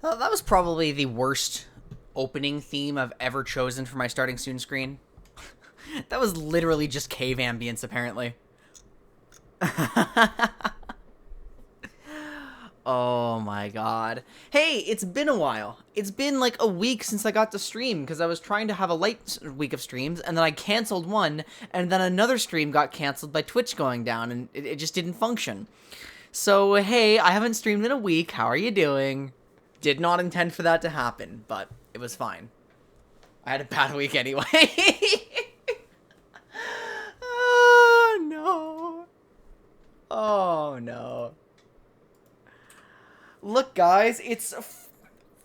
That was probably the worst opening theme I've ever chosen for my starting soon screen. That was literally just cave ambience, apparently. Oh my god. Hey, it's been a while. It's been like a week since I got to stream because I was trying to have a light week of streams and then I canceled one and then another stream got canceled by Twitch going down and it just didn't function. So, hey, I haven't streamed in a week. How are you doing? Did not intend for that to happen, but it was fine. I had a bad week anyway. Oh, no. Oh, no. Look, guys, it's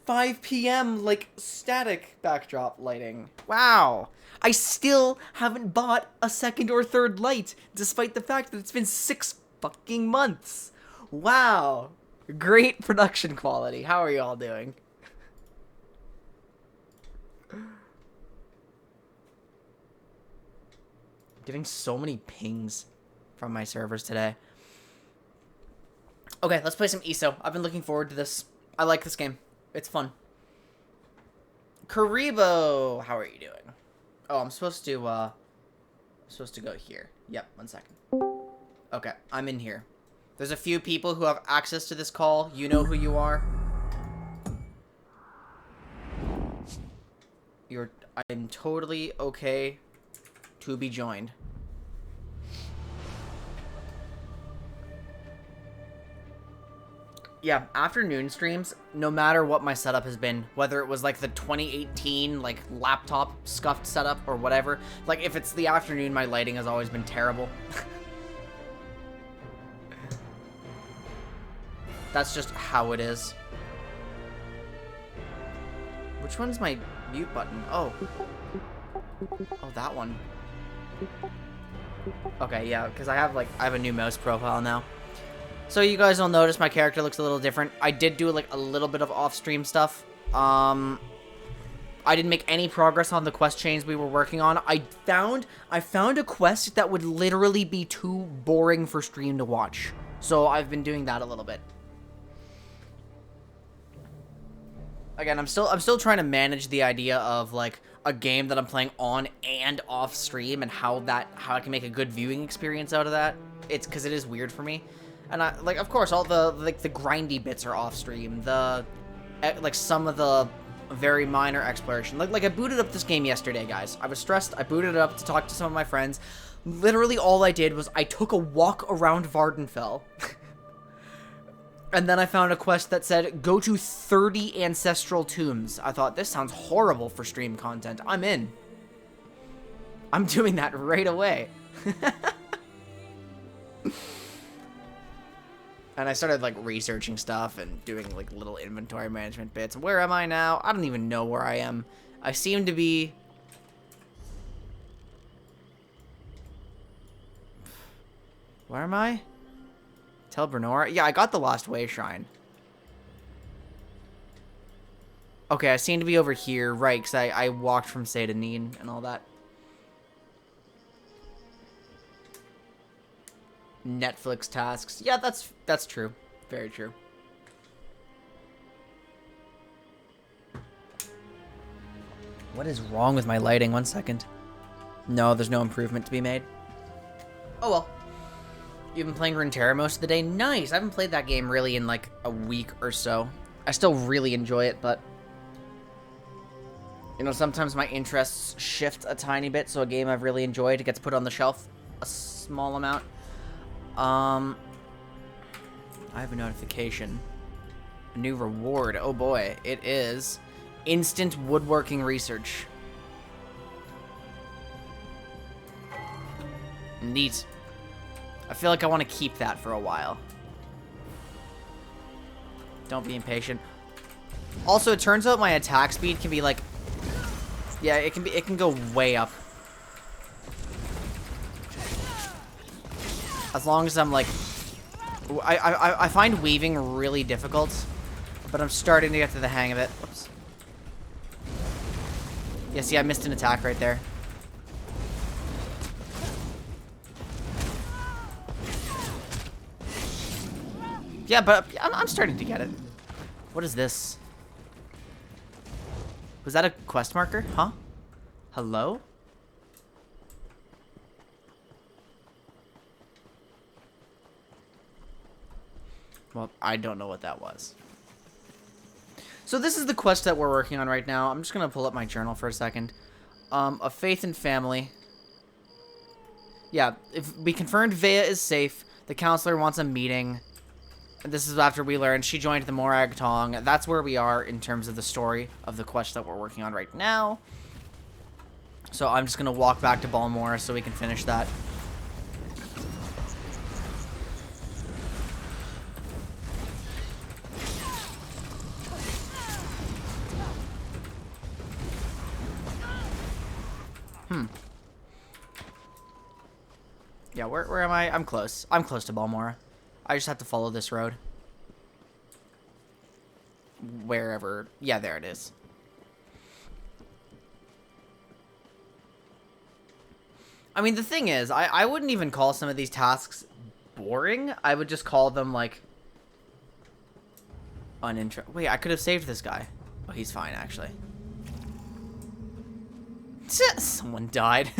5 p.m., like, static backdrop lighting. Wow. I still haven't bought a second or third light, despite the fact that it's been 6 fucking months. Wow. Great production quality. How are you all doing? Getting so many pings from my servers today. Okay, let's play some ESO. I've been looking forward to this. I like this game. It's fun. Karibo, how are you doing? Oh, I'm supposed to go here. Yep, 1 second. Okay, I'm in here. There's a few people who have access to this call. You know who you are. I'm totally okay to be joined. Yeah, afternoon streams, no matter what my setup has been, whether it was like the 2018 like laptop scuffed setup or whatever, like if it's the afternoon, my lighting has always been terrible. That's just how it is. Which one's my mute button? Oh. Oh, that one. Okay, yeah, because I have a new mouse profile now. So you guys will notice my character looks a little different. I did do like a little bit of off-stream stuff. I didn't make any progress on the quest chains we were working on. I found a quest that would literally be too boring for stream to watch. So I've been doing that a little bit. Again, I'm still trying to manage the idea of like a game that I'm playing on and off stream and how I can make a good viewing experience out of that. It's because it is weird for me. And I like, of course, all the like the grindy bits are off stream. The like some of the very minor exploration. Like I booted up this game yesterday, guys. I was stressed. I booted it up to talk to some of my friends. Literally all I did was I took a walk around Vardenfell. And then I found a quest that said, go to 30 ancestral tombs. I thought, this sounds horrible for stream content. I'm in. I'm doing that right away. And I started, like, researching stuff and doing, like, little inventory management bits. Where am I now? I don't even know where I am. I seem to be... Where am I? Tel Brenora? Yeah, I got the Lost Way Shrine. Okay, I seem to be over here, right, because I walked from Seyda-Neen and all that. Netflix tasks. Yeah, that's true. Very true. What is wrong with my lighting? 1 second. No, there's no improvement to be made. Oh well. You've been playing Runeterra most of the day? Nice! I haven't played that game really in like a week or so. I still really enjoy it, but... You know, sometimes my interests shift a tiny bit, so a game I've really enjoyed gets put on the shelf a small amount. I have a notification. A new reward. Oh boy, it is instant woodworking research. Neat. I feel like I want to keep that for a while. Don't be impatient. Also, it turns out my attack speed can be like... Yeah, it can go way up. As long as I'm like... I find weaving really difficult, but I'm starting to get to the hang of it. Whoops. Yeah, see, I missed an attack right there. Yeah, but I'm starting to get it. What is this? Was that a quest marker? Huh? Hello? Well, I don't know what that was. So this is the quest that we're working on right now. I'm just going to pull up my journal for a second. A faith and family. Yeah, if we confirmed Vea is safe. The counselor wants a meeting. This is after we learned she joined the Morag Tong. That's where we are in terms of the story of the quest that we're working on right now. So I'm just going to walk back to Balmora so we can finish that. Yeah, where am I? I'm close. I'm close to Balmora. I just have to follow this road. Wherever. Yeah, there it is. I mean, the thing is, I wouldn't even call some of these tasks boring. I would just call them, like, uninteresting. Wait, I could have saved this guy. Oh, he's fine, actually. Someone died.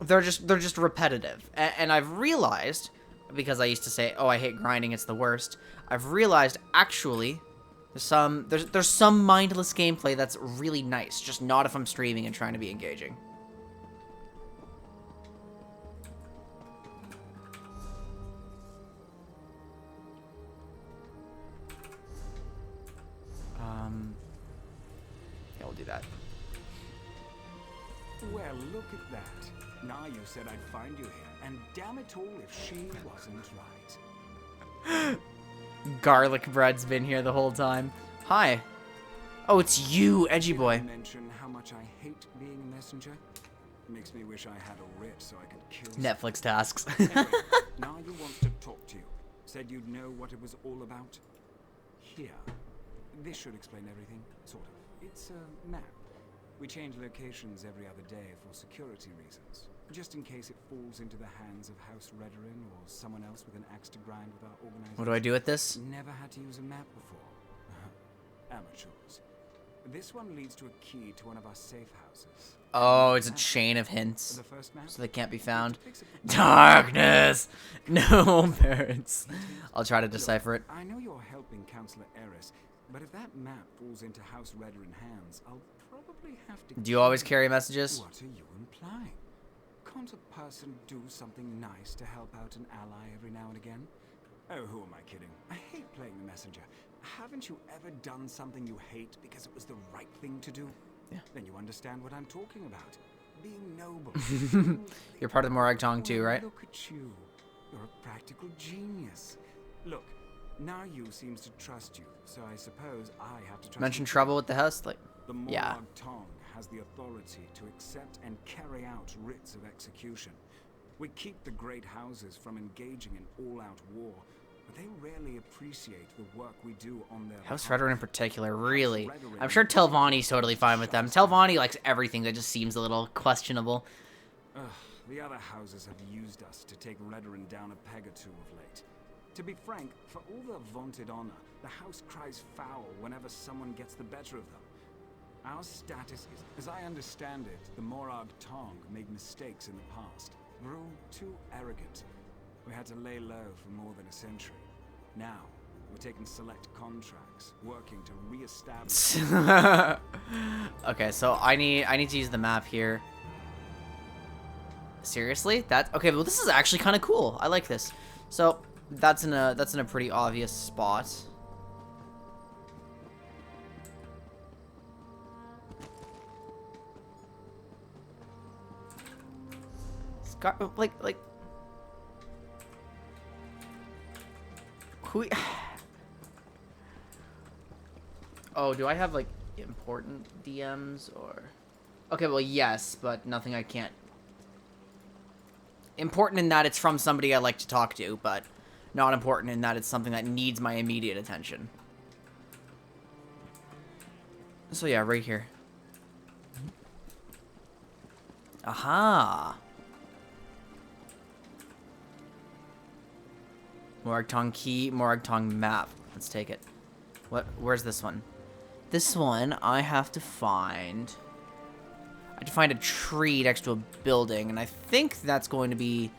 They're just repetitive. And I've realized, because I used to say, oh, I hate grinding, it's the worst. I've realized, actually, there's some mindless gameplay that's really nice, just not if I'm streaming and trying to be engaging. Yeah, we'll do that. Well, look at that. Now you said I'd find you here, and damn it all if she wasn't right. Garlic bread's been here the whole time. Hi. Oh, it's you, Edgy Boy. Did I mention how much I hate being a messenger? Makes me wish I had a writ so I could kill Netflix tasks. Anyway, now you want to talk to you. Said you'd know what it was all about. Here. This should explain everything, sort of. It's a map. We change locations every other day for security reasons. Just in case it falls into the hands of House Redoran or someone else with an axe to grind with our organization. What do I do with this? Never had to use a map before. Amateurs. This one leads to a key to one of our safe houses. Oh, it's a chain of hints. The first map? So they can't be found. Darkness! No parents. I'll try to decipher it. I know you're helping Counselor Eris, but if that map falls into House Redoran hands, I'll probably have to... Do you always carry messages? What are you implying? Can't a person do something nice to help out an ally every now and again? Oh, who am I kidding? I hate playing the messenger. Haven't you ever done something you hate because it was the right thing to do? Yeah. Then you understand what I'm talking about. Being noble. You're part of the Morag Tong too, right? Look at you. You're a practical genius. Look, now you seems to trust you, so I suppose I have to trust Mention you. trouble with the house? Like, The Morag yeah. Tong has the authority to accept and carry out writs of execution. We keep the great houses from engaging in all-out war, but they rarely appreciate the work we do on their House behalf. Redoran in particular, really. I'm sure Telvanni's totally fine with them. Telvanni likes everything that just seems a little questionable. Ugh, the other houses have used us to take Redoran down a peg or two of late. To be frank, for all their vaunted honor, the house cries foul whenever someone gets the better of them. Our status is, as I understand it, the Morag Tong made mistakes in the past, grew too arrogant. We had to lay low for more than a century. Now, we're taking select contracts, working to re-establish... Okay, so I need to use the map here. Seriously? Okay, well this is actually kind of cool. I like this. So, that's in a pretty obvious spot. Like who? Oh, do I have like important DMs or? Okay, well yes, but nothing I can't. Important in that it's from somebody I like to talk to, but not important in that it's something that needs my immediate attention. So yeah, right here. Aha. Morag Tong key, Morag Tong map. Let's take it. Where's this one? This one, I have to find... I have to find a tree next to a building, and I think that's going to be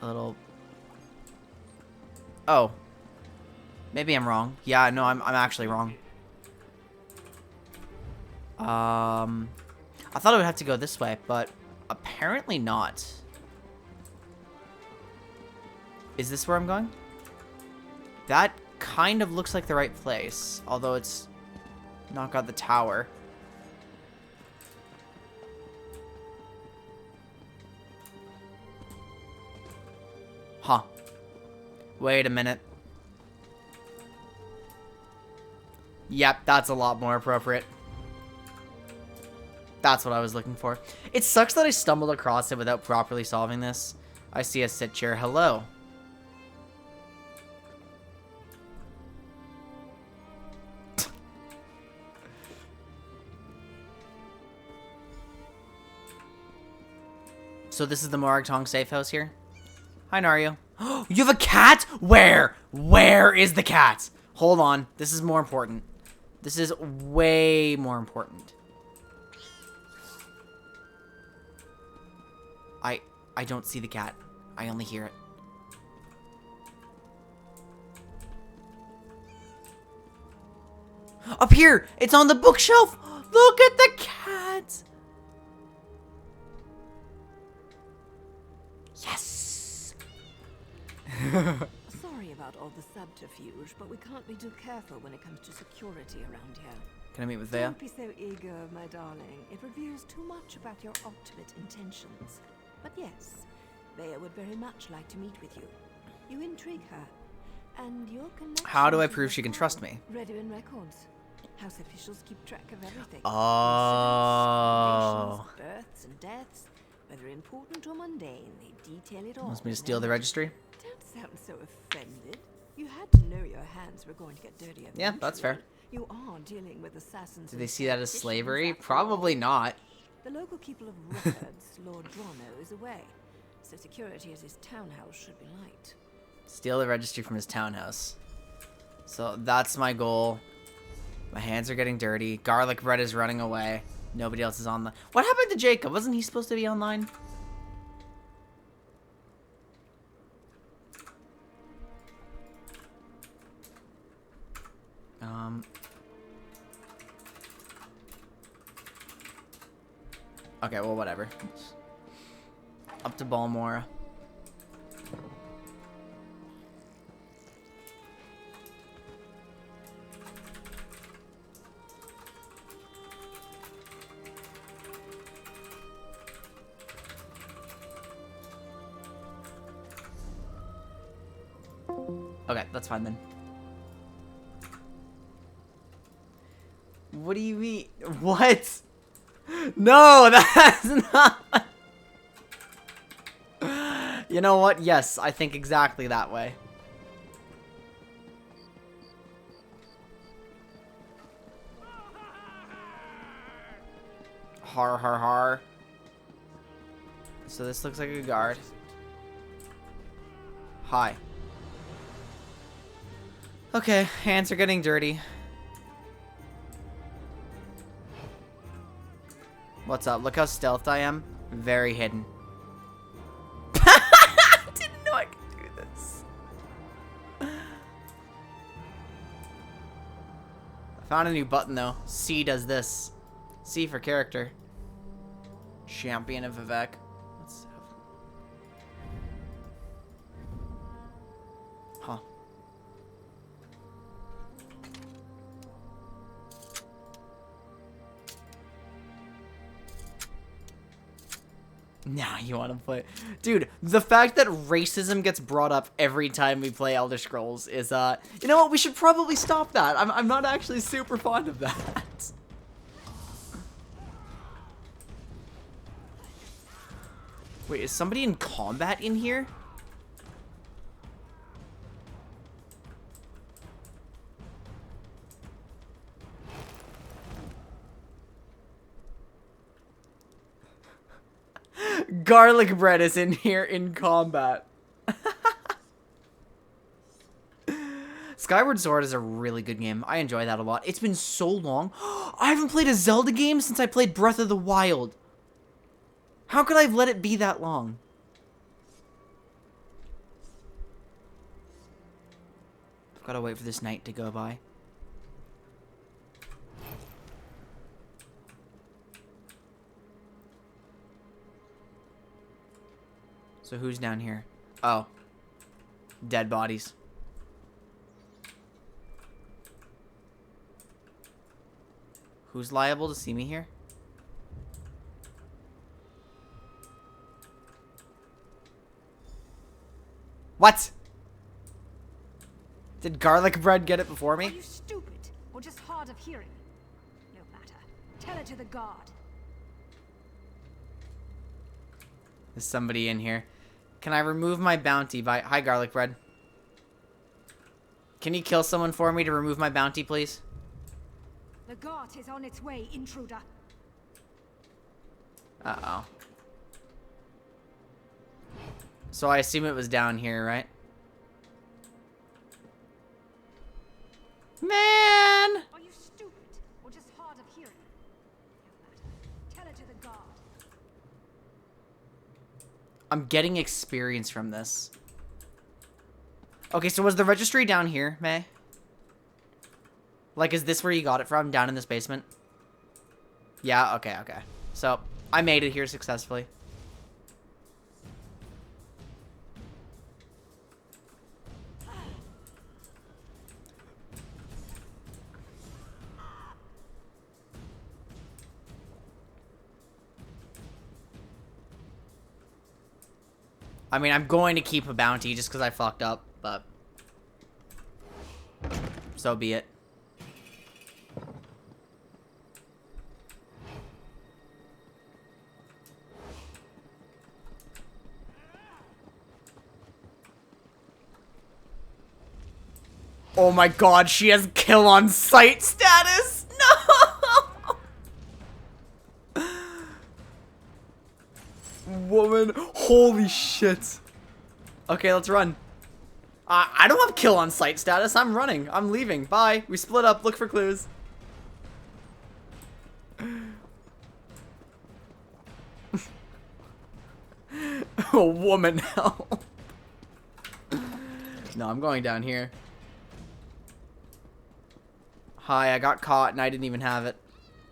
a little... Oh. Maybe I'm wrong. Yeah, no, I'm actually wrong. I thought I would have to go this way, but apparently not. Is this where I'm going? That kind of looks like the right place, although it's not got the tower. Huh. Wait a minute. Yep, that's a lot more appropriate. That's what I was looking for. It sucks that I stumbled across it without properly solving this. I see a sit chair. Hello. So this is the Moragtong safe house here? Hi, Nario. You have a cat? Where? Where is the cat? Hold on. This is more important. This is way more important. I don't see the cat. I only hear it. Up here! It's on the bookshelf! Look at the cat! Yes! Sorry about all the subterfuge, but we can't be too careful when it comes to security around here. Can I meet with Thea? Don't be so eager, my darling. It reveals too much about your ultimate intentions. But yes, Thea would very much like to meet with you. You intrigue her, and your connection. How do I prove she can trust me? Redoran records. House officials keep track of everything. Oh. Incidents, births and deaths, whether important or mundane, they detail it all. Wants me to steal the registry? Don't sound so offended. You had to know your hands were going to get dirty eventually. Yeah, that's fair. You are dealing with assassins. Do they see that as slavery? Probably not. The local keeper of records, Lord Drono, is away, so security at his townhouse should be light. Steal the registry from his townhouse. So that's my goal. My hands are getting dirty. Garlic bread is running away. Nobody else is online. What happened to Jacob? Wasn't he supposed to be online? Okay, well, whatever. Up to Balmora. Okay, that's fine then. What do you mean? What? No, that's not. You know what? Yes, I think exactly that way. Har har har. So this looks like a guard. Hi. Okay, hands are getting dirty. What's up? Look how stealthed I am. Very hidden. I didn't know I could do this. I found a new button though. C does this. C for character. Champion of Vivek. Let's have... Huh. Now you want to play... Dude, the fact that racism gets brought up every time we play Elder Scrolls is, you know what? We should probably stop that. I'm not actually super fond of that. Wait, is somebody in combat in here? Garlic bread is in here in combat. Skyward Sword is a really good game. I enjoy that a lot. It's been so long. I haven't played a Zelda game since I played Breath of the Wild. How could I have let it be that long? I've got to wait for this night to go by. So who's down here? Oh. Dead bodies. Who's liable to see me here? What? Did garlic bread get it before Are me? you stupid or just hard of hearing? No matter. Tell it to the guard. There's somebody in here. Can I remove my bounty by... Hi, garlic bread. Can you kill someone for me to remove my bounty, please? The guard is on its way, intruder. Uh-oh. So I assume it was down here, right? Man! Are you stupid or just hard of hearing? No matter. Tell it to the guard. I'm getting experience from this. Okay, so was the registry down here, May? Like, is this where you got it from? Down in this basement? Yeah, okay, okay. So, I made it here successfully. I mean, I'm going to keep a bounty just because I fucked up, but... so be it. Oh my god, she has kill on sight status! No! Woman, holy shit. Okay, let's run. I don't have kill on sight status. I'm running. I'm leaving. Bye. We split up. Look for clues. Oh, woman, help. No, I'm going down here. Hi, I got caught and I didn't even have it.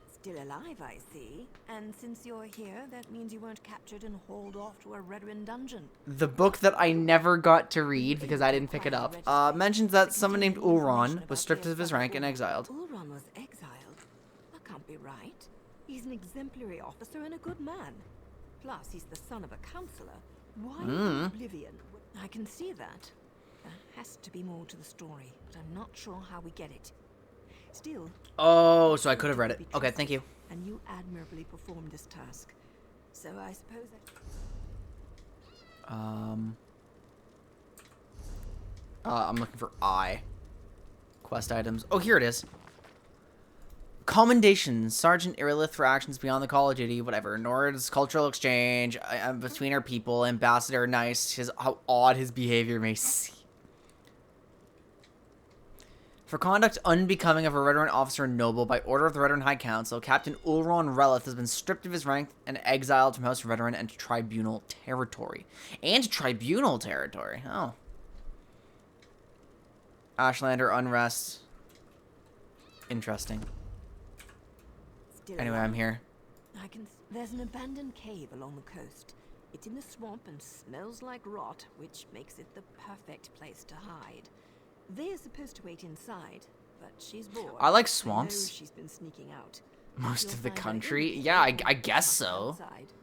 Still alive, I see. And since you're here, that means you weren't captured and hauled off to a Redoran dungeon. The book that I never got to read because I didn't pick it up mentions that someone named Ulron was stripped of his rank and exiled. Ulron was exiled? That can't be right. He's an exemplary officer and a good man. Plus, he's the son of a counselor. Why oblivion? I can see that. There has to be more to the story, but I'm not sure how we get it. Still... Oh, so I could have read it. Okay, thank you. And you admirably performed this task. So I suppose I'm looking for quest items. Oh, here it is. Commendations, Sergeant Irilith, for actions beyond the call of duty, whatever. Nord's cultural exchange between our people. Ambassador Nice, how odd his behavior may seem. For conduct unbecoming of a Redoran officer and noble, by order of the Redoran High Council, Captain Ulron Relith has been stripped of his rank and exiled from House Redoran and Tribunal territory. And Tribunal territory. Oh. Ashlander unrest. Interesting. still Anyway, I'm here. There's an abandoned cave along the coast. It's in the swamp and smells like rot, which makes it the perfect place to hide. They're supposed to wait inside, but she's bored. I like I know swamps. she's been sneaking out. Most You'll of the find her country. in the Yeah, swamp I guess so. outside.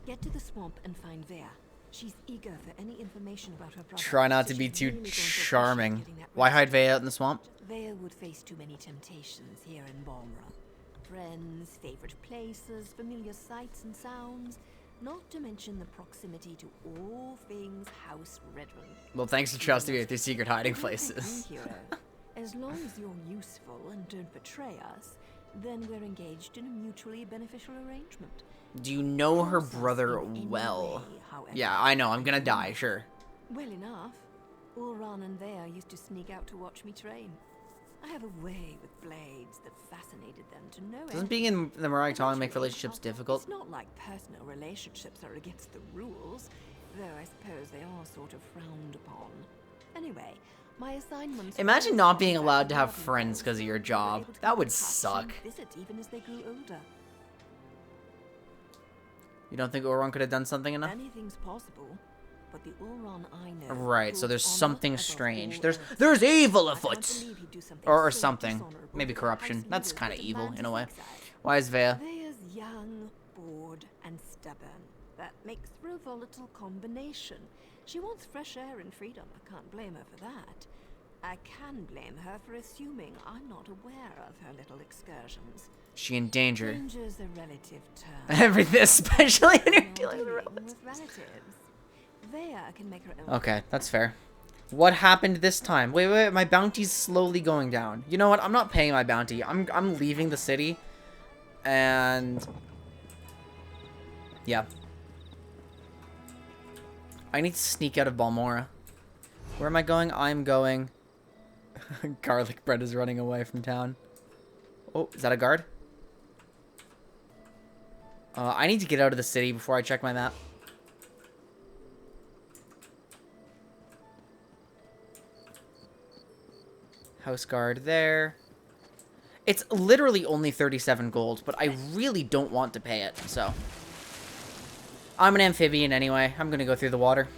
Get to the swamp and find Vea. She's eager for any information about her brother. Try not so to be she's too really going to appreciate charming. getting that Why hide rescue. Vea out in the swamp? Vea would face too many temptations here in Balmora. Friends, favorite places, familiar sights and sounds, not to mention the proximity to all things House Redoran. Well, thanks for trusting me with your secret hiding Don't places. think me, hero. As long as you're useful and don't betray us, then we're engaged in a mutually beneficial arrangement. Do you know her Cross us brother in any well? way, however. Yeah, I know. I'm gonna die, sure. Well enough. Ulran and Vea used to sneak out to watch me train. I have a way with blades that fascinated them to no end. Doesn't being in the Mariah Tongue make relationships difficult? It's not like personal relationships are against the rules, though I suppose they are sort of frowned upon. Anyway, my assignments. Imagine not being allowed to have friends because of your job. That would suck. Visit even as they grew older. You don't think Ulran could have done something enough? Anything's possible, but the Ulran I know. Right, so there's holds something honor above strange. all There's else. evil I don't afoot. believe he'd do something Or so something. dishonorable Maybe that corruption. house That's leaders kind of would evil demand in to a way. zigzag. Why is Vea? Vea's young, bored, and stubborn. That makes for a volatile combination. She wants fresh air and freedom. I can't blame her for that. I can blame her for assuming I'm not aware of her little excursions. She in danger. Danger's a relative term. Everything, especially when you're dealing with Dealing relatives. with relatives. Vea can make her own. Okay, that's fair. What happened this time? Wait, my bounty's slowly going down. You know what? I'm not paying my bounty. I'm leaving the city. And yeah. I need to sneak out of Balmora. Where am I going? I'm going. Garlic bread is running away from town. Oh, is that a guard? I need to get out of the city before I check my map. House guard there. It's literally only 37 gold, but I really don't want to pay it, so. I'm an amphibian anyway. I'm gonna go through the water.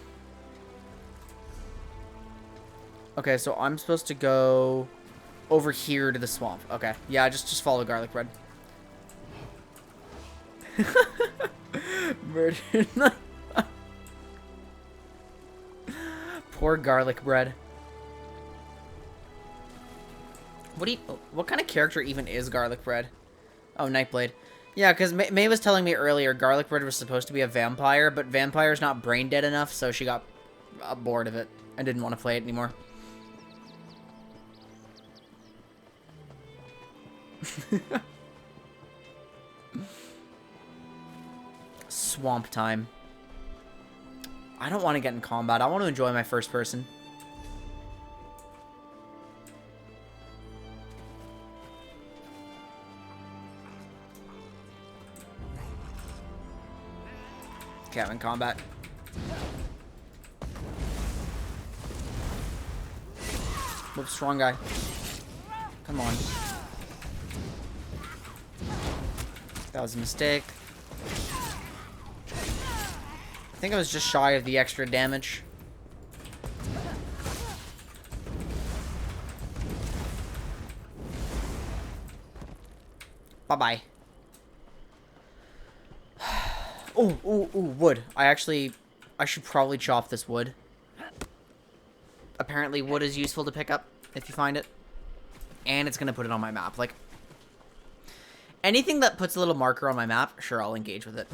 Okay, so I'm supposed to go over here to the swamp. Okay, yeah, just follow garlic bread. Murdered. Poor garlic bread. What kind of character even is garlic bread? Oh, Nightblade. Yeah, because May was telling me earlier garlic bread was supposed to be a vampire, but vampire's not brain dead enough, so she got bored of it and didn't want to play it anymore. Swamp time. I don't want to get in combat. I want to enjoy my first person. Okay, I'm in combat. Whoops, strong guy. Come on. That was a mistake. I think I was just shy of the extra damage. Bye-bye. Oh, wood. I should probably chop this wood. Apparently wood is useful to pick up if you find it. And it's going to put it on my map. Like, anything that puts a little marker on my map, sure, I'll engage with it.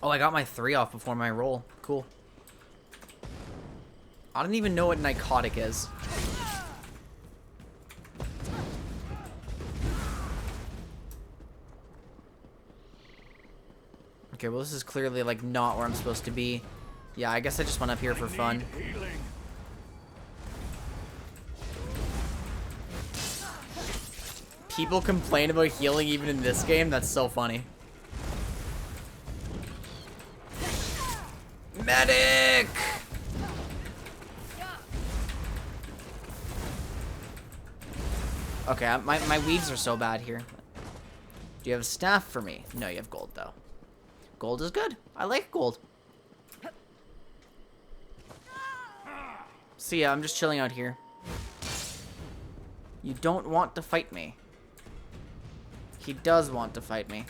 Oh, I got my 3 off before my roll. Cool. I don't even know what Narcotic is. Okay, well this is clearly like not where I'm supposed to be. Yeah, I guess I just went up here for fun. People complain about healing even in this game? That's so funny. Medic! Okay, my weaves are so bad here. Do you have a staff for me? No, you have gold, though. Gold is good. I like gold. So yeah, I'm just chilling out here. You don't want to fight me. He does want to fight me.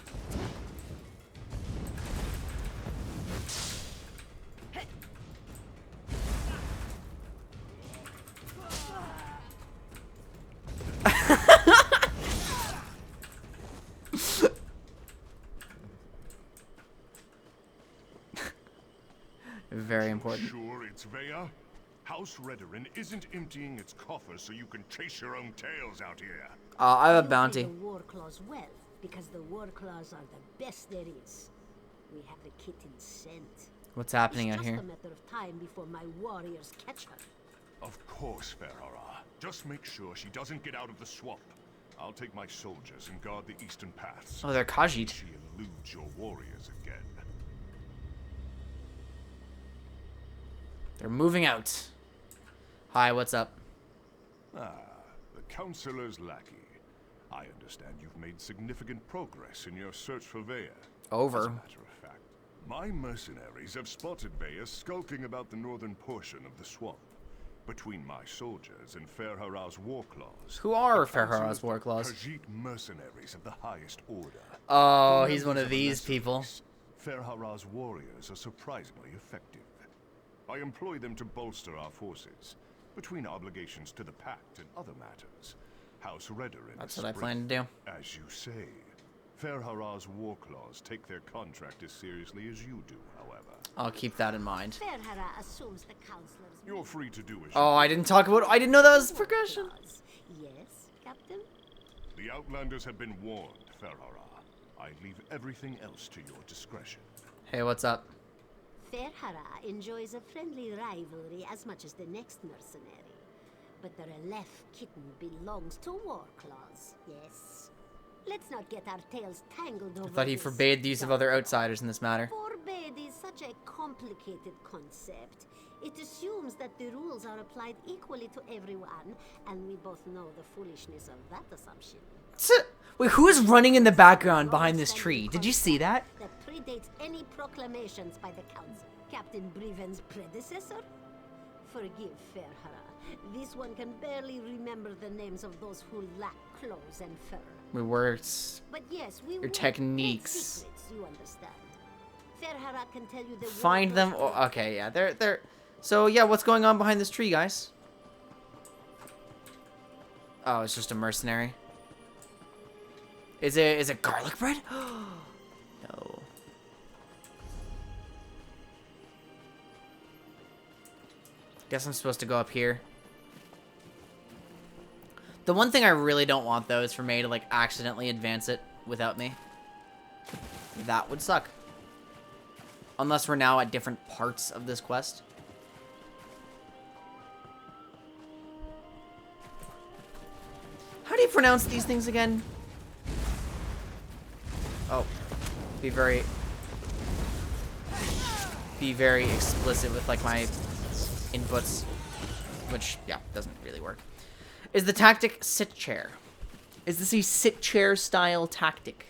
Very important. Sure it's Vea? House Redoran isn't emptying its coffers so you can chase your own tails out here. I have a You bounty. play the war claws well, because the war claws are the best there is. We have the kitten scent. What's happening It's out just here? a matter of time before my warriors catch her. Of course, Ferhara. Just make sure she doesn't get out of the swamp. I'll take my soldiers and guard the eastern paths. Oh, they're Khajiit. She eludes your warriors again. They're moving out. Hi, what's up? Ah, the Counselor's lackey. I understand you've made significant progress in your search for Vea. As a Over. matter of fact, my mercenaries have spotted Vea skulking about the northern portion of the swamp. Between my soldiers and Ferhara's war claws. Who are the council Ferhara's of war claws? Khajiit mercenaries of the highest order. Oh, For he's one members of a these lesser people. race, Ferhara's warriors are surprisingly effective. I employ them to bolster our forces. Between obligations to the Pact and other matters, House Redoran That's is what I plan to spring. do. As you say, Ferhara's war claws take their contract as seriously as you do, however. I'll keep that in mind. Ferhara assumes the counselor's... You're free to do as Oh, you I didn't talk about. I didn't know that was progression. claws. Yes, Captain? The Outlanders have been warned, Ferhara. I leave everything else to your discretion. Hey, what's up? Ferhara enjoys a friendly rivalry as much as the next mercenary. But the Relef kitten belongs to Warclaws, yes? Let's not get our tails tangled over I thought he this. forbade the use of other outsiders in this matter. Forbade is such a complicated concept. It assumes that the rules are applied equally to everyone, and we both know the foolishness of that assumption. Wait, who is running in the background behind this tree? Did you see that? That predates any proclamations by the council. Captain Briven's predecessor? Forgive Ferhara. This one can barely remember the names of those who lack clothes and fur. We worked. But yes, we Your will techniques. make secrets, you understand. Ferhara can tell you the Find them. Warclaws Oh, okay, yeah, they're. So yeah, what's going on behind this tree, guys? Oh, it's just a mercenary. Is it garlic bread? No. Guess I'm supposed to go up here. The one thing I really don't want, though, is for May to, like, accidentally advance it without me. That would suck. Unless we're now at different parts of this quest. How do you pronounce these things again? Oh. Be very explicit with, like, my inputs. Which, yeah, doesn't really work. Is the tactic sit chair? Is this a sit chair style tactic?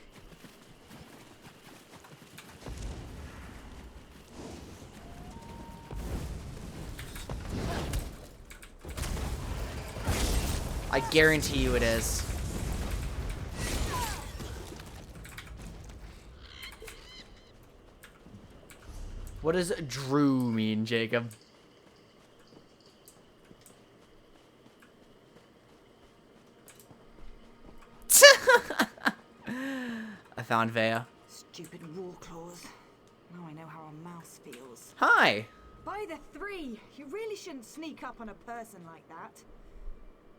I guarantee you it is. What does Drew mean, Jacob? I found Vea. Stupid Warclaws. Now I know how a mouse feels. Hi. By the three, you really shouldn't sneak up on a person like that.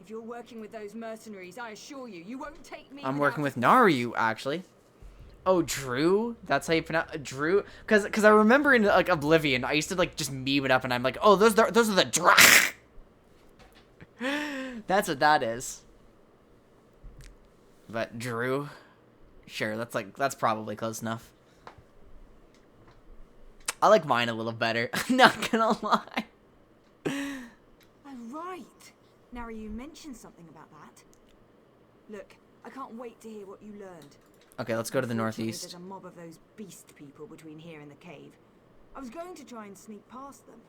If you're working with those mercenaries, I assure you, you won't take me. I'm working with Naru, actually. Oh, Drew? That's how you pronounce Drew? Cause I remember in like Oblivion, I used to like just meme it up, and I'm like, oh, those are the Drach. That's what that is. But Drew, sure, that's probably close enough. I like mine a little better. I'm not gonna lie. Oh, right. Now you mentioned something about that. Look, I can't wait to hear what you learned. Okay, let's go to the Unfortunately, northeast. There's a mob of those beast people between here and the cave. I was going to try and sneak past them,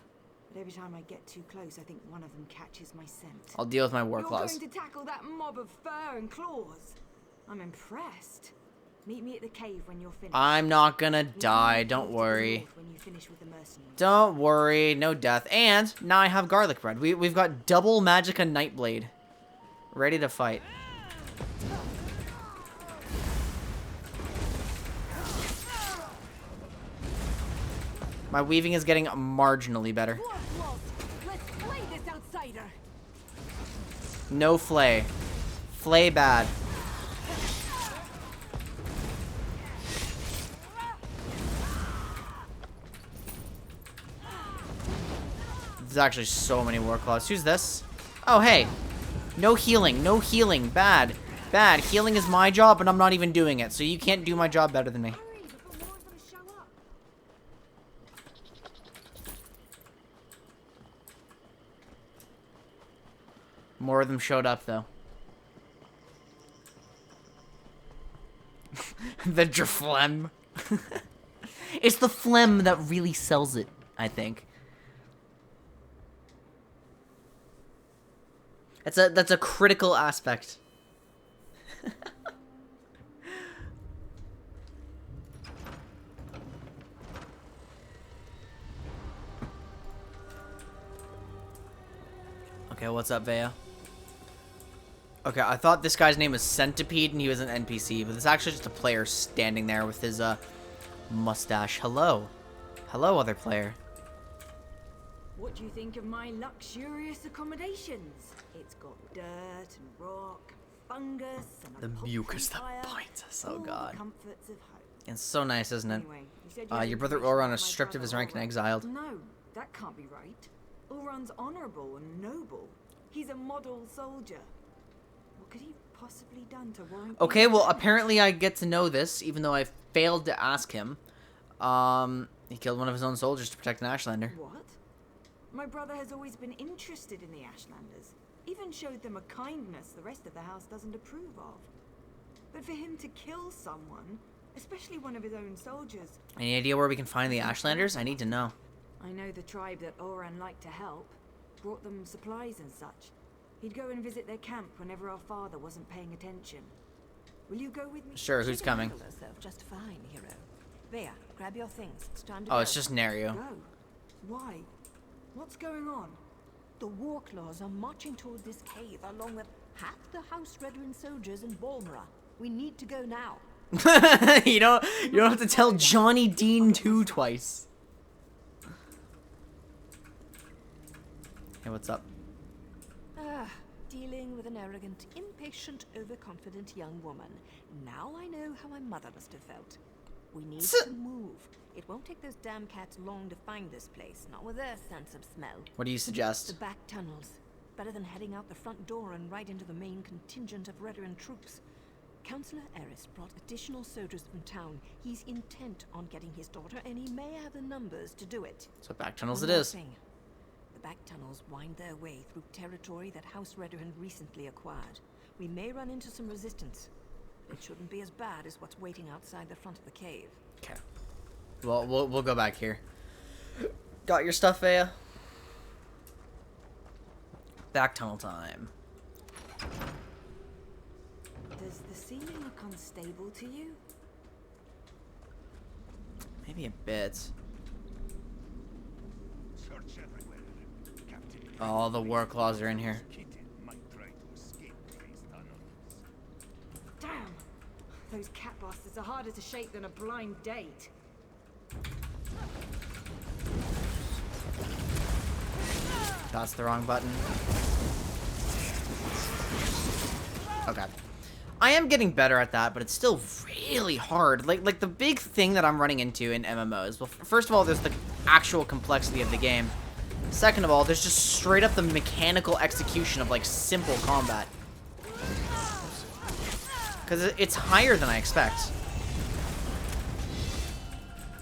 but every time I get too close, I think one of them catches my scent. I'll deal with my war You're claws. going to tackle that mob of fur and claws. I'm impressed. Meet me at the cave when you're finished. I'm not gonna Meet me die, in the don't cave to the worry. north when you finish with the mercenaries. Don't worry, no death. And now I have garlic bread. We've got double Magicka Nightblade. Ready to fight. My weaving is getting marginally better. Warclaws, let's play No flay. Flay bad. There's actually so many war claws. Who's this? Oh, hey. No healing. No healing. Bad. Bad. Healing is my job, and I'm not even doing it. So you can't do my job better than me. Hurry before more of them show up. More of them showed up, though. The phlegm. It's the phlegm that really sells it, I think. That's a critical aspect. Okay, what's up, Vea? Okay, I thought this guy's name was Centipede and he was an NPC, but it's actually just a player standing there with his mustache. Hello. Hello, other player. What do you think of my luxurious accommodations? It's got dirt and rock, fungus, and a The mucus that fire, bites us, oh all the god. comforts of home. It's so nice, isn't it? Anyway, you said you had Your brother information Oran about is my stripped of his brother rank and Oran. exiled. No, that can't be right. Oran's honorable and noble. He's a model soldier. What could he have possibly done to warrant? Okay, being well, banished? apparently I get to know this, even though I failed to ask him. He killed one of his own soldiers to protect an Ashlander. What? My brother has always been interested in the Ashlanders. Even showed them a kindness the rest of the house doesn't approve of. But for him to kill someone, especially one of his own soldiers... Any idea where we can find the Ashlanders? I need to know. I know the tribe that Oran liked to help. Brought them supplies and such. He'd go and visit their camp whenever our father wasn't paying attention. Will you go with me? Sure, She who's can coming? handle herself just fine, hero. Vea, grab your things. It's time to go. Oh, it's just Nerio. Go? Why? What's going on? The war claws are marching toward this cave along with half the House Redoran soldiers in Balmora. We need to go now. you don't have to tell Johnny Dean 2 twice. Hey, what's up? Dealing with an arrogant, impatient, overconfident young woman. Now I know how my mother must have felt. We need to move. It won't take those damn cats long to find this place, not with their sense of smell. What do you The suggest? back tunnels. Better than heading out the front door and right into the main contingent of Redoran troops. Councillor Eris brought additional soldiers from town. He's intent on getting his daughter, and he may have the numbers to do it. So back tunnels One it more is. thing. The back tunnels wind their way through territory that House Redoran recently acquired. We may run into some resistance. But it shouldn't be as bad as what's waiting outside the front of the cave. Okay. Well, we'll go back here. Got your stuff, Vea? Back tunnel time. Does the ceiling look unstable to you? Maybe a bit. Search everywhere. Captain. Oh, the war claws are in here. Kitten might try to escape these tunnels. Damn! Those cat bastards are harder to shake than a blind date. That's the wrong button. Okay. I am getting better at that, but it's still really hard. Like the big thing that I'm running into in MMOs, well, first of all, there's the actual complexity of the game. Second of all, there's just straight up the mechanical execution of, like, simple combat. Because it's higher than I expect.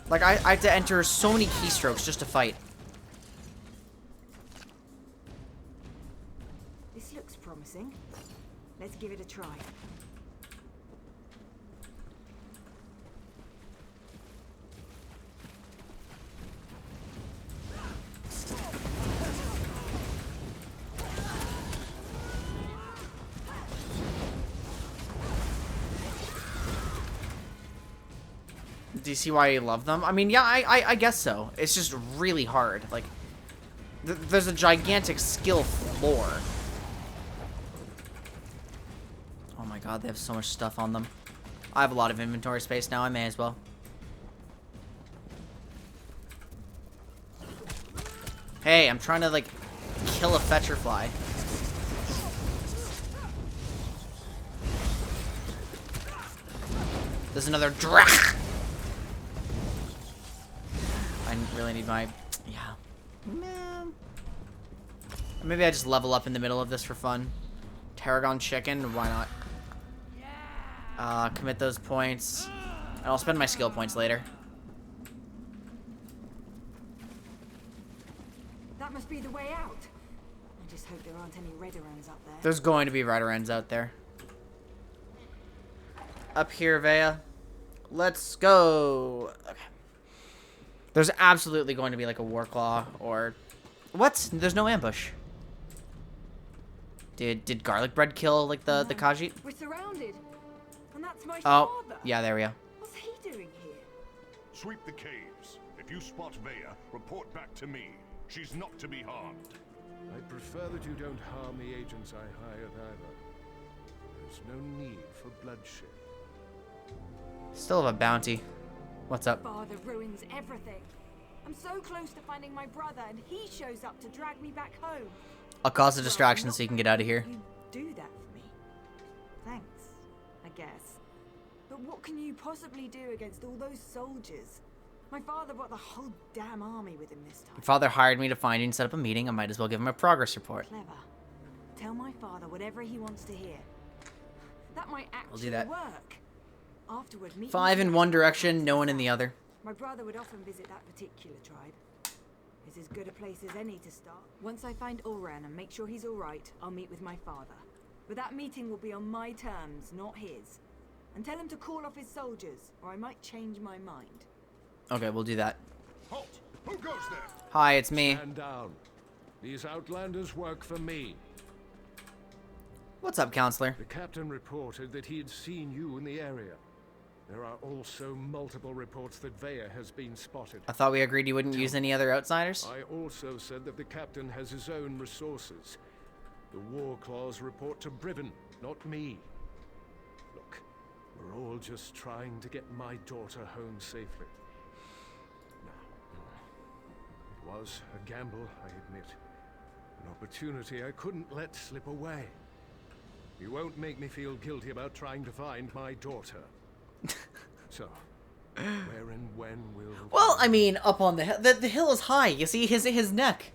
Like, I have to enter so many keystrokes just to fight. This looks promising. Let's give it a try. Do you see why I love them? I mean, yeah, I guess so. It's just really hard. Like, there's a gigantic skill floor. Oh my god, they have so much stuff on them. I have a lot of inventory space now. I may as well. Hey, I'm trying to, like, kill a fetcher fly. There's another Drach. I really need my... Yeah. Man. Maybe I just level up in the middle of this for fun. Tarragon chicken, why not? Commit those points. And I'll spend my skill points later. That must be the way out. I just hope there aren't any Redorans up there. There's going to be Redorans out there. Up here, Vea. Let's go. Okay. There's absolutely going to be like a Warclaw or... What? There's no ambush. Did garlic bread kill like the Khajiit? We're surrounded. And that's my Oh, father. yeah, there we go. What's he doing here? Sweep the caves. If you spot Vea, report back to me. She's not to be harmed. I prefer that you don't harm the agents I hired either. There's no need for bloodshed. Still have a bounty. What's up? Father ruins everything. I'm so close to finding my brother, and he shows up to drag me back home. I'll cause a distraction so you can get out of here. You do that for me. Thanks, I guess. But what can you possibly do against all those soldiers? My father brought the whole damn army with him this time. Your father hired me to find you and set up a meeting. I might as well give him a progress report. Clever. Tell my father whatever he wants to hear. That might actually do that. work. Afterward, meet 5 me in one direction, no one in the other. My brother would often visit that particular tribe. It's as good a place as any to start. Once I find Ulran and make sure he's alright, I'll meet with my father. But that meeting will be on my terms, not his. And tell him to call off his soldiers, or I might change my mind. Okay, we'll do that. Halt! Who goes there? Hi, it's me. Stand down. These outlanders work for me. What's up, counselor? The captain reported that he had seen you in the area. There are also multiple reports that Vea has been spotted. I thought we agreed you wouldn't use any other outsiders. I also said that the captain has his own resources. The war claws report to Briven, not me. Look, we're all just trying to get my daughter home safely. Now, it was a gamble, I admit. An opportunity I couldn't let slip away. You won't make me feel guilty about trying to find my daughter. So, where and when will... Well, I mean, up on the hill. The hill is high. You see his neck.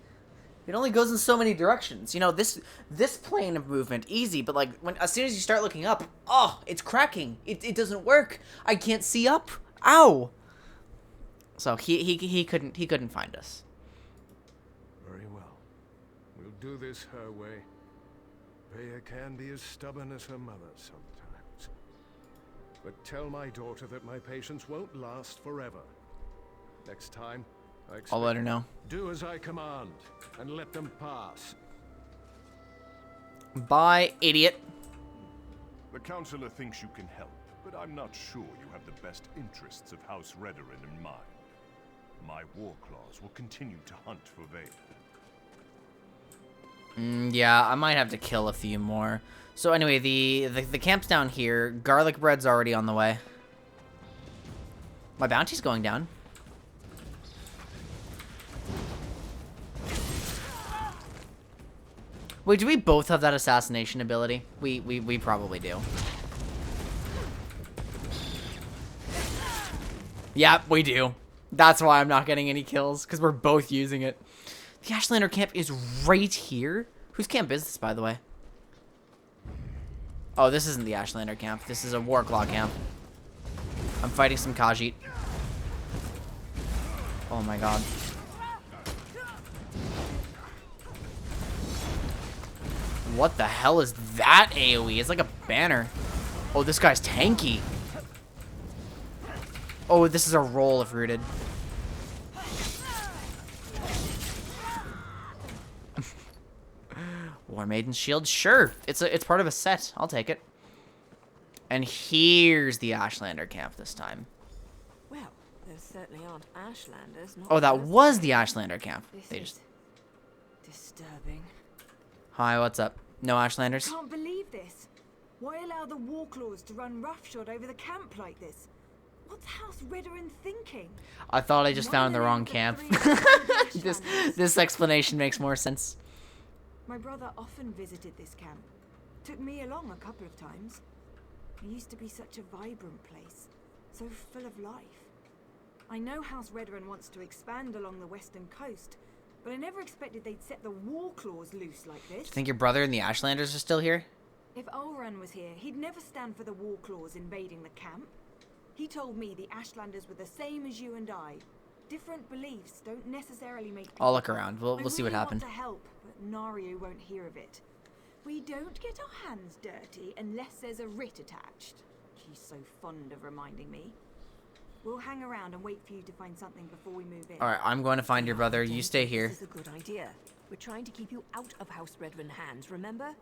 It only goes in so many directions. You know, this plane of movement, easy, but like as soon as you start looking up, oh, it's cracking. It doesn't work. I can't see up. Ow. So he couldn't find us. Very well. We'll do this her way. Vea can be as stubborn as her mother sometimes. But tell my daughter that my patience won't last forever. Next time, I'll let her know. Do as I command, and let them pass. Bye, idiot. The counselor thinks you can help, but I'm not sure you have the best interests of House Redoran in mind. My war claws will continue to hunt for Vea. Yeah, I might have to kill a few more. So anyway, the camp's down here. Garlic bread's already on the way. My bounty's going down. Wait, do we both have that assassination ability? We probably do. Yep, we do. That's why I'm not getting any kills, because we're both using it. The Ashlander camp is right here. Whose camp is this, by the way? Oh, this isn't the Ashlander camp. This is a Warclaw camp. I'm fighting some Khajiit. Oh my god. What the hell is that AoE? It's like a banner. Oh, this guy's tanky. Oh, this is a roll if rooted. War Maiden's Shield? Sure. It's part of a set. I'll take it. And here's the Ashlander camp this time. Well, there certainly aren't Ashlanders. Not Oh, that worth was it. the Ashlander camp. This They is just... disturbing. Hi, what's up? No Ashlanders? Can't believe this. Why allow the Warclaws to run roughshod over the camp like this? What's House Redoran thinking? I thought I just Why found the are they wrong the camp. three Ashlanders? This explanation makes more sense. My brother often visited this camp. Took me along a couple of times. It used to be such a vibrant place. so full of life. I know House Redoran wants to expand along the western coast, but I never expected they'd set the war claws loose like this. You think your brother and the Ashlanders are still here? If Ulran was here, he'd never stand for the war claws invading the camp. He told me the Ashlanders were the same as you and I. Different beliefs don't necessarily make people... I'll look around. We'll see what I happens. want to help, but Nario won't hear of it. We don't get our hands dirty unless there's a writ attached. He's so fond of reminding me. We'll hang around and wait for you to find something before we move in. Alright, I'm going to find your brother. You stay here. This is a good idea. We're trying to keep you out of House Redoran hands, remember?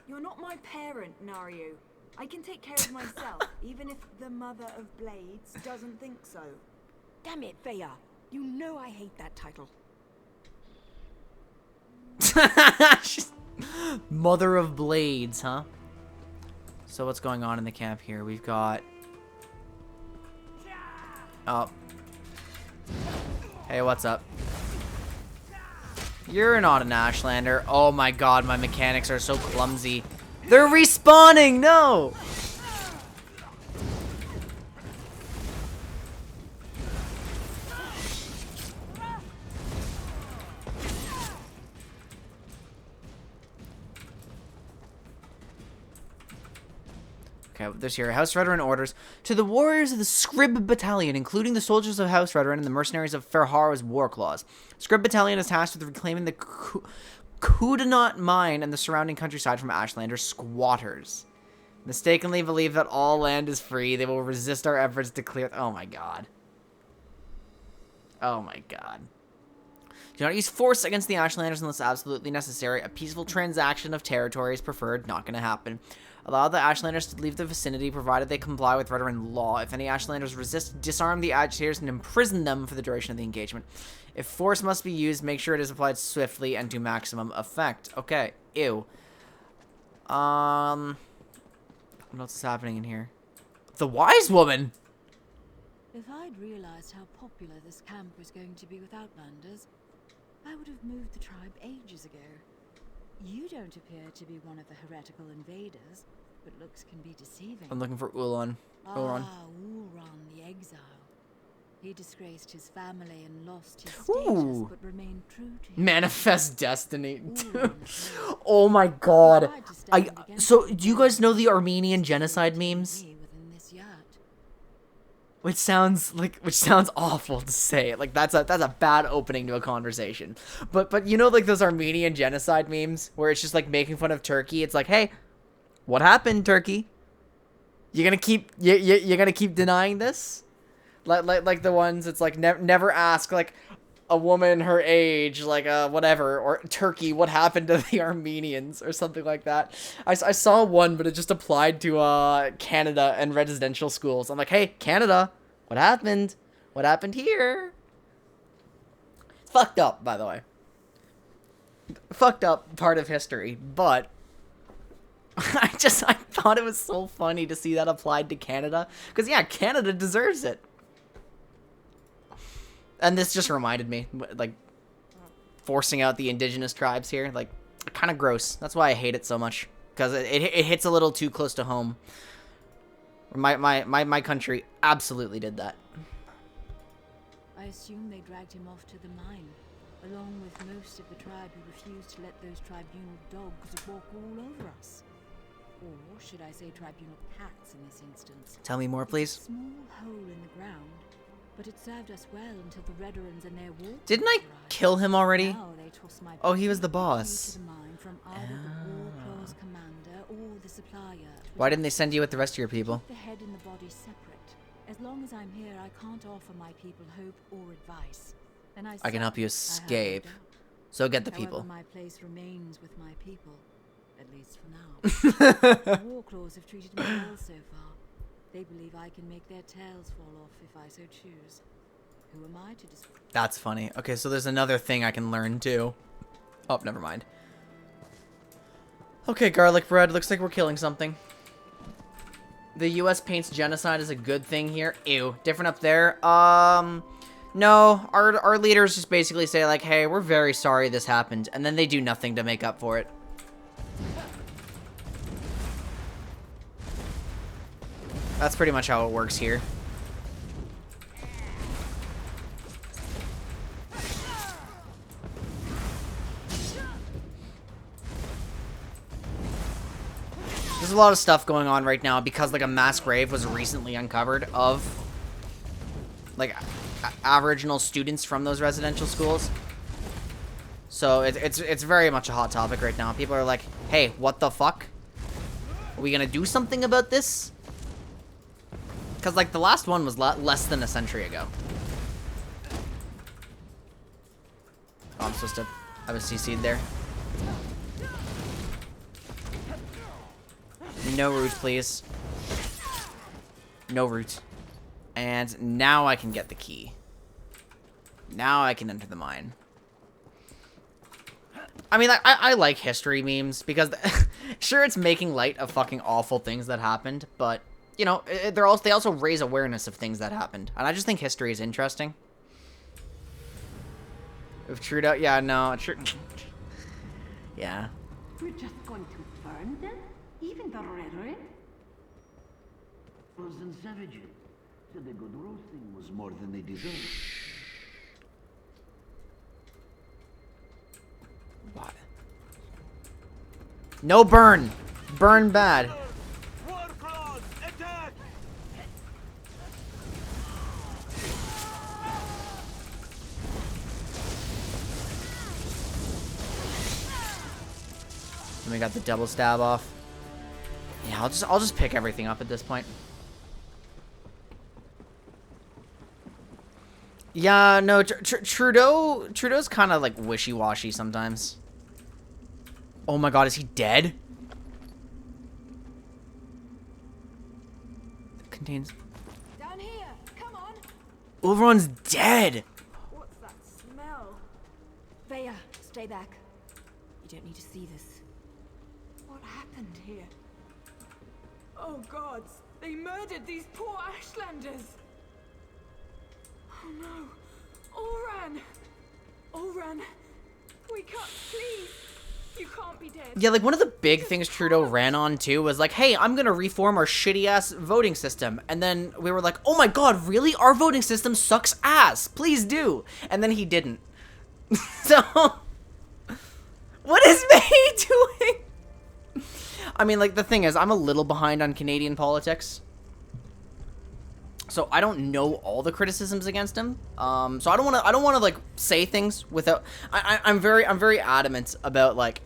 You're not my parent, Nario. I can take care of myself, even if the Mother of Blades doesn't think so. Damn it, Vea. You know I hate that title. Mother of Blades, huh? So what's going on in the camp here? We've got... Oh. Hey, what's up? You're not an Ashlander. Oh my god, my mechanics are so clumsy. They're respawning! No! Okay, there's here. House Redoran orders to the warriors of the Scrib Battalion, including the soldiers of House Redoran and the mercenaries of Ferhar's war claws. Scrib Battalion is tasked with reclaiming the Kudanot mine and the surrounding countryside from Ashlander squatters. Mistakenly believe that all land is free. They will resist our efforts to clear... Oh my god. Oh my god. Do not use force against the Ashlanders unless absolutely necessary. A peaceful transaction of territory is preferred. Not going to happen. Allow the Ashlanders to leave the vicinity, provided they comply with Redoran law. If any Ashlanders resist, disarm the agitators and imprison them for the duration of the engagement. If force must be used, make sure it is applied swiftly and to maximum effect. Okay. Ew. What else is happening in here? The wise woman! If I'd realized how popular this camp was going to be with Outlanders, I would have moved the tribe ages ago. You don't appear to be one of the heretical invaders, but looks can be deceiving. I'm looking for Ulon. Ulron. Ah, Ulron, the exile. He disgraced his family and lost his status, but remained true to him. Manifest destiny. Oh my god. So, do you guys know the Armenian genocide memes? Which sounds awful to say. Like that's a bad opening to a conversation. But you know, like those Armenian genocide memes where it's just like making fun of Turkey. It's like, hey, what happened, Turkey? You're gonna keep denying this? Like the ones it's like never ask like a woman her age, like whatever, or Turkey, what happened to the Armenians or something like that. I saw one, but it just applied to Canada and residential schools. I'm like, hey, Canada, what happened? What happened here? It's fucked up, by the way. Fucked up part of history, but I thought it was so funny to see that applied to Canada, because yeah, Canada deserves it. And this just reminded me, like, forcing out the indigenous tribes here, like, kind of gross. That's why I hate it so much, because it hits a little too close to home. My country absolutely did that. I assume they dragged him off to the mine, along with most of the tribe who refused to let those tribunal dogs walk all over us. Or should I say tribunal cats in this instance? Tell me more, please. It's a small hole in the ground, but it served us well until the Redorans and their war. Didn't I kill him already? Now they toss my Oh, he was the to boss. the mine from either the war claws commander or the supplier. Why didn't they send you with the rest of your people? Keep the head and the body separate. As long as I'm here, I can't offer my people hope or advice. And I can help you escape. So get the people. However, my place remains with my people, at least for now. The war claws have treated me well so far. They believe I can make their tails fall off if I so choose. Who am I to decide? That's funny. Okay, so there's another thing I can learn too. Oh, never mind. Okay, garlic bread. Looks like we're killing something. The U.S. paints genocide as a good thing here. Ew. Different up there. No. Our leaders just basically say like, hey, we're very sorry this happened. And then they do nothing to make up for it. That's pretty much how it works here. a lot of stuff going on right now because like a mass grave was recently uncovered of like Aboriginal students from those residential schools. So it's very much a hot topic right now. People are like, hey, what the fuck? Are we gonna do something about this? Because like the last one was less than a century ago. Oh, I'm supposed to have a CC'd there. No root, please. No root. And now I can get the key. Now I can enter the mine. I mean, I like history memes because, sure, it's making light of fucking awful things that happened, but, you know, they also raise awareness of things that happened. And I just think history is interesting. If Trudeau, yeah, no, yeah. We're just going to burn them? Even the Redoran? Frozen savages. Said the good roasting was more than they deserved. What? No burn! Burn bad. And we got the double stab off. Yeah, I'll just pick everything up at this point. Yeah, no, Trudeau's kind of like wishy-washy sometimes. Oh my god, is he dead? Contains. Down here, come on. Everyone's dead. What's that smell? Vaya, stay back. You don't need to see this. What happened here? Oh gods, they murdered these poor Ashlanders. Oh no, Oran, wake up, please. You can't be dead. Yeah, like one of the big things Trudeau ran on too was like, hey, I'm gonna reform our shitty ass voting system. And then we were like, oh my god, really? Our voting system sucks ass. Please do. And then he didn't. So, what is May doing? I mean, like the thing is, I'm a little behind on Canadian politics. So I don't know all the criticisms against him. So I don't want to like say things without. I'm very adamant about like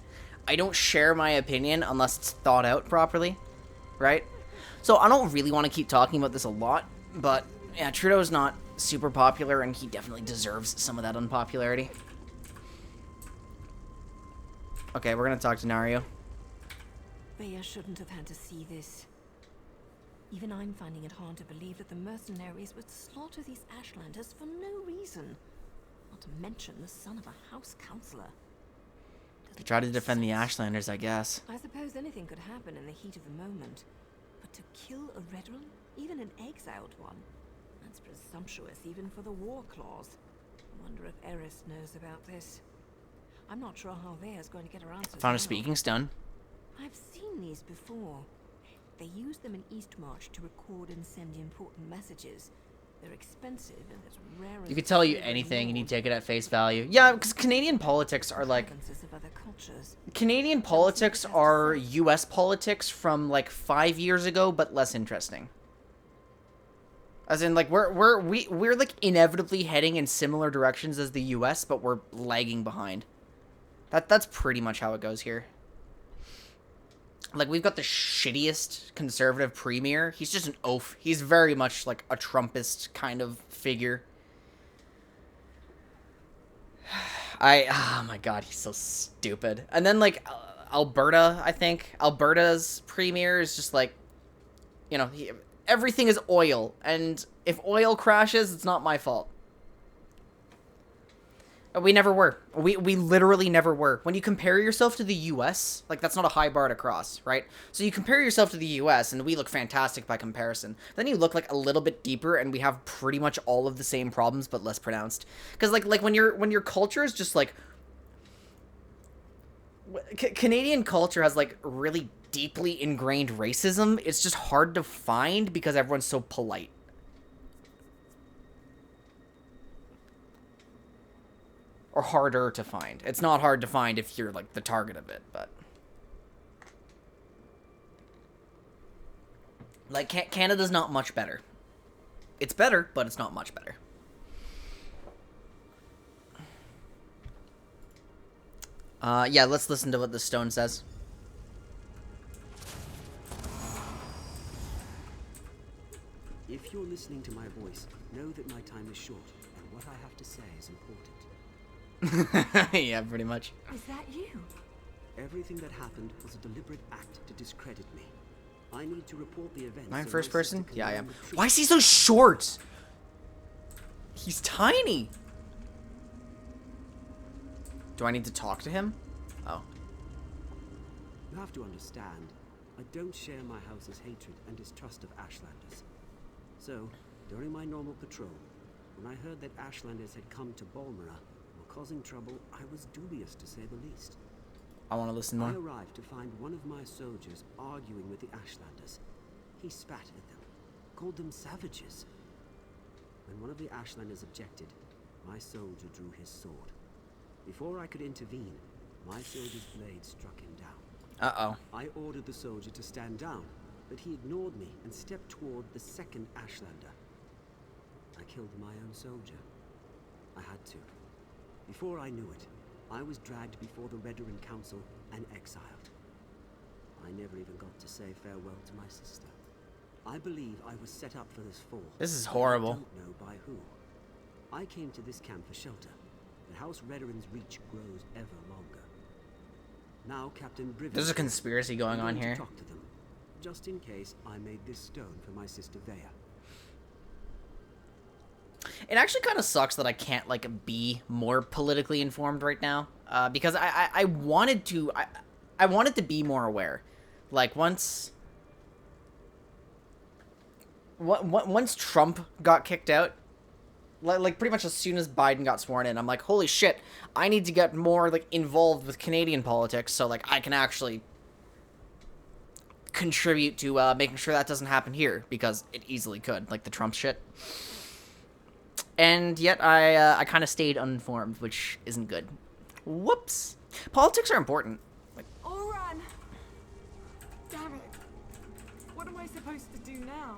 I don't share my opinion unless it's thought out properly, right? So I don't really want to keep talking about this a lot, but yeah, Trudeau's not super popular, and he definitely deserves some of that unpopularity. Okay, we're gonna talk to Nario. Vaya shouldn't have had to see this. Even I'm finding it hard to believe that the mercenaries would slaughter these Ashlanders for no reason. Not to mention the son of a house councillor. They try to defend the Ashlanders, I guess. I suppose anything could happen in the heat of the moment. But to kill a Redoran, even an exiled one, that's presumptuous even for the war clause. I wonder if Eris knows about this. I'm not sure how Vaya's going to get her answers. Found a now. speaking stone. I've seen these before. They use them in Eastmarch to record and send important messages. They're expensive and as rare as... You could tell you anything and you take it at face value. Yeah, because Canadian politics are like... of other cultures. Canadian politics are US politics from like 5 years ago, but less interesting. As in, like, we're like inevitably heading in similar directions as the US, but we're lagging behind. That's pretty much how it goes here. Like, we've got the shittiest conservative premier. He's just an oaf. He's very much like a Trumpist kind of figure. Oh my god, he's so stupid. And then, like, Alberta, I think. Alberta's premier is just like, you know, everything is oil. And if oil crashes, it's not my fault. We never were. We literally never were. When you compare yourself to the US, like, that's not a high bar to cross, right? So you compare yourself to the US, and we look fantastic by comparison. Then you look, like, a little bit deeper, and we have pretty much all of the same problems, but less pronounced. Because, like when your culture is just, like... Canadian culture has, like, really deeply ingrained racism. It's just hard to find because everyone's so polite. Or harder to find. It's not hard to find if you're, like, the target of it, but... Like, Canada's not much better. It's better, but it's not much better. Yeah, let's listen to what the stone says. If you're listening to my voice, know that my time is short, and what I have to say is important. Yeah, pretty much. Is that you? Everything that happened was a deliberate act to discredit me. I need to report the events. Am I in so first my person? sister can Yeah, I learn am. the truth. Why is he so short? He's tiny. Do I need to talk to him? Oh. You have to understand, I don't share my house's hatred and distrust of Ashlanders. So, during my normal patrol, when I heard that Ashlanders had come to Balmora and were causing trouble, I was dubious to say the least. I want to listen more. I arrived to find one of my soldiers arguing with the Ashlanders. He spat at them, called them savages. When one of the Ashlanders objected, my soldier drew his sword. Before I could intervene, my soldier's blade struck him down. Uh-oh. I ordered the soldier to stand down, but he ignored me and stepped toward the second Ashlander. I killed my own soldier. I had to. Before I knew it, I was dragged before the Redoran Council and exiled. I never even got to say farewell to my sister. I believe I was set up for this fall. This is but horrible. I don't know by who. I came to this camp for shelter. The House Redoran's reach grows ever longer. Now Captain Briven... There's a conspiracy going on to here. talk to them, just in case I made this stone for my sister Vea. It actually kind of sucks that I can't, like, be more politically informed right now. Because I wanted to... I wanted to be more aware. Like, once Trump got kicked out, like pretty much as soon as Biden got sworn in, I'm like, holy shit, I need to get more, like, involved with Canadian politics so, like, I can actually contribute to making sure that doesn't happen here, because it easily could, like the Trump shit. And yet I kind of stayed uninformed, which isn't good. Whoops. Politics are important. Like, Oran! Damn it. What am I supposed to do now?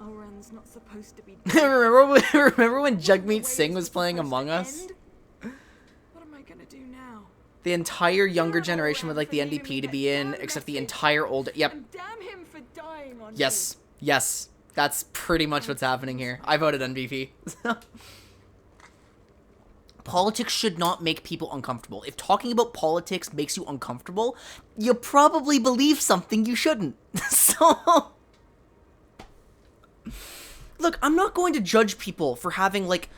Oran's not supposed to be remember when Jagmeet Singh was playing Among Us? What am I gonna do now? The entire younger generation would like the NDP to be in, except the entire older... Yep. And damn him for dying on Yes. Yes. That's pretty much what's happening here. I voted NDP. Politics should not make people uncomfortable. If talking about politics makes you uncomfortable, you probably believe something you shouldn't. So... Look, I'm not going to judge people for having, like,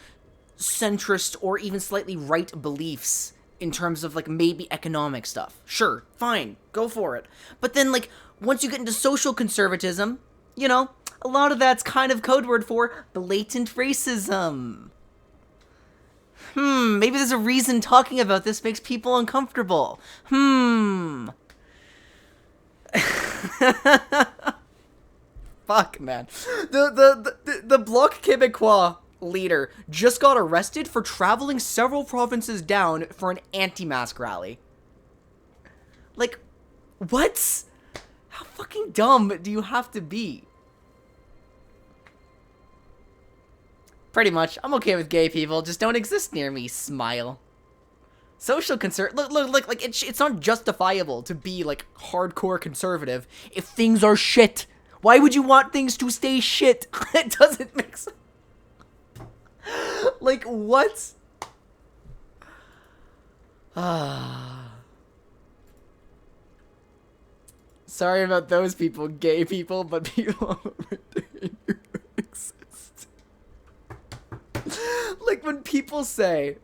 centrist or even slightly right beliefs in terms of, like, maybe economic stuff. Sure, fine, go for it. But then, like, once you get into social conservatism, you know, a lot of that's kind of code word for blatant racism. Maybe there's a reason talking about this makes people uncomfortable. Fuck, man. The Bloc Québécois leader just got arrested for traveling several provinces down for an anti-mask rally. Like, what? How fucking dumb do you have to be? Pretty much. I'm okay with gay people. Just don't exist near me. Smile. Social concern. Look, like, it's not justifiable to be, like, hardcore conservative if things are shit. Why would you want things to stay shit? It doesn't make sense. Like, what? Sorry about those people, gay people, but people exist. Like, when people say...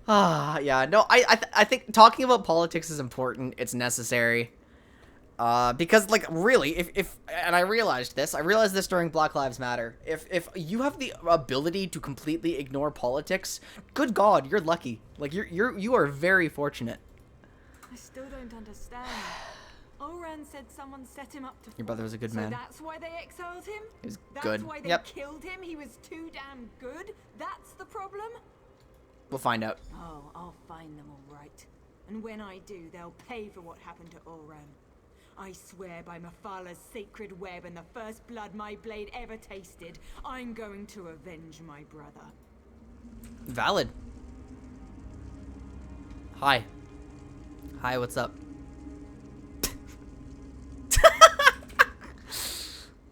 yeah, no, I think talking about politics is important. It's necessary. Because, like, really, if and I realized this during Black Lives Matter, if you have the ability to completely ignore politics, good God, you're lucky. Like, you are very fortunate. I still don't understand. Oran said someone set him up to... Your brother was a good so man. that's why they exiled him? He was That's good. why they Yep. killed him? He was too damn good? That's the problem? We'll find out. Oh, I'll find them all right. And when I do, they'll pay for what happened to Oran. I swear by Mafala's sacred web and the first blood my blade ever tasted, I'm going to avenge my brother. Valid. Hi. Hi, what's up?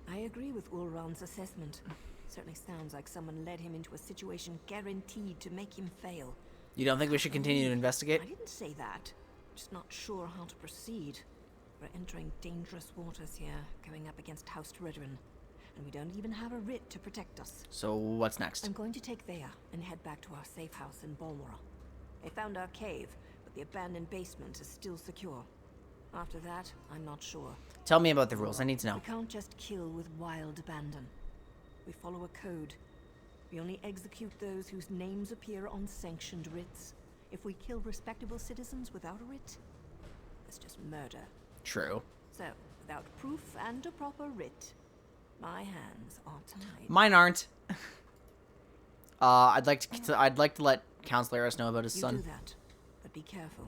I agree with Ulron's assessment. Certainly sounds like someone led him into a situation guaranteed to make him fail. You don't think we should continue to investigate? I didn't say that. Just not sure how to proceed. We're entering dangerous waters here, going up against House Redoran, and we don't even have a writ to protect us. So what's next? I'm going to take Thea and head back to our safe house in Balmora. They found our cave, but the abandoned basement is still secure. After that, I'm not sure. Tell me about the rules. I need to know. We can't just kill with wild abandon. We follow a code. We only execute those whose names appear on sanctioned writs. If we kill respectable citizens without a writ, it's just murder. True. So, without proof and a proper writ, my hands are tied. Mine aren't. I'd like to let Counselor Eris know about his You son. do that, but be careful.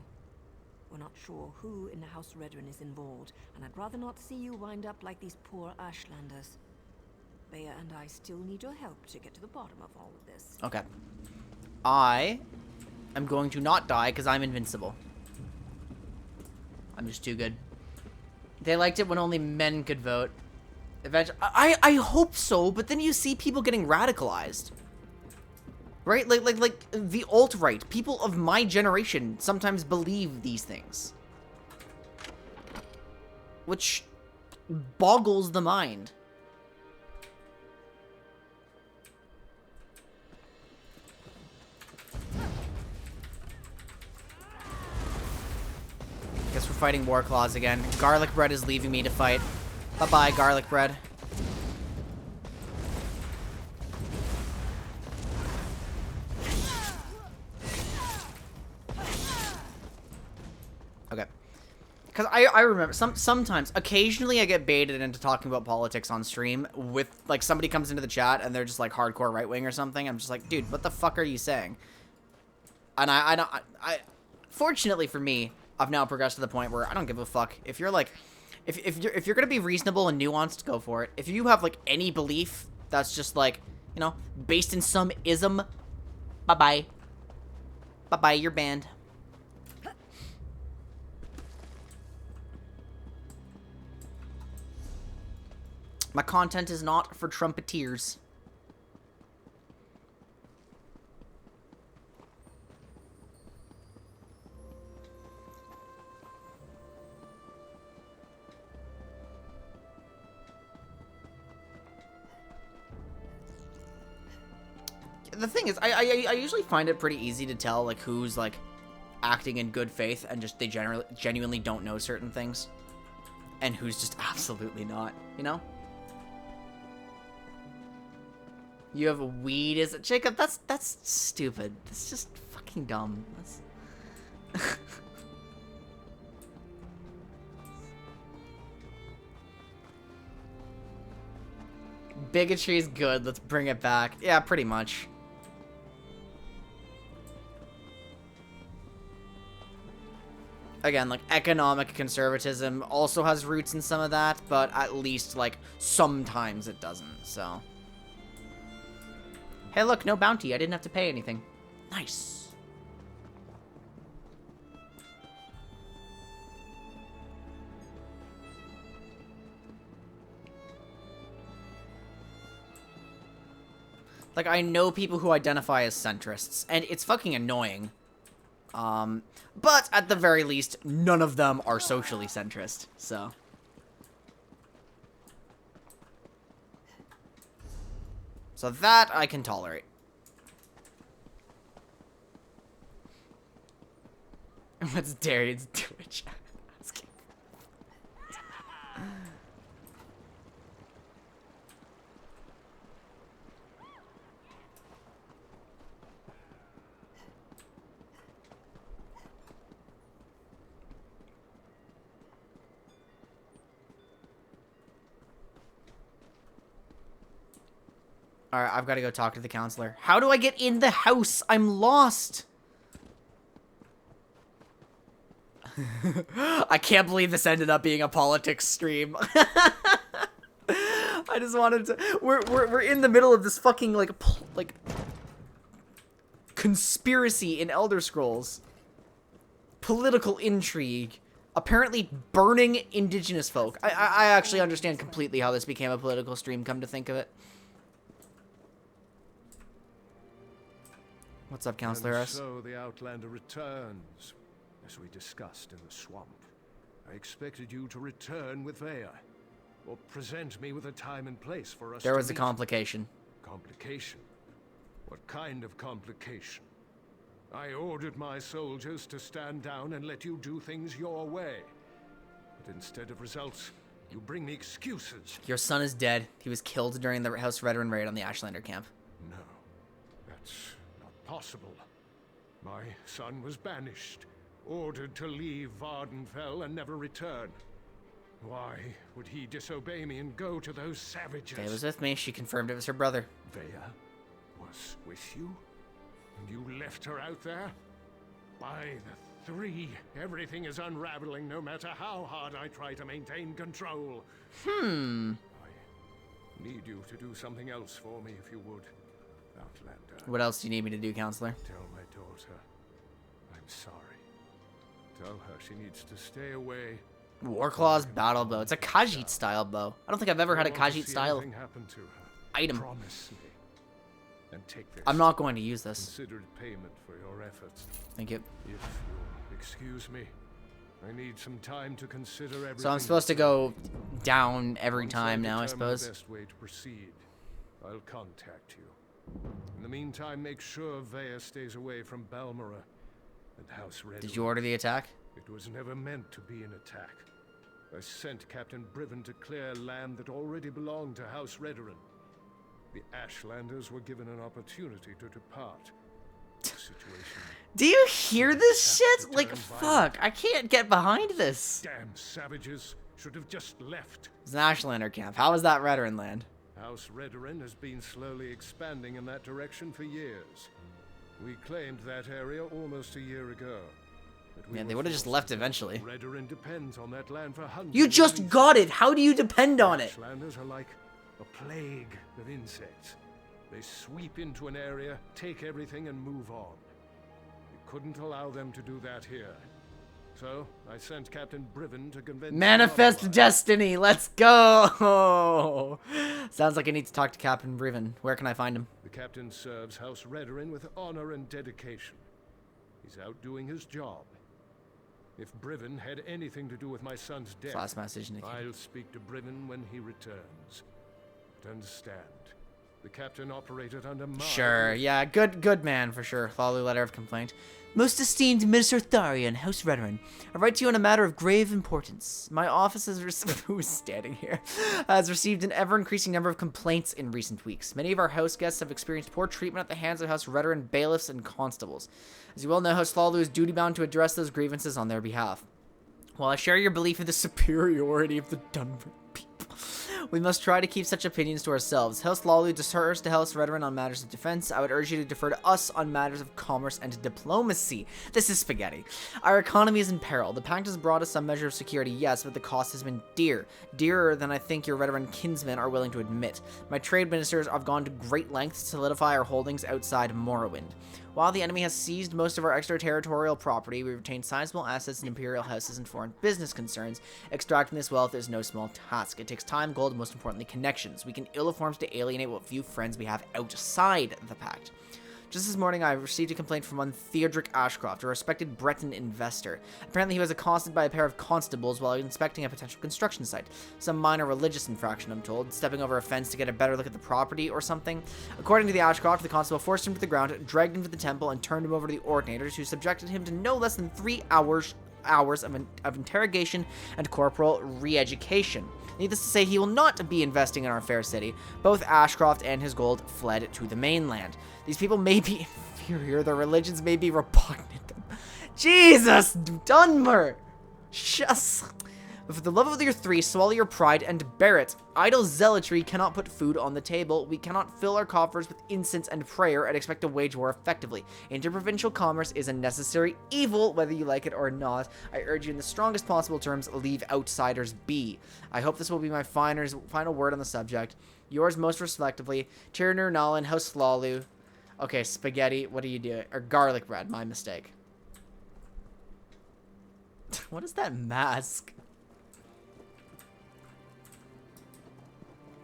We're not sure who in the House Redoran is involved, and I'd rather not see you wind up like these poor Ashlanders. Bea and I still need your help to get to the bottom of all of this. Okay. I am going to not die because I'm invincible. I'm just too good. They liked it when only men could vote. Eventually, I hope so, but then you see people getting radicalized. Right? Like the alt-right. People of my generation sometimes believe these things. Which boggles the mind. Guess we're fighting War Claws again. Garlic Bread is leaving me to fight. Bye-bye, Garlic Bread. Okay. Because I remember, sometimes, occasionally I get baited into talking about politics on stream with, like, somebody comes into the chat and they're just, like, hardcore right-wing or something. I'm just like, dude, what the fuck are you saying? And I fortunately for me, I've now progressed to the point where I don't give a fuck. If you're like, if you're gonna be reasonable and nuanced, go for it. If you have like any belief that's just like, you know, based in some ism, bye bye, you're banned. My content is not for trumpeteers. The thing is, I usually find it pretty easy to tell, like, who's, like, acting in good faith and just they genuinely don't know certain things. And who's just absolutely not, you know? You have a weed as a... Jacob, that's stupid. That's just fucking dumb. That's... Bigotry is good. Let's bring it back. Yeah, pretty much. Again, like, economic conservatism also has roots in some of that, but at least, like, sometimes it doesn't, so. Hey, look, no bounty. I didn't have to pay anything. Nice. Like, I know people who identify as centrists, and it's fucking annoying. But at the very least, none of them are socially centrist, so. So that I can tolerate. What's Darian's Twitch? Alright, I've got to go talk to the counselor. How do I get in the house? I'm lost. I can't believe this ended up being a politics stream. I just wanted to... We're in the middle of this fucking, like conspiracy in Elder Scrolls. Political intrigue. Apparently burning indigenous folk. I actually understand completely how this became a political stream, come to think of it. What's up, Counselor And Harris? so the Outlander returns, as we discussed in the swamp. I expected you to return with Vea, or present me with a time and place for us There to was a meet. complication. Complication? What kind of complication? I ordered my soldiers to stand down and let you do things your way. But instead of results, you bring me excuses. Your son is dead. He was killed during the House Redoran raid on the Ashlander camp. No, that's not possible. My son was banished, ordered to leave Vardenfell and never return. Why would he disobey me and go to those savages? Vea was with me. She confirmed it was her brother. Vea was with you? And you left her out there? By the three, everything is unraveling no matter how hard I try to maintain control. I need you to do something else for me if you would, Outlander. What else do you need me to do, Counselor? Tell my daughter I'm sorry. Tell her she needs to stay away. Warclaw's battle bow. It's a Khajiit style bow. I don't think I've ever had a Khajiit style Happen to her. item. Promise me. And take this. I'm not going to use this. Considered payment for your efforts. Thank you. If you'll excuse me, I need some time to consider everything. So I'm supposed to go down every Once time now, I determine suppose. The best way to proceed, I'll contact you. In the meantime, make sure Vea stays away from Balmora and House Red. Did you order the attack? It was never meant to be an attack. I sent Captain Briven to clear land that already belonged to House Redoran. The Ashlanders were given an opportunity to depart. The situation. Do you hear this shit? Like, fuck. I can't get behind this. Damn savages should have just left. It's an Ashlander camp. How is that Redoran land? House Redoran has been slowly expanding in that direction for years. We claimed that area almost a year ago. Man, they would have just left eventually. Redoran depends on that land for hundreds. You just got it. How do you depend on it? Ashlanders are like a plague of insects. They sweep into an area, take everything, and move on. We couldn't allow them to do that here. So, I sent Captain Briven to convince... Manifest destiny. Let's go. Sounds like I need to talk to Captain Briven. Where can I find him? The captain serves House Redoran with honor and dedication. He's out doing his job. If Briven had anything to do with my son's death, Last message, Nikki. I'll speak to Briven when he returns. But understand, the captain operated under my... Sure, yeah, good man, for sure. Follow the letter of complaint. Most esteemed Minister Tharian, House Redoran, I write to you on a matter of grave importance. My office has who's standing here, has received an ever-increasing number of complaints in recent weeks. Many of our house guests have experienced poor treatment at the hands of House Redoran bailiffs and constables. As you well know, House Thalu is duty-bound to address those grievances on their behalf. While I share your belief in the superiority of the Dunmer people, we must try to keep such opinions to ourselves. House Lalu defers to House Redoran on matters of defense. I would urge you to defer to us on matters of commerce and diplomacy. This is spaghetti. Our economy is in peril. The pact has brought us some measure of security, yes, but the cost has been dear. Dearer than I think your Redoran kinsmen are willing to admit. My trade ministers have gone to great lengths to solidify our holdings outside Morrowind. While the enemy has seized most of our extraterritorial property, we retain sizable assets in imperial houses and foreign business concerns. Extracting this wealth is no small task. It takes time, gold, and most importantly, connections. We can ill forms to alienate what few friends we have outside the pact. Just this morning, I received a complaint from one Theodric Ashcroft, a respected Breton investor. Apparently, he was accosted by a pair of constables while inspecting a potential construction site. Some minor religious infraction, I'm told, stepping over a fence to get a better look at the property or something. According to the Ashcroft, the constable forced him to the ground, dragged him to the temple, and turned him over to the ordinators, who subjected him to no less than 3 hours of interrogation and corporal re-education. Needless to say, he will not be investing in our fair city. Both Ashcroft and his gold fled to the mainland. These people may be inferior, their religions may be repugnant. Jesus, Dunmer! Just... But for the love of your three, swallow your pride and bear it. Idle zealotry cannot put food on the table. We cannot fill our coffers with incense and prayer and expect to wage war effectively. Interprovincial commerce is a necessary evil, whether you like it or not. I urge you in the strongest possible terms, leave outsiders be. I hope this will be my final word on the subject. Yours most respectively, Tirner Nalin House Lalu. Okay, spaghetti, what are you doing? Or garlic bread, my mistake. What is that mask?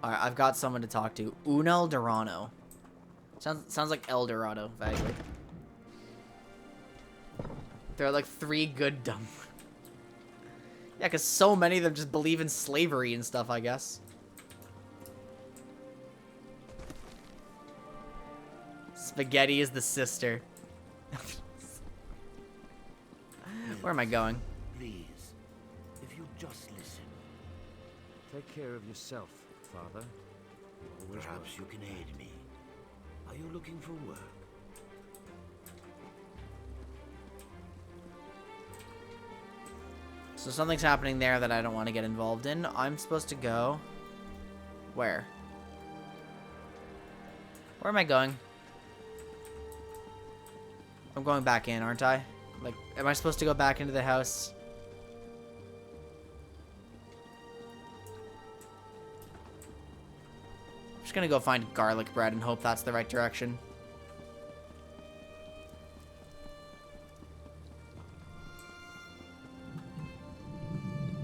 Alright, I've got someone to talk to. Unel Dorano. Sounds like El Dorado, vaguely. There are like 3 good dumb. Yeah, because so many of them just believe in slavery and stuff, I guess. Spaghetti is the sister. Where am I going? Please, if you just listen. Take care of yourself, Father. You always Perhaps you can aid me. Are you looking for work? So something's happening there that I don't want to get involved in. I'm supposed to go... Where? Where am I going? I'm going back in, aren't I? Like, am I supposed to go back into the house? I'm just gonna go find garlic bread and hope that's the right direction.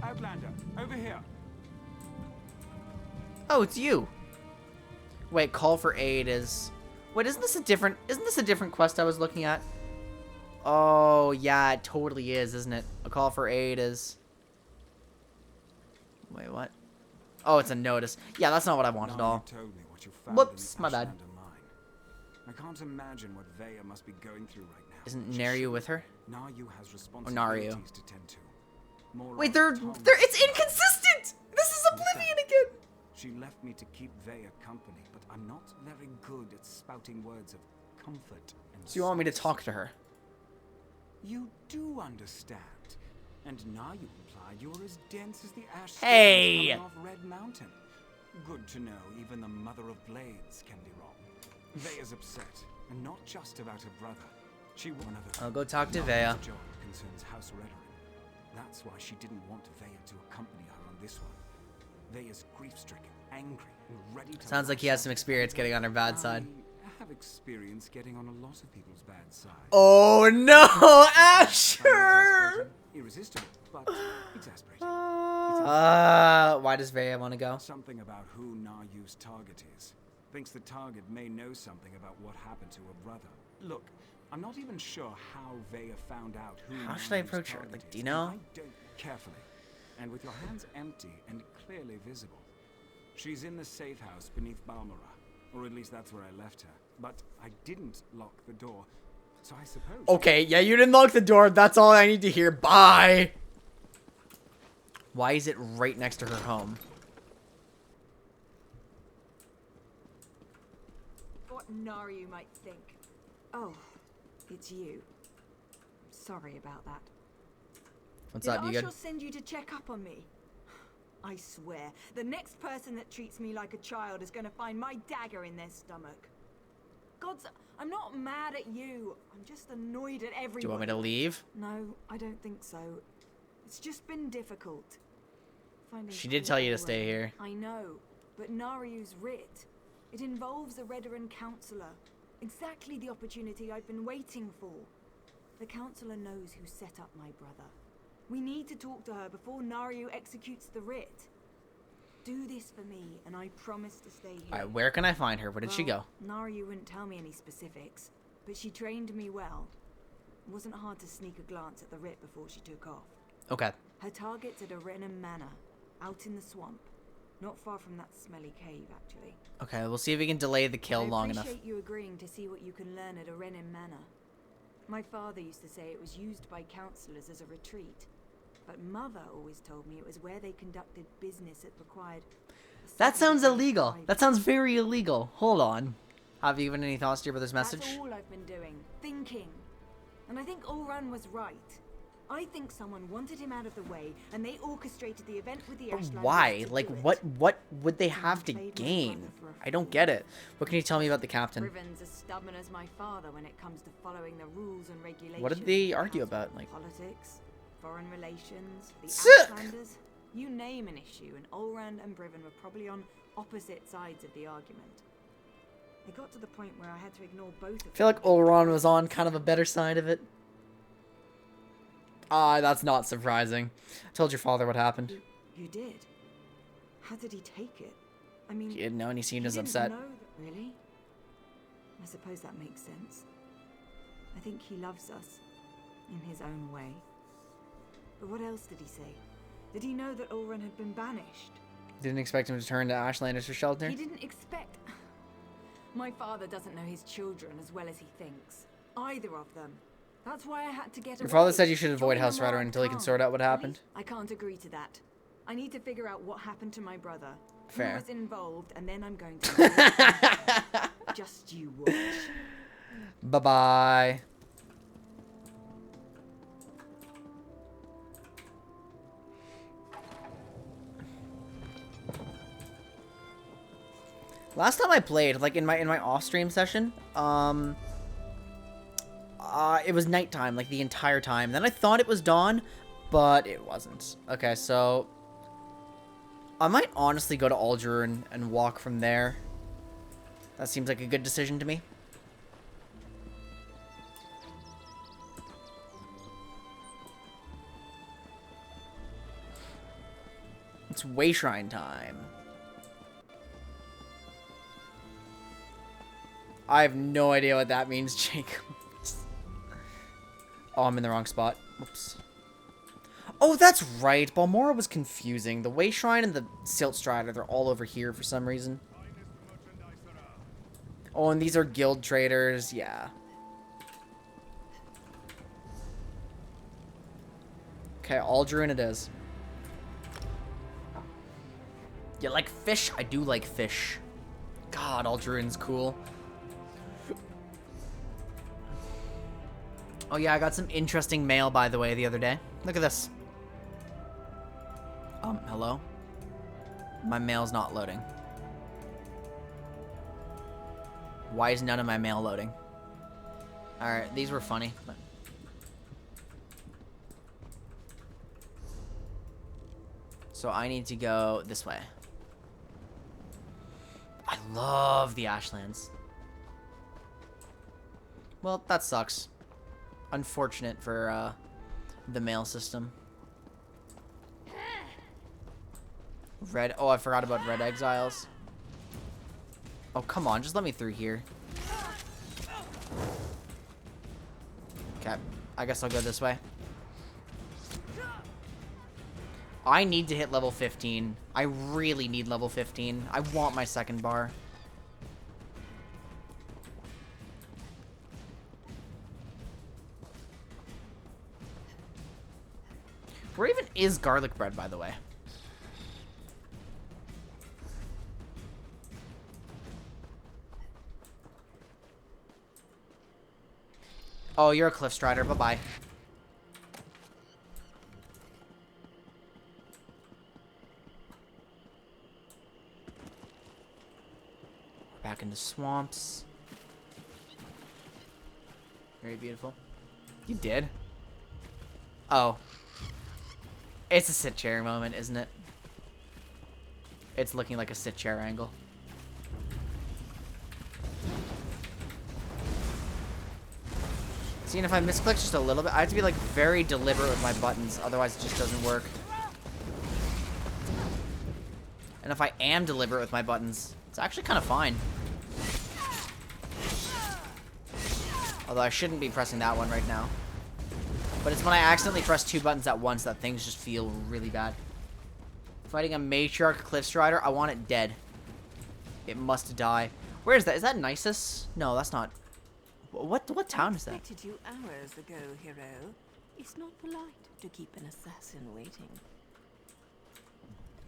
Outlander, over here. Oh, it's you. Wait, call for aid is... Wait, isn't this a different quest I was looking at? Oh, yeah, it totally is, isn't it? A call for aid is... Wait, what? Oh, it's a notice. Yeah, that's not what I want at all. Told me what you found Whoops, in my bad. Ashlander mine. I can't imagine what Vaya must be going through right now. Isn't Naryu with her? Naryu has Naryu. responsibilities to tend to. More Wait, like they're Tom it's inconsistent! This is Oblivion again! She left me to keep Vaya company, but I'm not very good at spouting words of comfort and So you want me to solace. talk to her? You do understand. And now you implied you're as dense as the ash Hey! coming off Red Mountain. Good to know even the Mother of Blades can be wrong. Vaya's upset, and not just about her brother. She one of I'll go talk to Narya's Vaya. job concerns House Redoran. That's why she didn't want Vaya to accompany her on this one. Vaya's grief-stricken, angry, and ready to... Sounds like he has some experience getting on her bad side. I have experience getting on a lot of people's bad side. Oh no, Asher! Irresistible, but exasperating. Why does Vaya want to go? Something about who Naryu's target is. Thinks the target may know something about what happened to her brother. Look, I'm not even sure how Vaya found out who How should I Naryu's approach her? target Like, is, do you know? and I don't carefully, and with your hands empty and clearly visible. She's in the safe house beneath Balmora, or at least that's where I left her. But I didn't lock the door, so I suppose... Okay, yeah, you didn't lock the door. That's all I need to hear. Bye! Why is it right next to her home? What Naryu might think. Oh, it's you. Sorry about that. What's Did up, you Ashel good? send you to check up on me? I swear, the next person that treats me like a child is going to find my dagger in their stomach. Gods, I'm not mad at you. I'm just annoyed at everyone. Do you want me to leave? No, I don't think so. It's just been difficult. Finding She did tell you to people stay around. here. I know, but Naryu's writ. It involves a Redoran counselor. Exactly the opportunity I've been waiting for. The counselor knows who set up my brother. We need to talk to her before Naryu executes the writ. Do this for me, and I promise to stay here. Alright, where can I find her? Where did she go? Naryu wouldn't tell me any specifics, but she trained me well. It wasn't hard to sneak a glance at the writ before she took off. Okay. Her target's at a Renan Manor, out in the swamp. Not far from that smelly cave, actually. Okay, we'll see if we can delay the kill long enough. I appreciate you agreeing to see what you can learn at a Renan Manor. My father used to say it was used by counselors as a retreat. But Mother always told me it was where they conducted business that required... That sounds illegal. That sounds very illegal. Hold on. Have you given any thoughts to your brother's message? That's all I've been doing. Thinking. And I think Ulran was right. I think someone wanted him out of the way, and they orchestrated the event with the But Ashlanders. why? Like, what would they have to gain? I don't get it. What can you tell me about the captain? Riven's as stubborn as my father when it comes to following the rules and regulations. What did they argue about? Like politics, foreign relations, the Sick! Ashlanders. You name an issue, and Olrand and Riven were probably on opposite sides of the argument. It got to the point where I had to ignore both of them. I feel like Olron was on kind of a better side of it. Ah, that's not surprising. I told your father what happened. You did? How did he take it? I mean, He didn't know and he seemed as didn't upset. know that, really? I suppose that makes sense. I think he loves us, in his own way. But what else did he say? Did he know that Olren had been banished? Didn't expect him to turn to Ashlanders for shelter. He didn't expect... My father doesn't know his children as well as he thinks. Either of them. That's why I had to get Your away. father said you should avoid Join House them where Redoran I until he can can't. sort out what happened. I can't agree to that. I need to figure out what happened to my brother. Fair. Who was involved, and then I'm going to... Just you watch. Bye-bye. Last time I played, like in my off-stream session, it was nighttime, like the entire time. Then I thought it was dawn, but it wasn't. Okay, so I might honestly go to Aldur and walk from there. That seems like a good decision to me. It's Wayshrine time. I have no idea what that means, Jacob. Oh, I'm in the wrong spot. Whoops. Oh, that's right. Balmora was confusing. The Wayshrine and the Silt Strider, they're all over here for some reason. Oh, and these are guild traders. Yeah. Okay, Alduin it is. You like fish? I do like fish. God, Alduin's cool. Oh yeah, I got some interesting mail, by the way, the other day. Look at this. Hello? My mail's not loading. Why is none of my mail loading? Alright, these were funny. But... So I need to go this way. I love the Ashlands. Well, that sucks. Unfortunate for the mail system. Red. Oh, I forgot about Red Exiles. Oh, come on. Just let me through here. Okay. I guess I'll go this way. I need to hit level 15. I really need level 15. I want my second bar. Where even is garlic bread, by the way? Oh, you're a cliff strider. Bye-bye. We're back in the swamps. Very beautiful. You did? Oh. It's a sit chair moment, isn't it? It's looking like a sit chair angle. Seeing if I misclick just a little bit. I have to be like very deliberate with my buttons, otherwise it just doesn't work. And if I am deliberate with my buttons, it's actually kind of fine. Although I shouldn't be pressing that one right now. But it's when I accidentally press two buttons at once that things just feel really bad. Fighting a Matriarch Cliff Strider, I want it dead. It must die. Where is that? Is that Nisus? No, that's not. What town is that? I expected you hours ago, hero. It's not polite to keep an assassin waiting.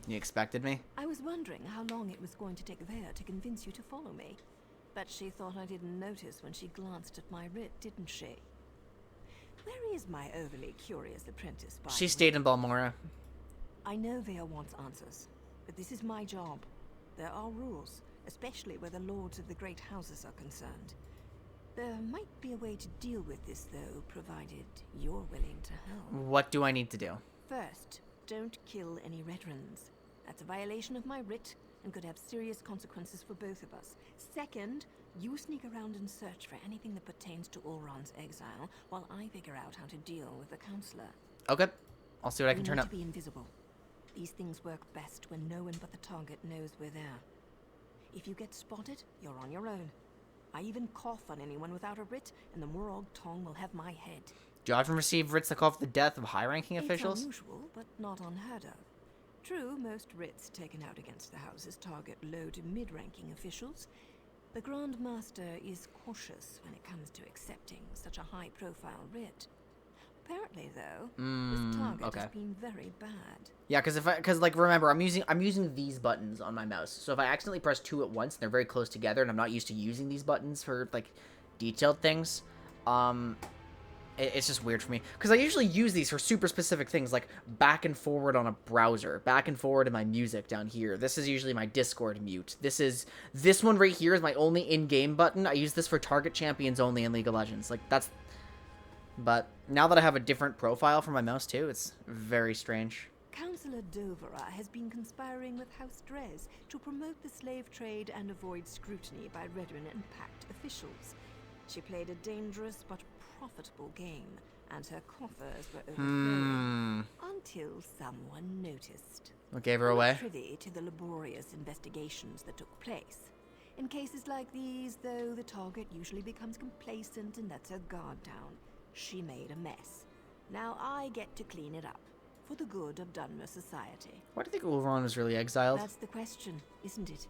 You expected me? I was wondering how long it was going to take Vea to convince you to follow me. But she thought I didn't notice when she glanced at my writ, didn't she? Where is my overly curious apprentice, by She the stayed way? in Balmora. I know Vea wants answers, but this is my job. There are rules, especially where the lords of the great houses are concerned. There might be a way to deal with this, though, provided you're willing to help. What do I need to do? First, don't kill any Redorans. That's a violation of my writ and could have serious consequences for both of us. Second, you sneak around and search for anything that pertains to Ulron's exile, while I figure out how to deal with the counselor. Okay. I'll see what I can We turn need up. to be invisible. These things work best when no one but the target knows we're there. If you get spotted, you're on your own. I even cough on anyone without a writ, and the Morog tongue will have my head. Do you often receive writs that call for the death of high-ranking officials? It's unusual, but not unheard of. True, most writs taken out against the houses target low to mid-ranking officials. The Grand Master is cautious when it comes to accepting such a high-profile writ. Apparently, though, this target has been very bad. Yeah, because like remember, I'm using these buttons on my mouse. So if I accidentally press two at once, and they're very close together, and I'm not used to using these buttons for like detailed things, it's just weird for me. Because I usually use these for super specific things, like back and forward on a browser, back and forward in my music down here. This is usually my Discord mute. This one right here is my only in-game button. I use this for target champions only in League of Legends. Like that's. But now that I have a different profile for my mouse too, it's very strange. Councillor Dovera has been conspiring with House Drez to promote the slave trade and avoid scrutiny by Redoran and Pact officials. She played a dangerous but profitable game, and her coffers were overflowing until someone noticed. What gave her We were away? privy to the laborious investigations that took place. In cases like these, though, the target usually becomes complacent and lets her guard down. She made a mess. Now I get to clean it up, for the good of Dunmer society. Why do you think Ulron was really exiled? That's the question, isn't it?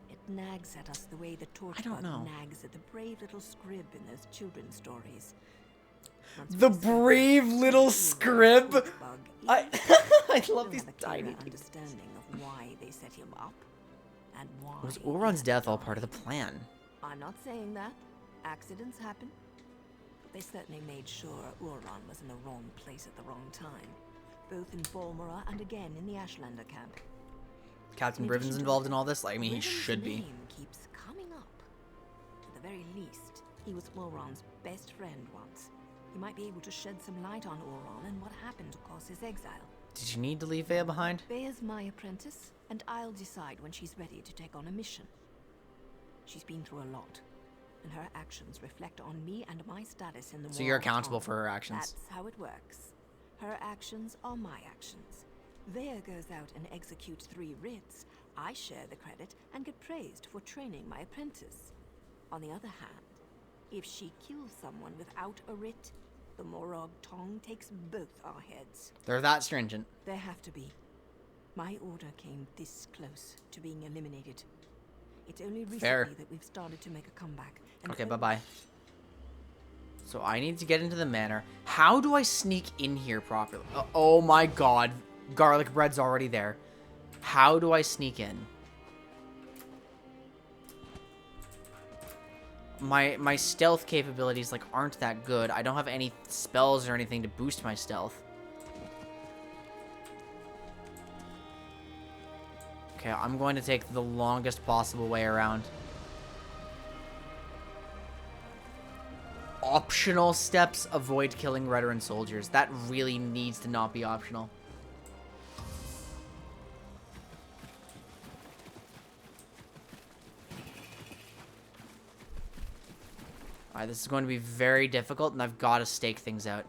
It nags at us the way the torchbug nags at the brave little scrib in those children's stories. The brave little scrib! I love these tiny understanding of why they set him up, and why. Was Ulron's death all part of the plan? I'm not saying that. Accidents happen. They certainly made sure Ulron was in the wrong place at the wrong time, both in Balmora and again in the Ashlander camp. Captain Briven's involved in all this? Like, I mean, he should be. His name keeps coming up. At the very least, he was Ulron's best friend once. He might be able to shed some light on Ulron and what happened to cause his exile. Did you need to leave Vea behind? Vea's my apprentice, and I'll decide when she's ready to take on a mission. She's been through a lot, and her actions reflect on me and my status in the world. So you're accountable for her actions. That's how it works. Her actions are my actions. Vea goes out and executes 3 writs. I share the credit and get praised for training my apprentice. On the other hand, if she kills someone without a writ, the Morog Tong takes both our heads. They're that stringent. There have to be. My order came this close to being eliminated. It's only recently that we've started to make a comeback. Okay, bye-bye. So I need to get into the manor. How do I sneak in here properly? Oh my god. Garlic bread's already there. How do I sneak in? My stealth capabilities like aren't that good. I don't have any spells or anything to boost my stealth. Okay, I'm going to take the longest possible way around. Optional steps: avoid killing Redoran soldiers. That really needs to not be optional. Alright, this is going to be very difficult, and I've got to stake things out.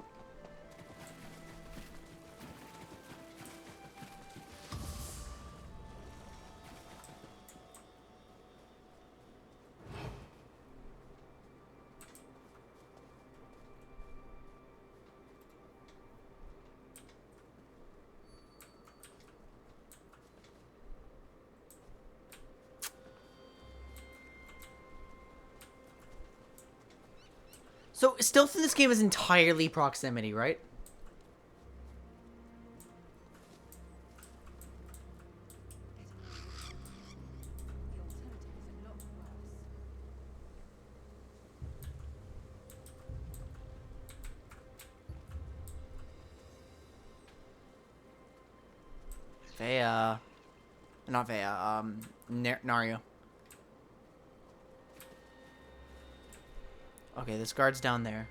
So, stealth in this game is entirely proximity, right? Vea. Not Vea, Nario. Okay, this guard's down there.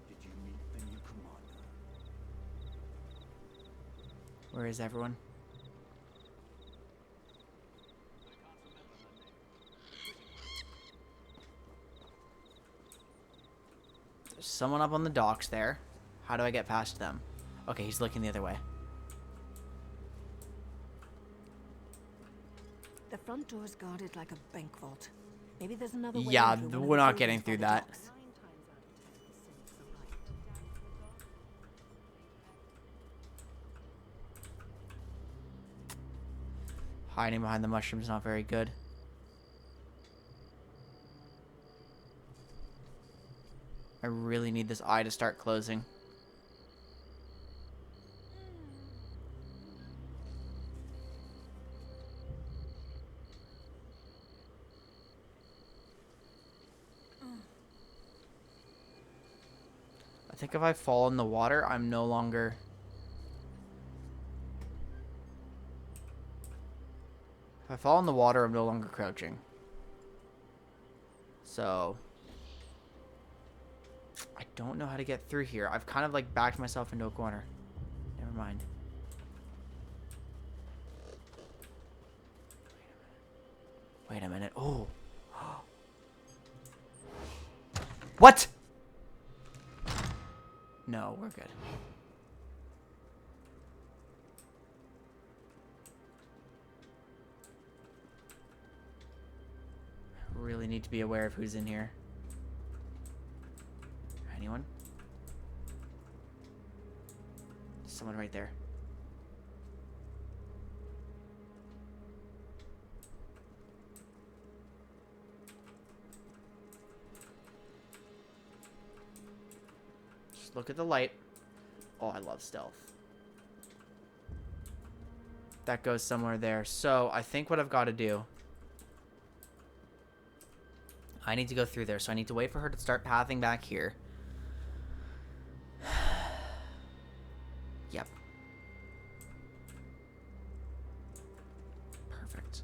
Did you meet the new commander? Where is everyone? There's someone up on the docks there. How do I get past them? Okay, he's looking the other way. The front door is guarded like a bank vault. Maybe there's another way. Yeah, in through one of we're the not buildings getting by through the that. docks. Hiding behind the mushroom is not very good. I really need this eye to start closing. I think if I fall in the water, I'm no longer... If I fall in the water, I'm no longer crouching. So... I don't know how to get through here. I've kind of like backed myself into a corner. Never mind. Wait a minute. Oh. What? No, we're good. I really need to be aware of who's in here. Anyone? Someone right there. Just look at the light. Oh, I love stealth. That goes somewhere there. So, I think what I've got to do... I need to go through there, so I need to wait for her to start pathing back here. Yep. Perfect.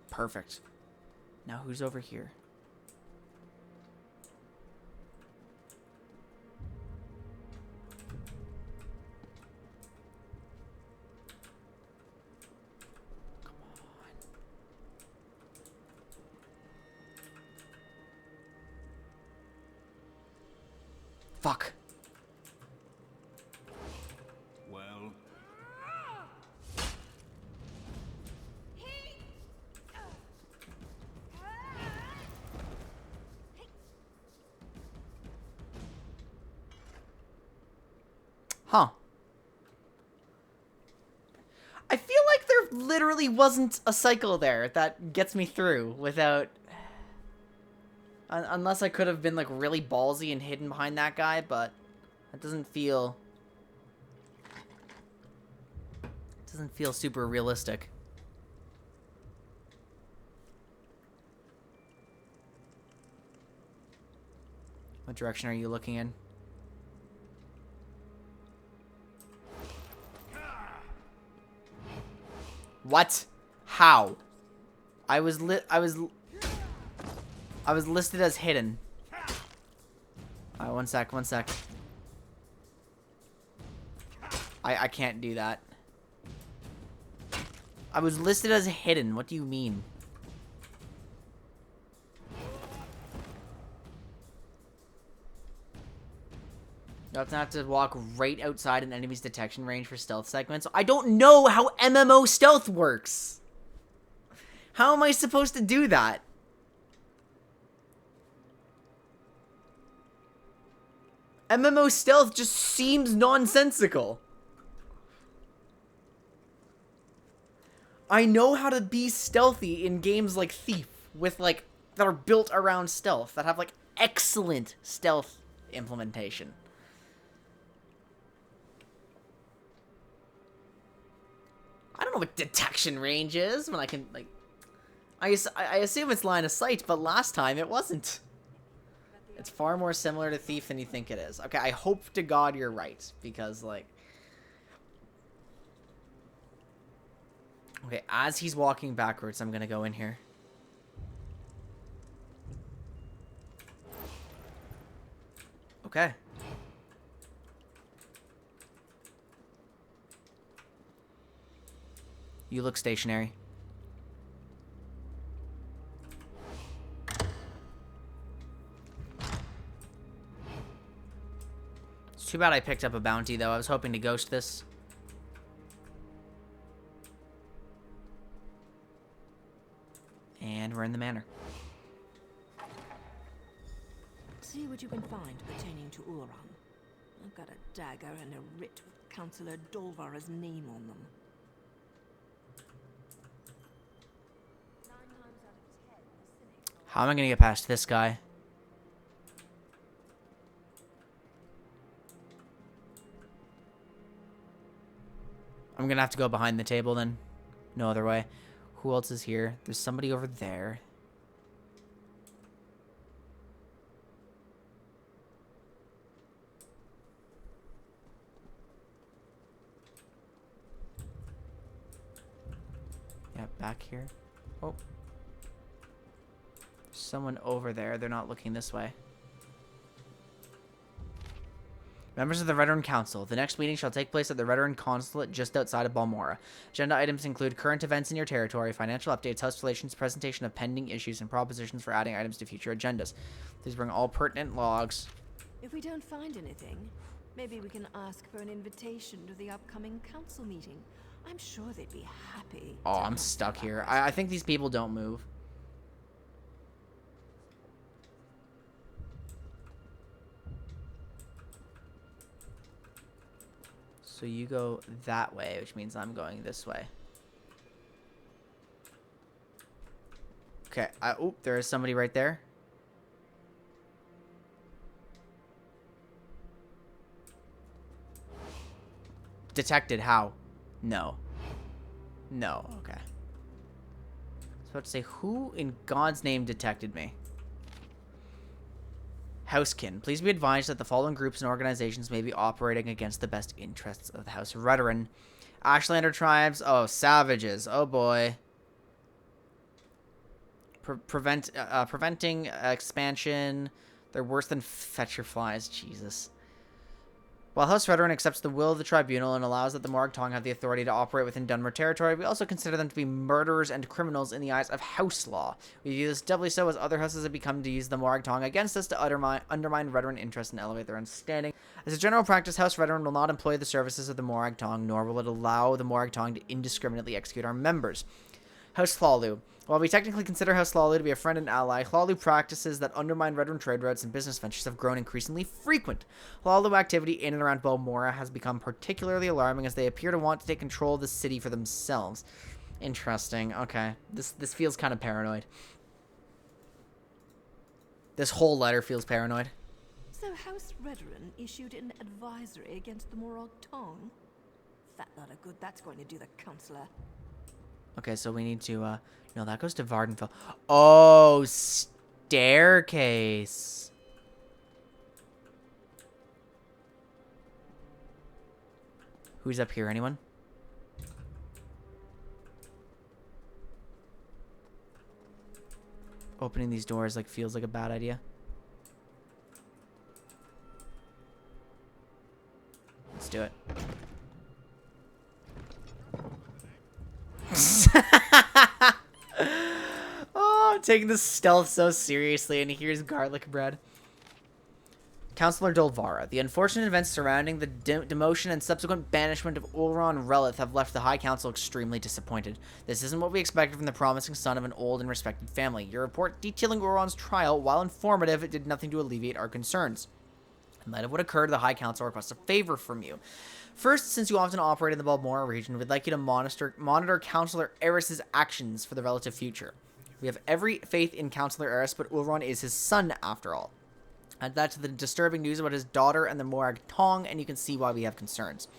Perfect. Now who's over here? Fuck. Well, Huh. I feel like there literally wasn't a cycle there that gets me through without... Unless I could have been, like, really ballsy and hidden behind that guy, but that doesn't feel... It doesn't feel super realistic. What direction are you looking in? What? How? I was listed as hidden. Alright, one sec. I can't do that. I was listed as hidden. What do you mean? You have to walk right outside an enemy's detection range for stealth segments. I don't know how MMO stealth works. How am I supposed to do that? MMO stealth just seems nonsensical. I know how to be stealthy in games like Thief, with like, that are built around stealth, that have like excellent stealth implementation. I don't know what detection range is when I can, like... I assume it's line of sight, but last time it wasn't. It's far more similar to Thief than you think it is. Okay, I hope to God you're right, because, like... Okay, as he's walking backwards, I'm gonna go in here. Okay. You look stationary. It's too bad I picked up a bounty, though. I was hoping to ghost this. And we're in the manor. See what you can find pertaining to Ulran. I've got a dagger and a writ with Councillor Dolvar's name on them. How am I gonna get past this guy? I'm gonna have to go behind the table then. No other way. Who else is here? There's somebody over there. Yeah, back here. Oh. There's someone over there. They're not looking this way. Members of the Redoran Council. The next meeting shall take place at the Redoran Consulate just outside of Balmora. Agenda items include current events in your territory, financial updates, house relations, presentation of pending issues, and propositions for adding items to future agendas. Please bring all pertinent logs. If we don't find anything, maybe we can ask for an invitation to the upcoming council meeting. I'm sure they'd be happy. Oh, I'm stuck here. I think these people don't move. So you go that way, which means I'm going this way. Okay. Oh, there is somebody right there. Detected. How? No. No. Okay. I was about to say, who in God's name detected me? Housekin. Please be advised that the following groups and organizations may be operating against the best interests of the House of Redoran. Ashlander tribes. Oh, savages. Oh, boy. Preventing expansion. They're worse than Fetcher flies. Jesus. While House Redoran accepts the will of the tribunal and allows that the Morag Tong have the authority to operate within Dunmer territory, we also consider them to be murderers and criminals in the eyes of house law. We view this doubly so as other houses have become to use the Morag Tong against us to undermine Redoran interests and elevate their own standing. As a general practice, House Redoran will not employ the services of the Morag Tong, nor will it allow the Morag Tong to indiscriminately execute our members. House Hlaalu. While we technically consider House Hlaalu to be a friend and ally, Hlaalu practices that undermine Redoran trade routes and business ventures have grown increasingly frequent. Hlaalu activity in and around Balmora has become particularly alarming as they appear to want to take control of the city for themselves. Interesting. Okay. This feels kind of paranoid. This whole letter feels paranoid. So House Redoran issued an advisory against the Morag Tong? Fat lot of good that's going to do the Councillor. Okay, so we need to, no, that goes to Vardenfell. Oh, staircase. Who's up here? Anyone? Opening these doors, like, feels like a bad idea. Let's do it. Oh, I'm taking this stealth so seriously, and here's garlic bread. Councillor Dolvara. The unfortunate events surrounding the demotion and subsequent banishment of Ulran Relith have left the High Council extremely disappointed. This isn't what we expected from the promising son of an old and respected family. Your report detailing Ulran's trial, while informative, it did nothing to alleviate our concerns. In light of what occurred, the High Council requests a favor from you. First, since you often operate in the Balmora region, we'd like you to monitor Councillor Eris's actions for the relative future. We have every faith in Councillor Eris, but Ulran is his son, after all. Add that to the disturbing news about his daughter and the Morag Tong, and you can see why we have concerns.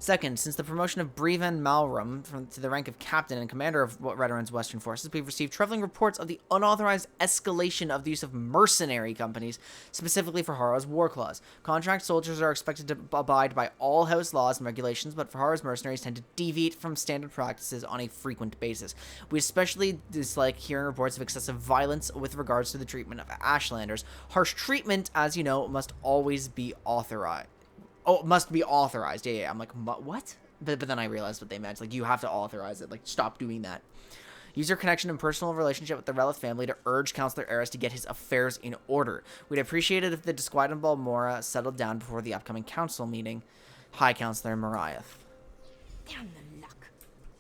Second, since the promotion of Breven Malrum to the rank of captain and commander of Redoran's Western forces, we've received troubling reports of the unauthorized escalation of the use of mercenary companies, specifically for Harrow's war clause. Contract soldiers are expected to abide by all house laws and regulations, but for Harrow's mercenaries tend to deviate from standard practices on a frequent basis. We especially dislike hearing reports of excessive violence with regards to the treatment of Ashlanders. Harsh treatment, as you know, must always be authorized. Oh, it must be authorized. Yeah. I'm like, what? But then I realized what they meant. Like, you have to authorize it. Like, stop doing that. Use your connection and personal relationship with the Relith family to urge Councillor Eris to get his affairs in order. We'd appreciate it if the Disquiet and Balmora settled down before the upcoming council meeting. Hi, Councillor Mariah. Damn the luck.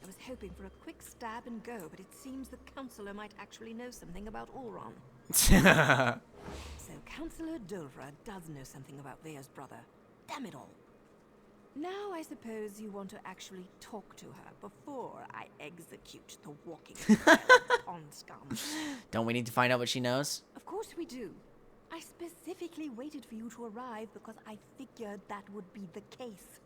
I was hoping for a quick stab and go, but it seems the Councillor might actually know something about Ulron. So Councillor Dulvra does know something about Vea's brother. Damn it all. Now I suppose you want to actually talk to her before I execute the walking pond scum. Don't we need to find out what she knows? Of course we do. I specifically waited for you to arrive because I figured that would be the case.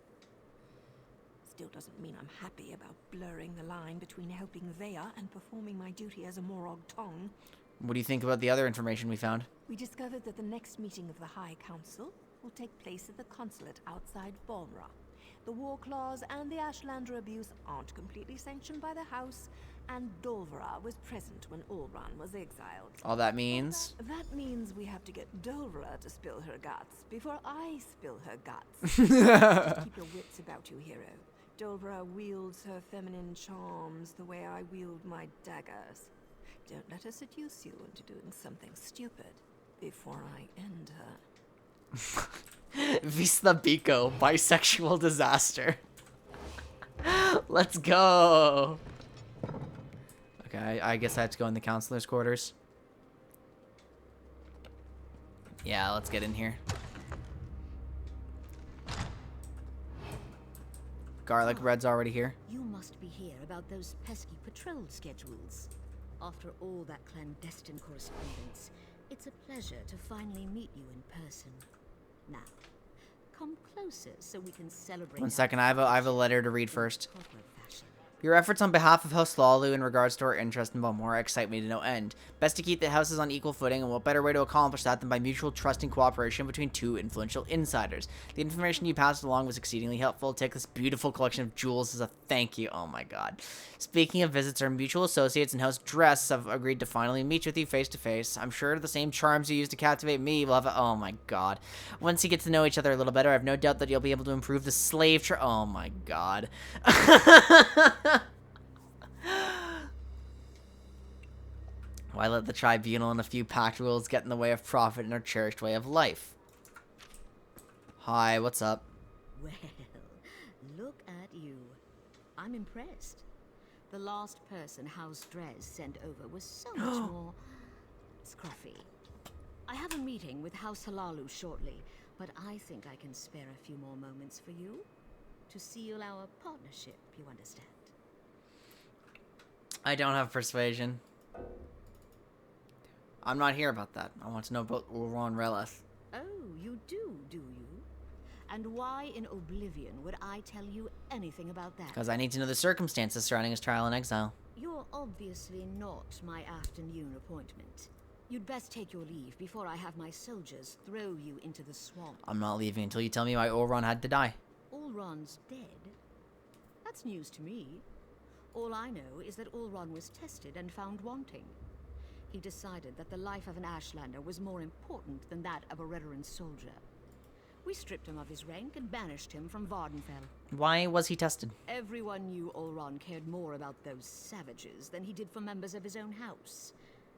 Still doesn't mean I'm happy about blurring the line between helping Vea and performing my duty as a Morag Tong. What do you think about the other information we found? We discovered that the next meeting of the High Council will take place at the consulate outside Balmora. The war clause and the Ashlander abuse aren't completely sanctioned by the House, and Dulvra was present when Ulron was exiled. All that means? That means we have to get Dulvra to spill her guts before I spill her guts. Just keep your wits about you, hero. Dulvra wields her feminine charms the way I wield my daggers. Don't let her seduce you into doing something stupid before I end her. Visla Biko, bisexual disaster. Let's go. Okay, I guess I have to go in the counselor's quarters. Yeah, let's get in here. Garlic bread's already here. You must be here about those pesky patrol schedules. After all that clandestine correspondence, it's a pleasure to finally meet you in person. Now, come closer so we can celebrate. 1 second, I have a letter to read first. Your efforts on behalf of House Lalu in regards to our interest in Balmora excite me to no end. Best to keep the houses on equal footing, and what better way to accomplish that than by mutual trust and cooperation between two influential insiders. The information you passed along was exceedingly helpful. Take this beautiful collection of jewels as a thank you. Oh my god. Speaking of visits, our mutual associates in House Dress have agreed to finally meet with you face to face. I'm sure the same charms you used to captivate me will have oh my god. Once you get to know each other a little better, I have no doubt that you'll be able to improve the slave oh my god. Why let the tribunal and a few pact rules get in the way of profit and our cherished way of life? Hi, what's up? Well, look at you. I'm impressed. The last person House Dress sent over was so much more scruffy. I have a meeting with House Halalu shortly, but I think I can spare a few more moments for you to seal our partnership, you understand? I don't have persuasion. I'm not here about that. I want to know about Ulron Relith. Oh, you do you? And why in oblivion would I tell you anything about that? Because I need to know the circumstances surrounding his trial in exile. You're obviously not my afternoon appointment. You'd best take your leave before I have my soldiers throw you into the swamp. I'm not leaving until you tell me why Ulron had to die. Ulron's dead? That's news to me. All I know is that Ulron was tested and found wanting. He decided that the life of an Ashlander was more important than that of a Redoran soldier. We stripped him of his rank and banished him from Vardenfell. Why was he tested? Everyone knew Ulron cared more about those savages than he did for members of his own house.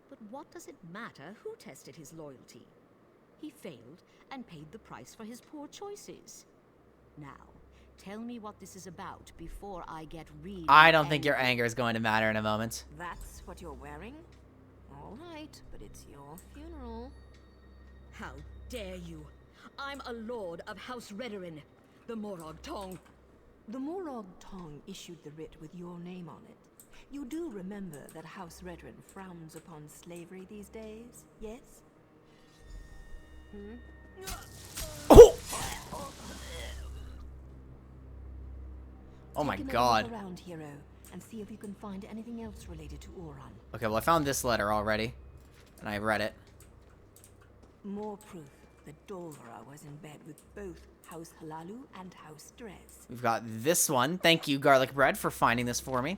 But what does it matter who tested his loyalty? He failed and paid the price for his poor choices. Now, tell me what this is about before I get really I don't think your anger is going to matter in a moment. That's what you're wearing? All right, but it's your funeral. How dare you! I'm a lord of House Redoran, the Morag Tong. The Morag Tong issued the writ with your name on it. You do remember that House Redoran frowns upon slavery these days, yes? Oh! Oh my Take another god. look around, hero, and see if you can find anything else related to Oran. Okay, well I found this letter already, and I read it. More proof that Dolvara was in bed with both House Halalu and House Drez. We've got this one. Thank you, Garlic Bread, for finding this for me.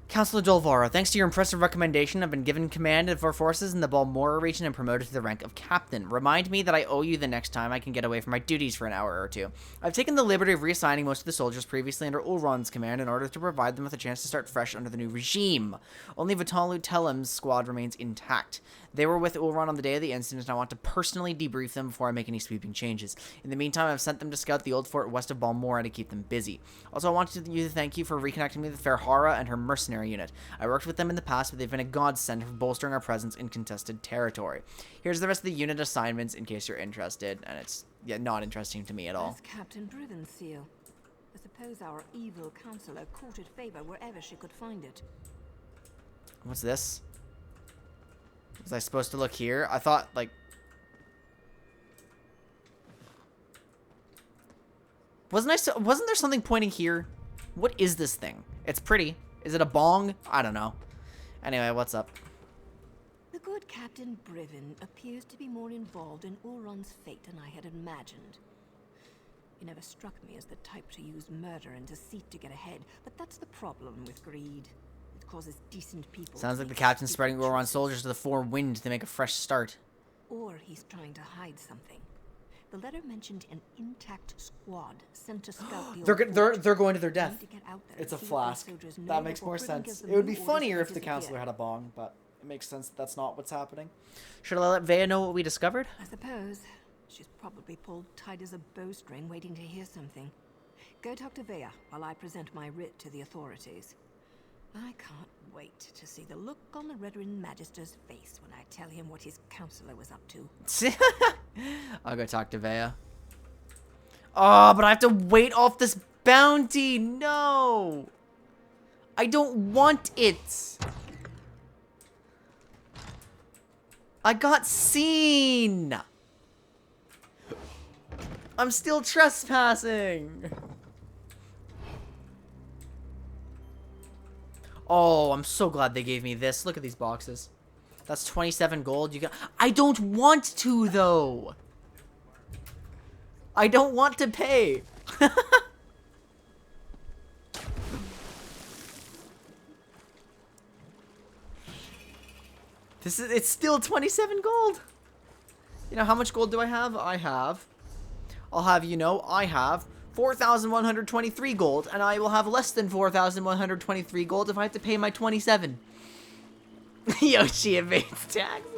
Councilor Dolvara, thanks to your impressive recommendation, I've been given command of our forces in the Balmora region and promoted to the rank of captain. Remind me that I owe you the next time I can get away from my duties for an hour or two. I've taken the liberty of reassigning most of the soldiers previously under Ulron's command in order to provide them with a chance to start fresh under the new regime. Only Vitalu Telem's squad remains intact. They were with Ulron on the day of the incident, and I want to personally debrief them before I make any sweeping changes. In the meantime, I've sent them to scout the old fort west of Balmora to keep them busy. Also, I wanted you to thank you for reconnecting me with Ferhara and her mercenary unit. I worked with them in the past, but they've been a godsend for bolstering our presence in contested territory. Here's the rest of the unit assignments in case you're interested, and it's not interesting to me at all. That's Captain Briven's seal. I suppose our evil counselor courted favor wherever she could find it. What's this? Was I supposed to look here? I thought, like... Wasn't there something pointing here? What is this thing? It's pretty. Is it a bong? I don't know. Anyway, what's up? The good Captain Briven appears to be more involved in Ulron's fate than I had imagined. He never struck me as the type to use murder and deceit to get ahead, but that's the problem with greed. It causes decent people. Sounds like the captain's spreading Ulron's soldiers to the four winds to make a fresh start. Or he's trying to hide something. The letter mentioned an intact squad sent to scout the They're going to their death. It's a see what flask. these soldiers know That makes before more Briven sense. gives them It would be new orders funnier to if the disappear. counselor had a bong, but it makes sense that's not what's happening. Should I let Vea know what we discovered? I suppose. She's probably pulled tight as a bowstring waiting to hear something. Go talk to Vea while I present my writ to the authorities. I can't wait to see the look on the Redoran Magister's face when I tell him what his counselor was up to. I'll go talk to Vea. Oh, but I have to wait off this bounty. No. I don't want it. I got seen. I'm still trespassing. Oh, I'm so glad they gave me this. Look at these boxes. That's 27 gold. You got. I don't want to though. I don't want to pay. It's still 27 gold. You know, how much gold do I have? I have 4,123 gold, and I will have less than 4,123 gold if I have to pay my 27. Yoshi evades taxes.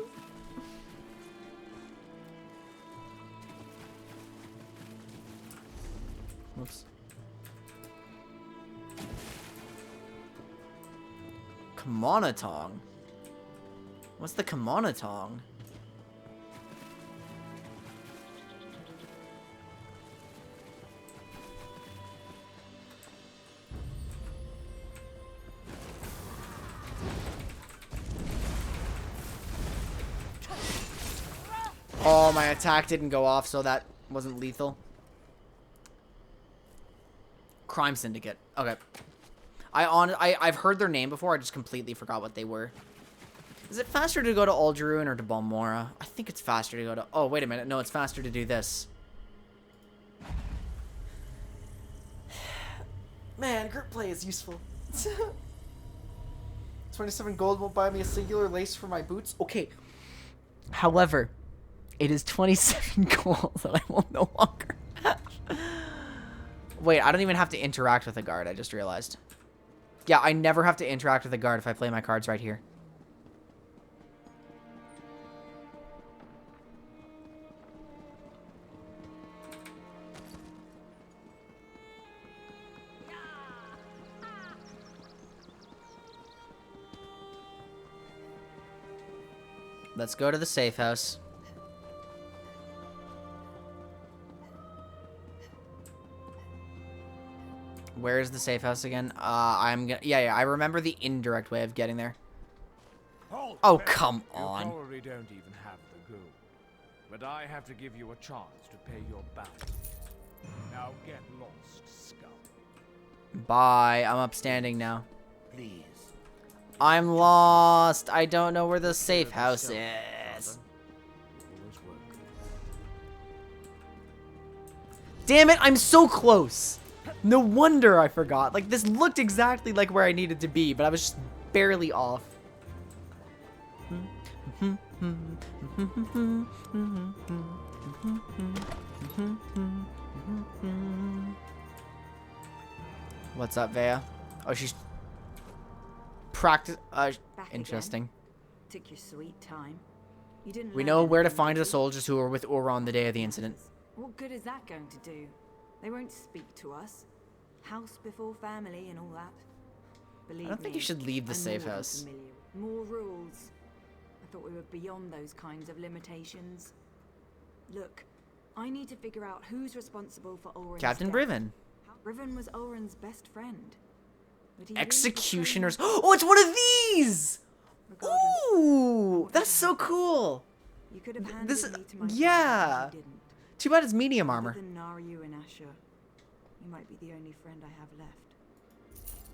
Whoops. Kamonatong? What's the Kamonatong? Oh, my attack didn't go off, so that wasn't lethal. Crime Syndicate. Okay. I've heard their name before. I just completely forgot what they were. Is it faster to go to Algeruin or to Balmora? I think it's faster to go to... Oh, wait a minute. No, it's faster to do this. Man, group play is useful. 27 gold won't buy me a singular lace for my boots. Okay. However, it is 27 gold that I will no longer have. Wait, I don't even have to interact with a guard. I just realized. Yeah, I never have to interact with a guard if I play my cards right here. Let's go to the safe house. Where is the safe house again? Yeah, I remember the indirect way of getting there. Oh, come on. You probably don't even have the gold, but I have to give you a chance to pay your bounty. Now get lost, scum. Bye. I'm upstanding now. Please. I'm lost. I don't know where the safe house is. Damn it, I'm so close. No wonder I forgot. Like, this looked exactly like where I needed to be, but I was just barely off. What's up, Vea? Oh, she's practice. Interesting. Again. Took your sweet time. You didn't. We know where to find the soldiers who were with Aura on the day of the incident. What good is that going to do? They won't speak to us. House before family and all that. Believe I don't think you should leave the safe house. More rules. I thought we were beyond those kinds of limitations. Look, I need to figure out who's responsible for Oren's Captain death. Briven. Briven was Oren's best friend. Would he really Executioners. betray him? Oh, it's one of these! Regardless, Ooh, that's so cool. you could have handed This, me to my yeah. father, but you didn't. Too bad it's medium armor. Other than Naryu and Asher, you might be the only friend I have left.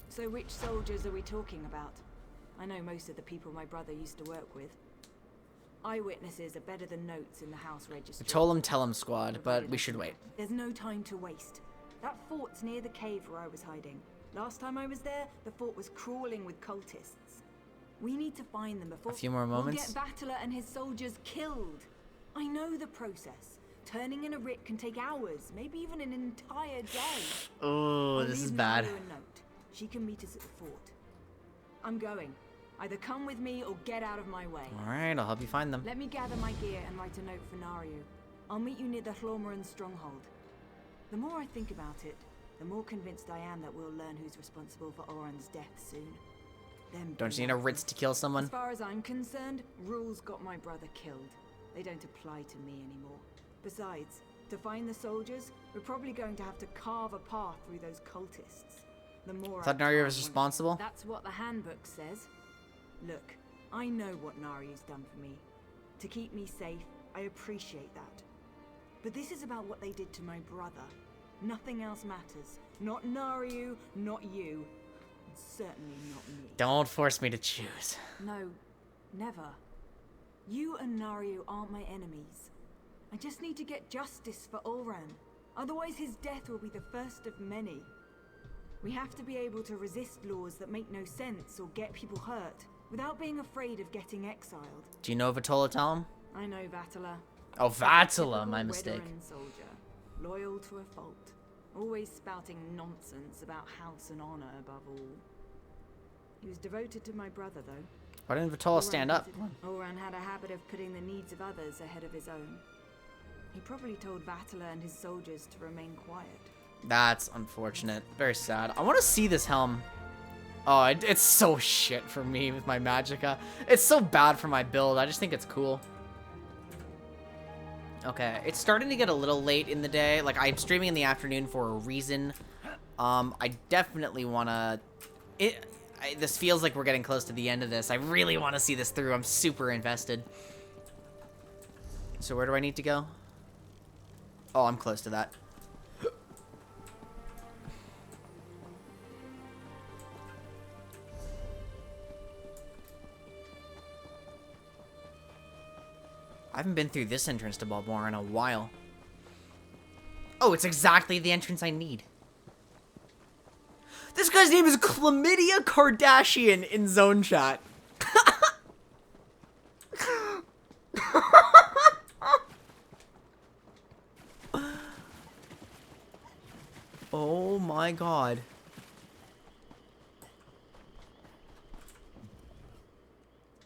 So which soldiers are we talking about? I know most of the people my brother used to work with. Eyewitnesses are better than notes in the house registry. Tell him squad, but we should wait. There's no time to waste. That fort's near the cave where I was hiding. Last time I was there, the fort was crawling with cultists. We need to find them before A few more moments. we'll get Battler and his soldiers killed. I know the process. Turning in a writ can take hours, maybe even an entire day. Oh, I'll this is leave bad. Naru a note. She can meet us at the fort. I'm going. Either come with me or get out of my way. Alright, I'll help you find them. Let me gather my gear and write a note for Naryu. I'll meet you near the Hlormaran stronghold. The more I think about it, the more convinced I am that we'll learn who's responsible for Oren's death soon. Them Don't you need a writs to kill someone? As far as I'm concerned, rules got my brother killed. They don't apply to me anymore. Besides, to find the soldiers, we're probably going to have to carve a path through those cultists. The more I thought Naryu was responsible. That's what the handbook says. Look, I know what Naryu's done for me. To keep me safe, I appreciate that. But this is about what they did to my brother. Nothing else matters. Not Naryu, not you. And certainly not me. Don't force me to choose. No, never. You and Naryu aren't my enemies. I just need to get justice for Ulran. Otherwise his death will be the first of many. We have to be able to resist laws that make no sense or get people hurt, without being afraid of getting exiled. Do you know Vatola Talum? I know Vatala. Oh, Vatala, my mistake. Redoran soldier, loyal to a fault, always spouting nonsense about house and honor above all. He was devoted to my brother, though. Why didn't Vatola stand up? Ulran had a habit of putting the needs of others ahead of his own. He probably told Vatala and his soldiers to remain quiet. That's unfortunate. Very sad. I want to see this helm. Oh, it's so shit for me with my Magicka. It's so bad for my build. I just think it's cool. Okay, it's starting to get a little late in the day. Like, I'm streaming in the afternoon for a reason. I definitely want to... This feels like we're getting close to the end of this. I really want to see this through. I'm super invested. So where do I need to go? Oh, I'm close to that. I haven't been through this entrance to Balmora in a while. Oh, it's exactly the entrance I need. This guy's name is Chlamydia Kardashian in zone chat. Oh my god.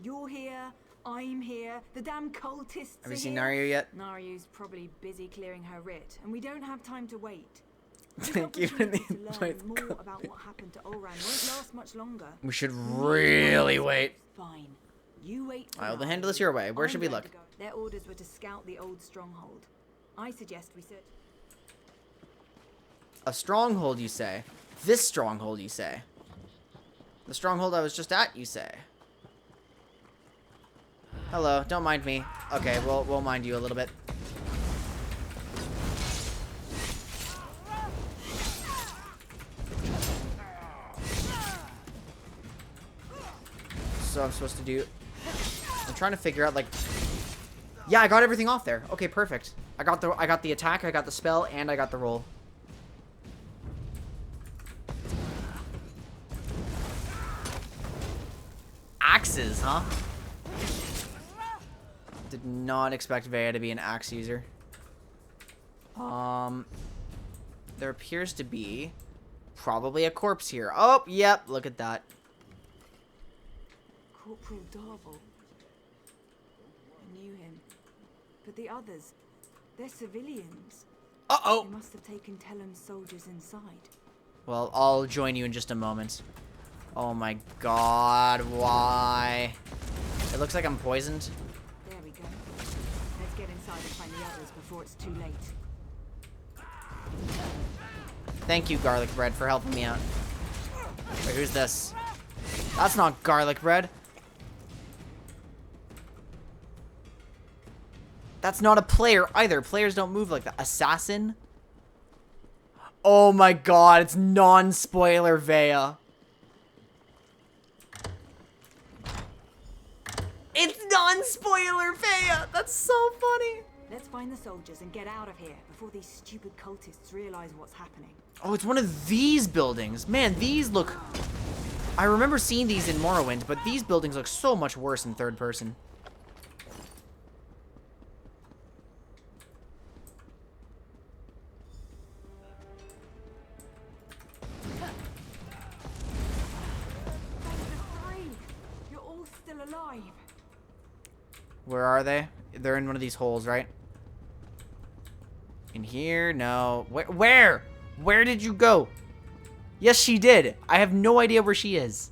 You're here, I'm here, the damn cultists Have are you seen here. Naryu yet? Naryu's probably busy clearing her writ, and we don't have time to wait. Thank you. To learn more about what happened to Ulran won't last much longer. We should really wait. Fine. You wait for I will Naryu. handle this your way. Where I'm should we going look? to go. Their orders were to scout the old stronghold. I suggest we search. A stronghold, you say? This stronghold, you say? The stronghold I was just at, you say? Hello, don't mind me. Okay, we'll mind you a little bit. what I'm supposed to do. I'm trying to figure out, like... Yeah, I got everything off there. Okay, perfect. I got the attack, I got the spell, and I got the roll. Axes, huh? Did not expect Vea to be an axe user. There appears to be probably a corpse here. Oh, yep, look at that. Corporal Darvel. I knew him. But the others, they're civilians. Uh-oh. They must have taken Tellem's soldiers inside. Well, I'll join you in just a moment. Oh my god, why? It looks like I'm poisoned. There we go. Let's get inside and find the others before it's too late. Thank you, garlic bread, for helping me out. Wait, who's this? That's not garlic bread. That's not a player either. Players don't move like that. Assassin? Oh my god, it's non-spoiler Vea. It's non-spoiler Vea! That's so funny! Let's find the soldiers and get out of here before these stupid cultists realize what's happening. Oh, it's one of these buildings. Man, these look... I remember seeing these in Morrowind, but these buildings look so much worse in third person. You're all still alive. Where are they? They're in one of these holes, right? In here? No. Where? Where did you go? Yes, she did. I have no idea where she is.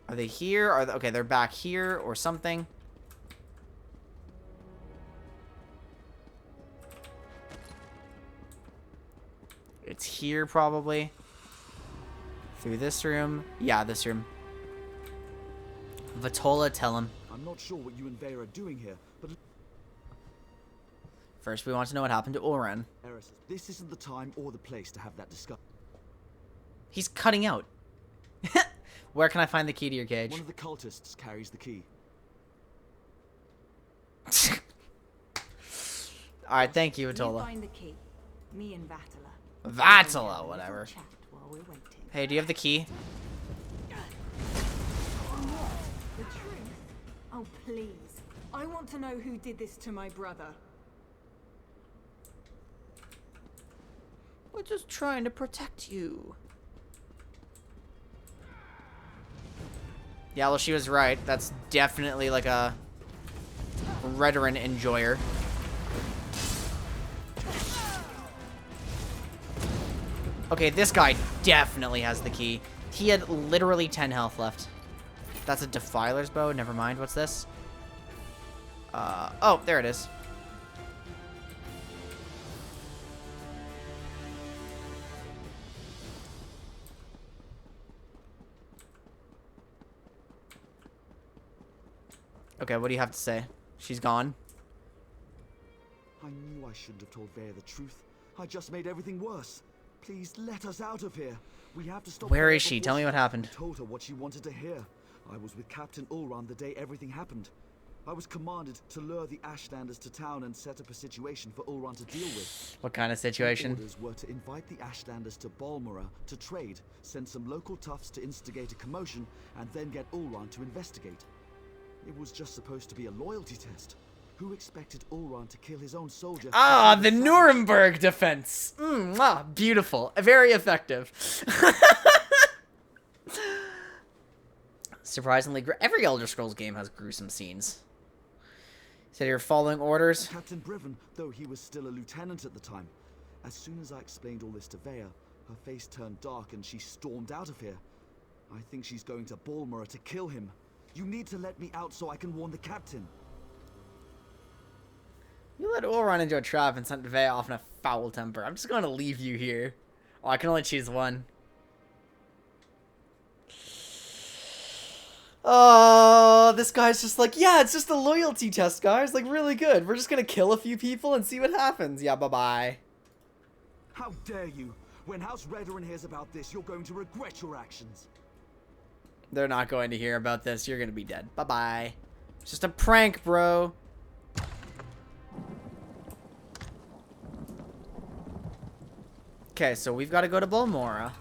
Are they here? Are they, okay, they're back here or something. It's here probably. Through this room. Yeah, this room. Vitola, tell him. I'm not sure what you and Vea are doing here, but... First, we want to know what happened to Ulran. Eris, this isn't the time or the place to have that discussion. He's cutting out. Where can I find the key to your cage? One of the cultists carries the key. Alright, thank you, You Vitola. find the key. Me and Vatala. Vatala, whatever. Chat while we're waiting. Hey, do you have the key? The truth? Oh, please. I want to know who did this to my brother. We're just trying to protect you. Yeah, well, she was right. That's definitely like a Redoran enjoyer. Okay, this guy definitely has the key. He had literally 10 health left. That's a Defiler's bow. Never mind. What's this? Oh, there it is. Okay, what do you have to say? She's gone. I knew I shouldn't have told Vea the truth. I just made everything worse. Please let us out of here. We have to stop. Where Vea is she? before Tell me what happened. I told her what she wanted to hear. I was with Captain Ulran the day everything happened. I was commanded to lure the Ashlanders to town and set up a situation for Ulran to deal with. What kind of My situation? orders were to invite the Ashlanders to Balmora to trade, send some local toughs to instigate a commotion, and then get Ulran to investigate. It was just supposed to be a loyalty test. Who expected Ulran to kill his own soldier? Ah, the Nuremberg defense. Beautiful. Very effective. Surprisingly, every Elder Scrolls game has gruesome scenes. So you're following orders? Captain Briven, though he was still a lieutenant at the time. As soon as I explained all this to Vea, her face turned dark and she stormed out of here. I think she's going to Balmora to kill him. You need to let me out so I can warn the captain. You let Ulran into a trap and sent Vea off in a foul temper. I'm just going to leave you here. Oh, I can only choose one. Oh, this guy's just like, yeah, it's just a loyalty test, guys. Like, really good. We're just going to kill a few people and see what happens. Yeah, bye-bye. How dare you? When House Redoran hears about this, you're going to regret your actions. They're not going to hear about this. You're going to be dead. Bye-bye. It's just a prank, bro. Okay, so we've got to go to Balmora.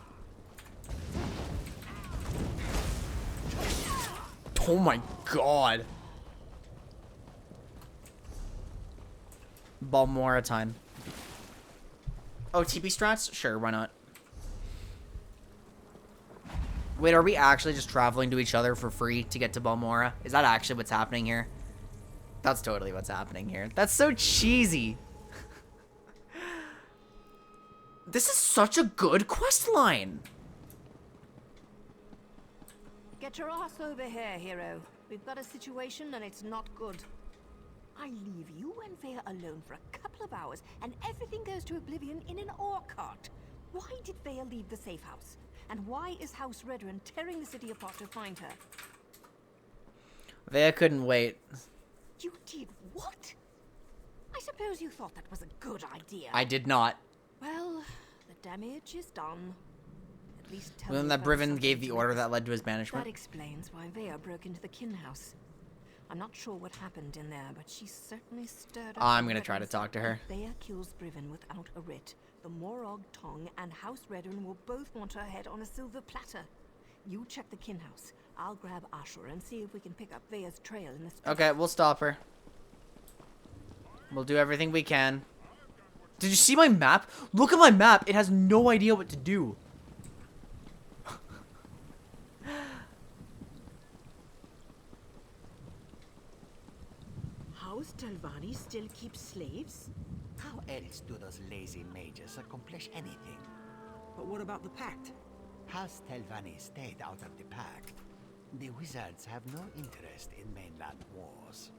Oh my god. Balmora time. Oh, TP strats? Sure, why not? Wait, are we actually just traveling to each other for free to get to Balmora? Is that actually what's happening here? That's totally what's happening here. That's so cheesy. This is such a good quest line. Get your ass over here, hero. We've got a situation and it's not good. I leave you and Vea alone for a couple of hours and everything goes to oblivion in an ore cart. Why did Vea leave the safe house? And why is House Redoran tearing the city apart to find her? Vea couldn't wait. You did what? I suppose you thought that was a good idea. I did not. Well, the damage is done. At least tell Well, me then that about Briven gave something the order else. that led to his banishment. That explains why Vea broke into the kin house. I'm not sure what happened in there, but she certainly stirred up. I'm gonna try to talk to her. If Vea kills Briven without a writ, the Morog Tong and House Redoran will both want her head on a silver platter. You check the kin house. I'll grab Ashur and see if we can pick up Vea's trail in this. Okay, we'll stop her. We'll do everything we can. Did you see my map? Look at my map. It has no idea what to do. House Telvanni still keeps slaves? How else do those lazy mages accomplish anything? But what about the Pact? House Telvanni stayed out of the Pact. The wizards have no interest in mainland wars.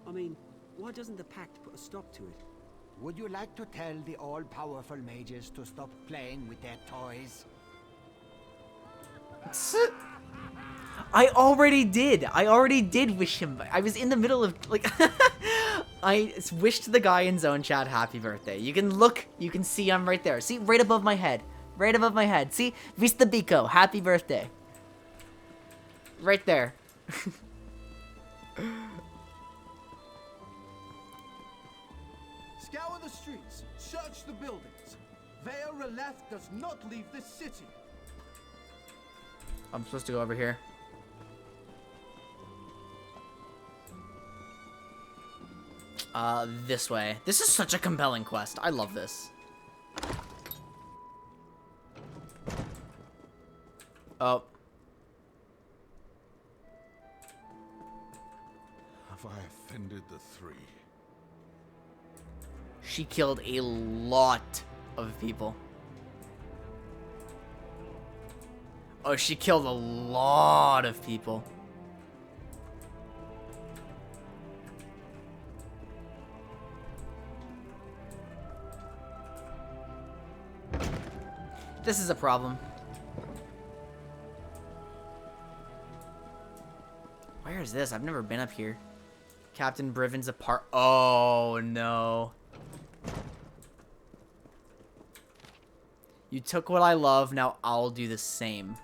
I mean, why doesn't the Pact put a stop to it? Would you like to tell the all-powerful mages to stop playing with their toys? I already did. I already did wish him. I was in the middle of, like, I wished the guy in zone chat happy birthday. You can look, you can see I'm right there. See, right above my head. Right above my head. See, Vista Bico, happy birthday. Right there. Scour the streets, search the buildings. Vea Releth does not leave this city. I'm supposed to go over here. This way. This is such a compelling quest. I love this. Oh. Have I offended the three? She killed a lot of people. Oh, she killed a lot of people. This is a problem. Where is this? I've never been up here. Captain Briven's apart. Oh, no. You took what I love, now I'll do the same.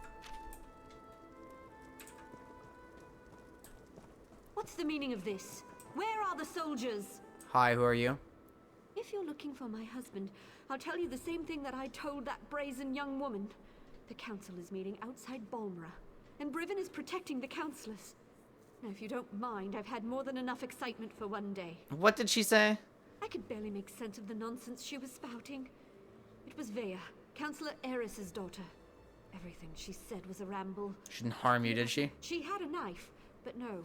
What's the meaning of this? Where are the soldiers? Hi, who are you? If you're looking for my husband, I'll tell you the same thing that I told that brazen young woman. The council is meeting outside Balmora, and Briven is protecting the councillors. Now, if you don't mind, I've had more than enough excitement for one day. What did she say? I could barely make sense of the nonsense she was spouting. It was Vea, Councillor Eris's daughter. Everything she said was a ramble. She didn't harm you, did she? She had a knife, but no,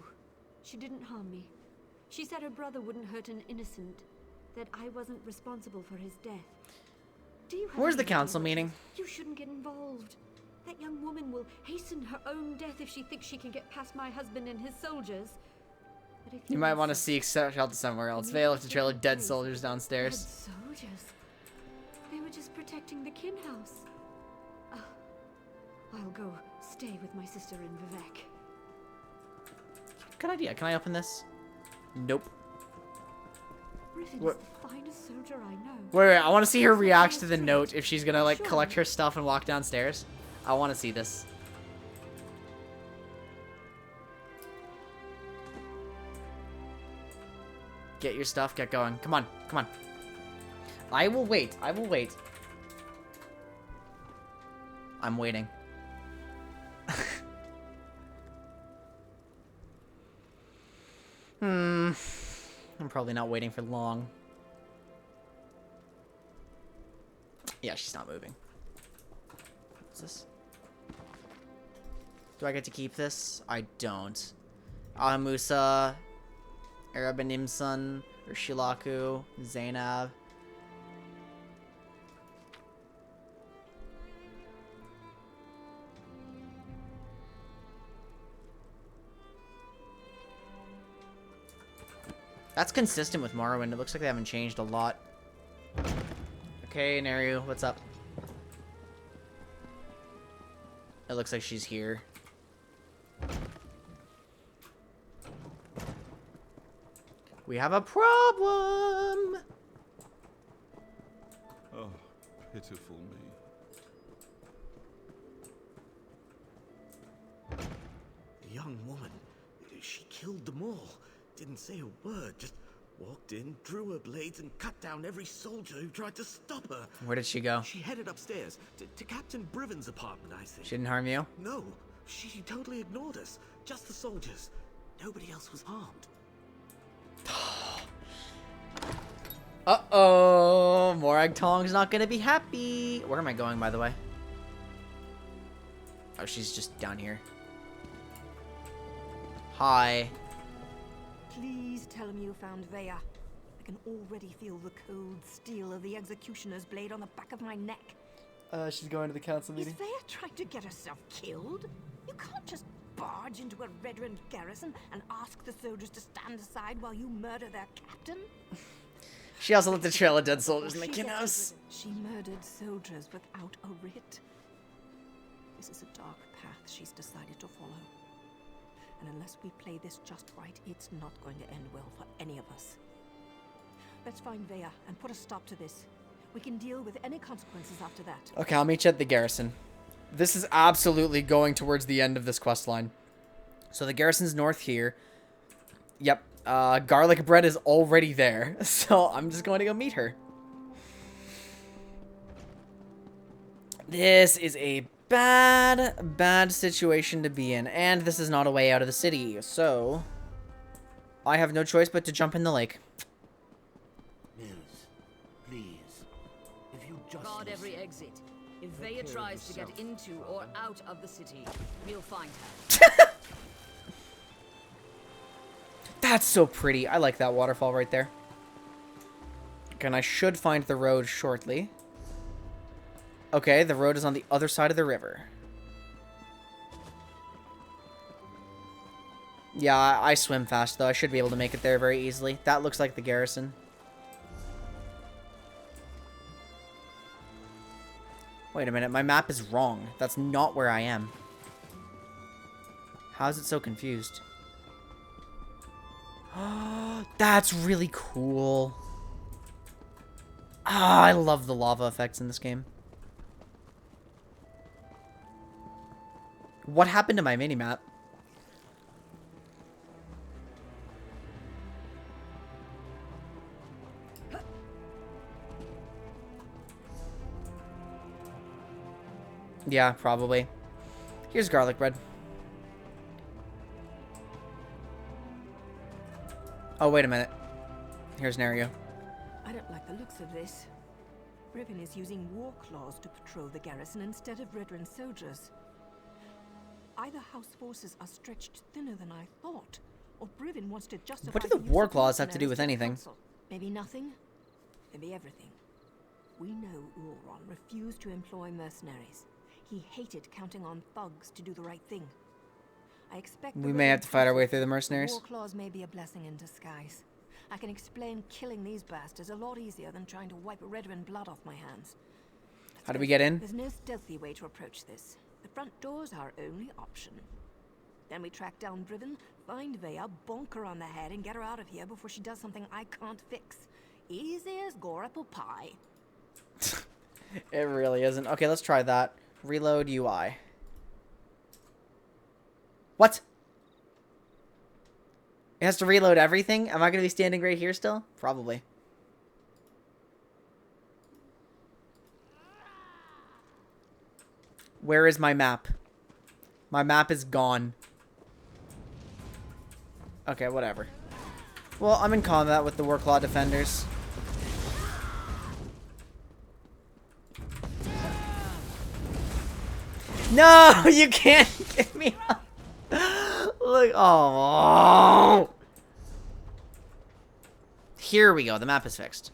she didn't harm me. She said her brother wouldn't hurt an innocent, that I wasn't responsible for his death. Do you have Where's the any idea council what- meeting? You shouldn't get involved. That young woman will hasten her own death if she thinks she can get past my husband and his soldiers. But if You might want to seek shelter somewhere else. Vale left a trail of dead soldiers downstairs. soldiers. They were just protecting the kin house. I'll go stay with my sister in Vivek. Good idea. Can I open this? Nope. Griffin What? is the finest soldier I know. Wait, I want to see her react to the note if she's gonna like collect her stuff and walk downstairs. I want to see this. Get your stuff, get going. Come on, come on. I will wait, I will wait. I'm waiting. I'm probably not waiting for long. Yeah, she's not moving. What's this? Do I get to keep this? I don't. Musa, Arabanimson, Urshilaku, Zainab. That's consistent with Morrowind. It looks like they haven't changed a lot. Okay, Neru, what's up? It looks like she's here. We have a problem! Oh, pitiful me. The young woman, she killed them all. Didn't say a word, just walked in, drew her blades, and cut down every soldier who tried to stop her. Where did she go? She headed upstairs to Captain Briven's apartment, I think. She didn't harm you? No, she totally ignored us. Just the soldiers. Nobody else was harmed. Uh-oh! Morag Tong's not gonna be happy! Where am I going, by the way? Oh, she's just down here. Hi. Please tell me you found Vea. I can already feel the cold steel of the executioner's blade on the back of my neck. She's going to the council Is meeting. Vea trying to get herself killed? You can't just barge into a Redoran garrison and ask the soldiers to stand aside while you murder their captain. She also looked at a trail of dead soldiers in the She kiddos. She murdered soldiers without a writ. This is a dark path she's decided to follow. And unless we play this just right, it's not going to end well for any of us. Let's find Vea and put a stop to this. We can deal with any consequences after that. Okay, I'll meet you at the garrison. This is absolutely going towards the end of this quest line. So the garrison's north here. Yep. Garlic bread is already there. So I'm just going to go meet her. This is a bad situation to be in. And this is not a way out of the city. So I have no choice but to jump in the lake. Mills, please. If you just Guard every listen. exit. If Take Vea care of tries to get yourself, into or out of the city, we'll find her. That's so pretty. I like that waterfall right there. Okay, and I should find the road shortly. Okay, the road is on the other side of the river. Yeah, I swim fast, though. I should be able to make it there very easily. That looks like the garrison. Wait a minute, my map is wrong. That's not where I am. How is it so confused? That's really cool. Ah, I love the lava effects in this game. What happened to my minimap? Yeah, probably. Here's garlic bread. Oh, wait a minute. Here's Nerio. I don't like the looks of this. Briven is using war claws to patrol the garrison instead of Redoran soldiers. Either house forces are stretched thinner than I thought, or Briven wants to justify What do the use war of claws have to do mercenaries with the anything? council. Maybe nothing, maybe everything. We know Redoran refused to employ mercenaries. He hated counting on thugs to do the right thing. I expect We may have to fight our way through the mercenaries. War claws may be a blessing in disguise. I can explain killing these bastards a lot easier than trying to wipe Redoran blood off my hands. How do we get in? There's no stealthy way to approach this. The front door's our only option. Then we track down Briven, find Vea, bonk her on the head, and get her out of here before she does something I can't fix. Easy as gore apple pie. It really isn't. Okay, let's try that. Reload UI. What? It has to reload everything? Am I going to be standing right here still? Probably. Where is my map? My map is gone. Okay, whatever. Well, I'm in combat with the Warclaw defenders. No, you can't get me up. Look, oh. Here we go. The map is fixed.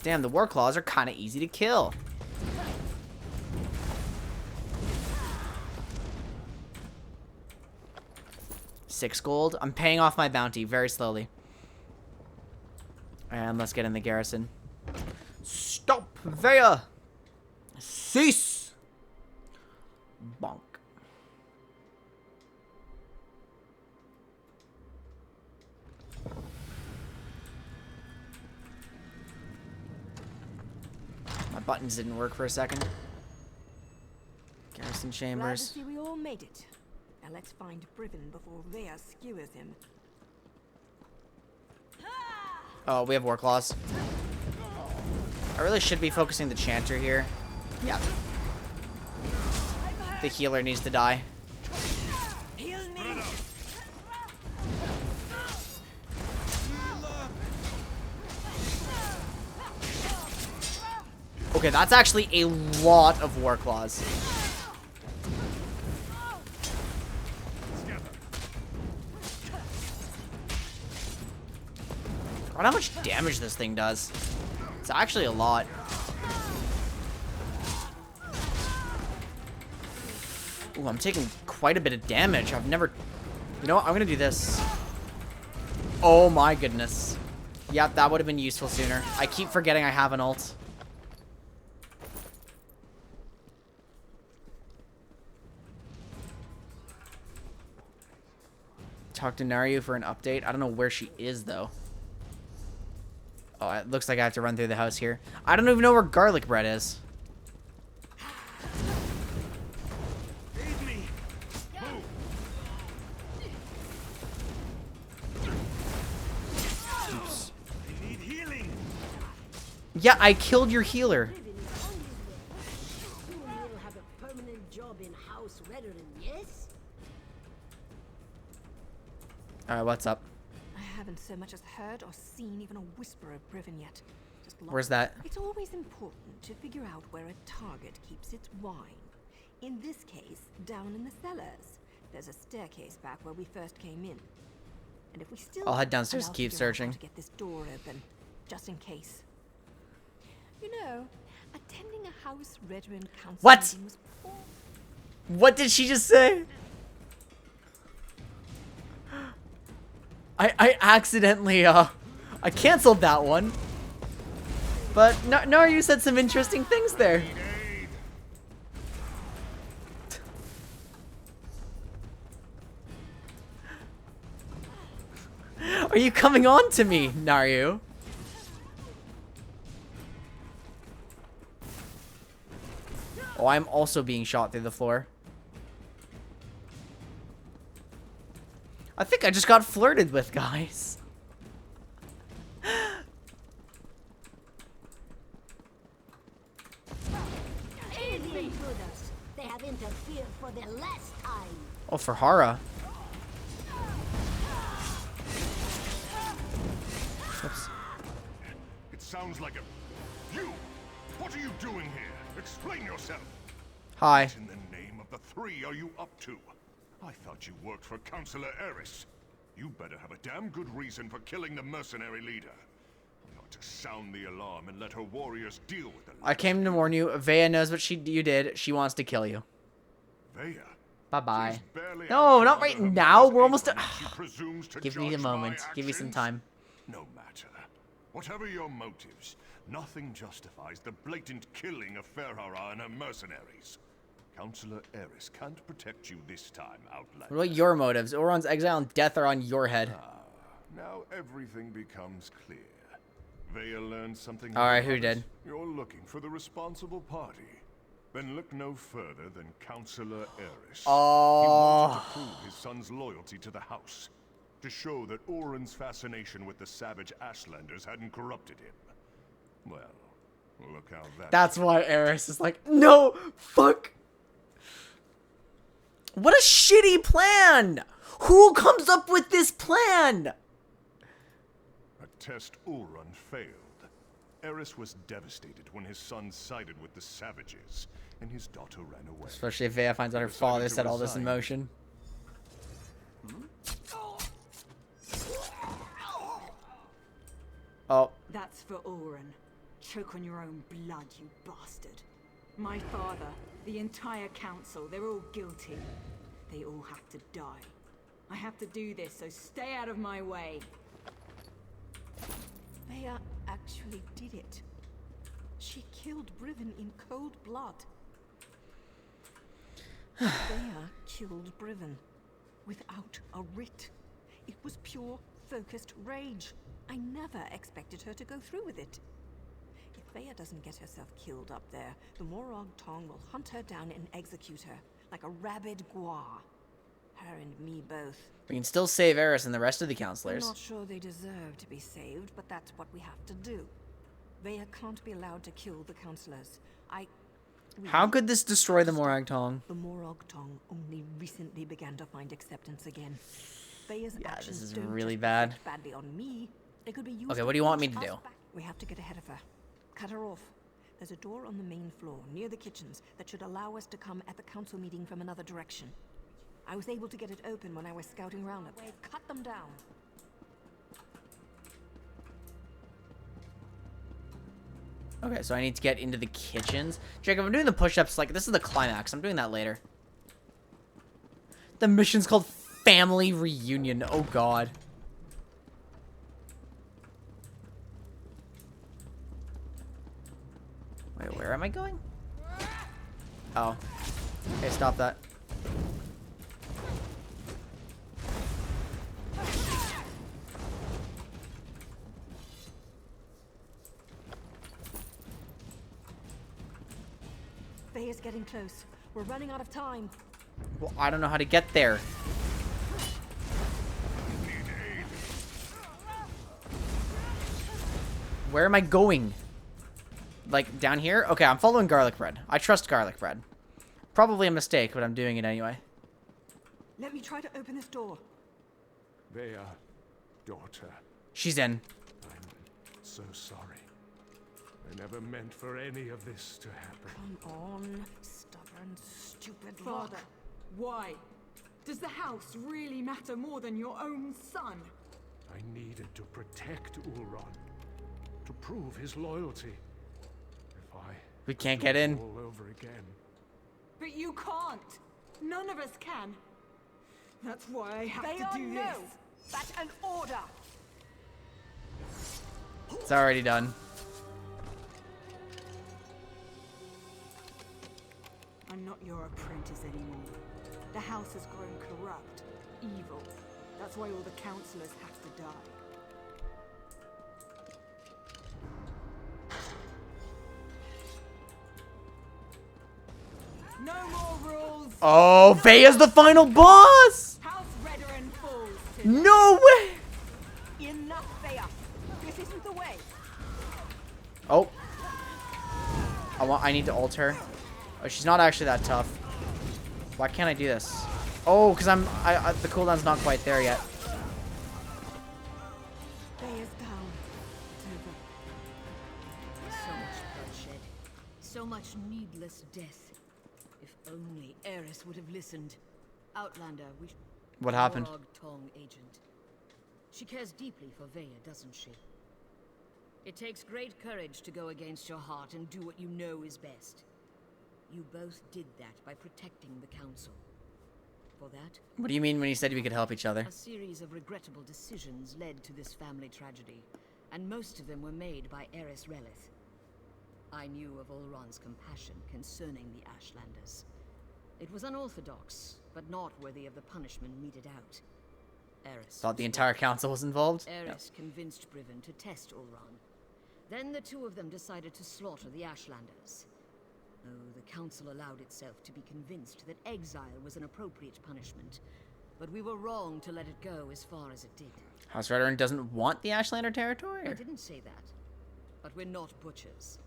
Damn, the Warclaws are kind of easy to kill. $6 gold. I'm paying off my bounty very slowly. And let's get in the garrison. Stop there! Cease! Bonk. My buttons didn't work for a second. Garrison Glad to chambers. see we all made it. Now let's find Brivin before Vea skewers him. Oh, we have Warclaws. I really should be focusing the Chanter here. Yeah. The healer needs to die. Okay, that's actually a lot of Warclaws. I wonder how much damage this thing does. It's actually a lot. Ooh, I'm taking quite a bit of damage. I've never... You know what? I'm gonna do this. Oh my goodness. Yep, that would have been useful sooner. I keep forgetting I have an ult. Talk to Naryu for an update. I don't know where she is, though. Oh, it looks like I have to run through the house here. I don't even know where garlic bread is. Oops. I need healing. Yeah, I killed your healer. Soon you'll have a permanent job in House Redoran, yes? Alright, what's up? I haven't so much as heard or seen even a whisper of Brivin yet. Just Where's that? It's always important to figure out where a target keeps its wine. In this case, down in the cellars. There's a staircase back where we first came in. And if we still I'll head downstairs I'll and keep figure out how searching. to get this door open, just in case. You know, attending a House Redoran council What? meeting was What did she just say? I accidentally, I canceled that one. But Naryu said some interesting things there. Are you coming on to me, Naryu? Oh, I'm also being shot through the floor. I think I just got flirted with, guys. Easy, intruders. They have interfered for the last time. Oh, for Hara. Oops. It sounds like a... You! What are you doing here? Explain yourself. Hi. What in the name of the three are you up to? I thought you worked for Councillor Eris. You better have a damn good reason for killing the mercenary leader. Not to sound the alarm and let her warriors deal with the... I came to warn you. Vea knows what you did. She wants to kill you. Vea? Bye-bye. No, not right now. We're almost... Give me a judge moment. my Give me some actions? time. No matter. Whatever your motives, nothing justifies the blatant killing of Ferhara and her mercenaries. Counselor Eris can't protect you this time, Outlander. What are your motives? Oron's exile and death are on your head. Now everything becomes clear. Vaya learned something. Alright, who did? You're looking for the responsible party. Then look no further than Counselor Eris. Oh. He wanted to prove his son's loyalty to the house. To show that Oren's fascination with the savage Ashlanders hadn't corrupted him. Well, look how that... That's why Eris is like, no, fuck. What a shitty plan. Who comes up with this plan? A test Oren failed. Eris was devastated when his son sided with the savages, and his daughter ran away. Especially if Vaya finds out her father set all this in motion. Oh. That's for Oren. Choke on your own blood, you bastard. My father, the entire council, they're all guilty. They all have to die. I have to do this, so stay out of my way. Vaya actually did it. She killed Briven in cold blood. Vaya killed Briven without a writ. It was pure, focused rage. I never expected her to go through with it. If Vaya doesn't get herself killed up there, the Morag Tong will hunt her down and execute her, like a rabid gua. Her and me both. We can still save Eris and the rest of the counselors. I'm not sure they deserve to be saved, but that's what we have to do. Vaya can't be allowed to kill the counselors. How could this destroy the Morag Tong? The Morag Tong only recently began to find acceptance again. Vaya's actions this is don't really just bad. reflect badly on me. They could be used Okay, what do you want me to push do? us back. We have to get ahead of her. Cut her off. There's a door on the main floor, near the kitchens, that should allow us to come at the council meeting from another direction. I was able to get it open when I was scouting around up there. Cut them down. Okay, so I need to get into the kitchens. Jacob, I'm doing the push-ups, like, this is the climax. I'm doing that later. The mission's called Family Reunion. Oh, God. Wait, where am I going? Oh. Okay, stop that. Vaya's getting close. We're running out of time. Well, I don't know how to get there. Where am I going? Like, down here? Okay, I'm following garlic bread. I trust garlic bread. Probably a mistake, but I'm doing it anyway. Let me try to open this door. Vaya, daughter. She's in. I'm so sorry. I never meant for any of this to happen. Come on, stubborn, stupid Father, why? Does the house really matter more than your own son? I needed to protect Ulron. To prove his loyalty. We can't get in. All over again. But you can't. None of us can. That's why I have to do this. That's an order. It's already done. I'm not your apprentice anymore. The house has grown corrupt, evil. That's why all the counselors have to die. No more rules. Oh, Vaya's the final boss! House Redoran falls. No way! Enough, Vaya. This isn't the way. Oh. I need to ult her. Oh, she's not actually that tough. Why can't I do this? Oh, because the cooldown's not quite there yet. Vaya's down. So much bloodshed. So much needless death. If only Eris would have listened. Outlander, What happened? Morag Tong agent. She cares deeply for Vaya, doesn't she? It takes great courage to go against your heart and do what you know is best. You both did that by protecting the council. For that, What do you mean when you said we could help each other? a series of regrettable decisions led to this family tragedy, and most of them were made by Eris Relith. I knew of Ulron's compassion concerning the Ashlanders. It was unorthodox, but not worthy of the punishment meted out. Eris Thought the entire council was involved? Eris convinced Briven to test Ulran. Then the two of them decided to slaughter the Ashlanders. Oh, the council allowed itself to be convinced that exile was an appropriate punishment, but we were wrong to let it go as far as it did. House Redoran doesn't want the Ashlander territory? I didn't say that. But we're not butchers.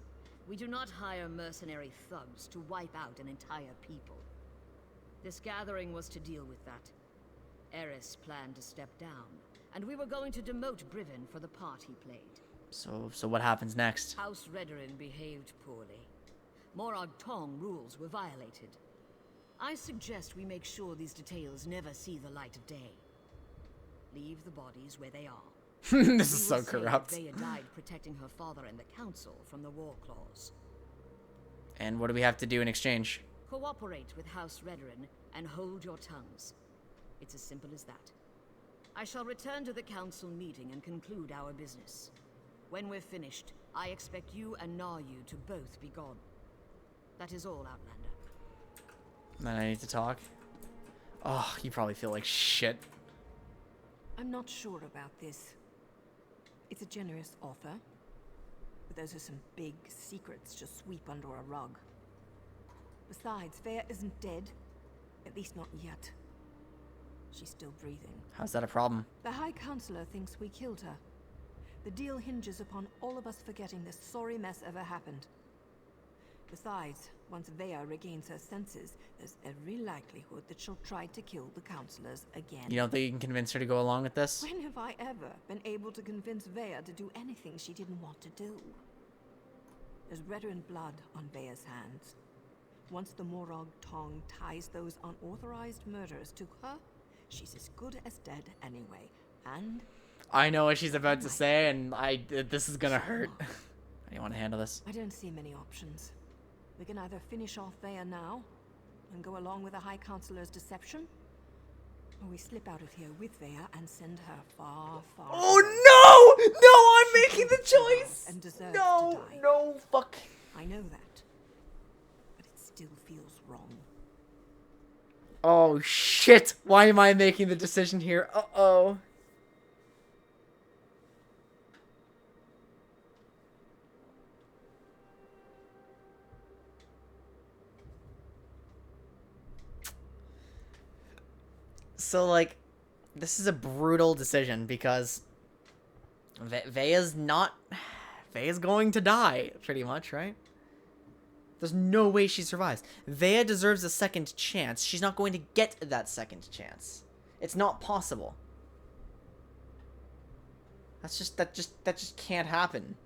We do not hire mercenary thugs to wipe out an entire people. This gathering was to deal with that. Eris planned to step down, and we were going to demote Briven for the part he played. So what happens next? House Redoran behaved poorly. Morag Tong rules were violated. I suggest we make sure these details never see the light of day. Leave the bodies where they are. This is so corrupt. Vaya died protecting her father and the council from the war claws. And what do we have to do in exchange? Cooperate with House Redoran and hold your tongues. It's as simple as that. I shall return to the council meeting and conclude our business. When we're finished, I expect you and Naryu to both be gone. That is all, Outlander. Then I need to talk. Oh, you probably feel like shit. I'm not sure about this. It's a generous offer, but those are some big secrets to sweep under a rug. Besides, Vaya isn't dead. At least not yet. She's still breathing. How's that a problem? The High Counselor thinks we killed her. The deal hinges upon all of us forgetting this sorry mess ever happened. Besides, once Vaya regains her senses, there's every likelihood that she'll try to kill the counselors again. You don't think you can convince her to go along with this? When have I ever been able to convince Vaya to do anything she didn't want to do? There's Redoran blood on Vaya's hands. Once the Morag Tong ties those unauthorized murders to her, she's as good as dead anyway. And I know what she's about to say, and this is gonna hurt. How do you want to handle this? I don't see many options. We can either finish off Vaya now and go along with the High Counselor's deception, or we slip out of here with Vaya and send her far, far away. Oh no! No, I'm making the choice! And deserves No, to die. no, fuck. I know that, but it still feels wrong. Oh shit! Why am I making the decision here? Uh-oh. So, like, this is a brutal decision because Vaya's going to die, pretty much, right? There's no way she survives. Vaya deserves a second chance. She's not going to get that second chance. It's not possible. That just can't happen.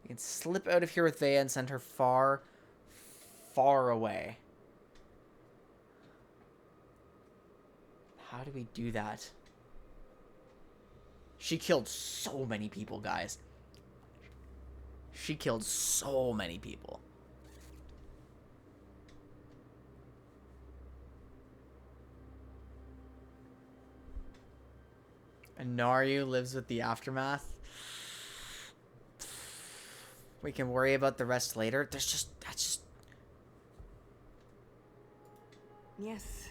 You can slip out of here with Vaya and send her far, far away. How do we do that? She killed so many people, guys. She killed so many people. And Naryu lives with the aftermath. We can worry about the rest later. That's just... Yes,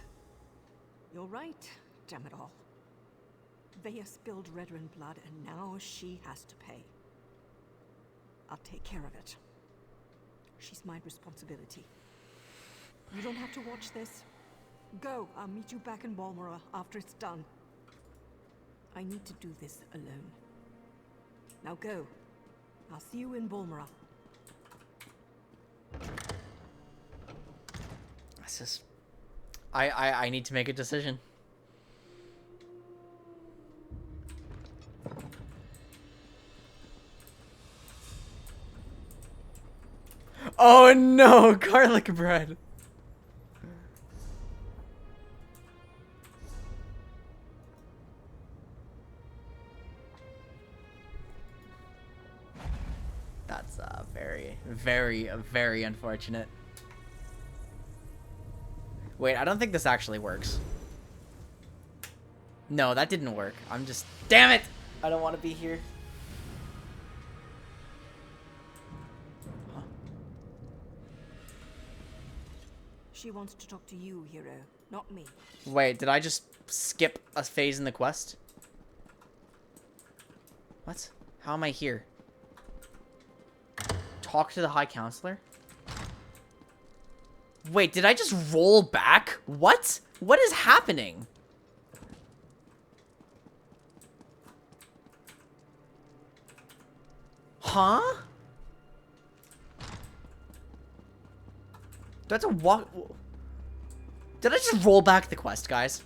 you're right, damn it all. Vaya spilled Redoran blood, and now she has to pay. I'll take care of it. She's my responsibility. You don't have to watch this. Go, I'll meet you back in Balmora after it's done. I need to do this alone. Now go. I'll see you in Balmora. It's just... I need to make a decision. Oh no, garlic bread. That's very unfortunate. Wait, I don't think this actually works. No, that didn't work. I'm just... Damn it! I don't want to be here. Huh. She wants to talk to you, hero, not me. Wait, did I just skip a phase in the quest? What? How am I here? Talk to the High Counselor? Wait, did I just roll back? What? What is happening? Huh? Do I have to walk? Did I just roll back the quest, guys?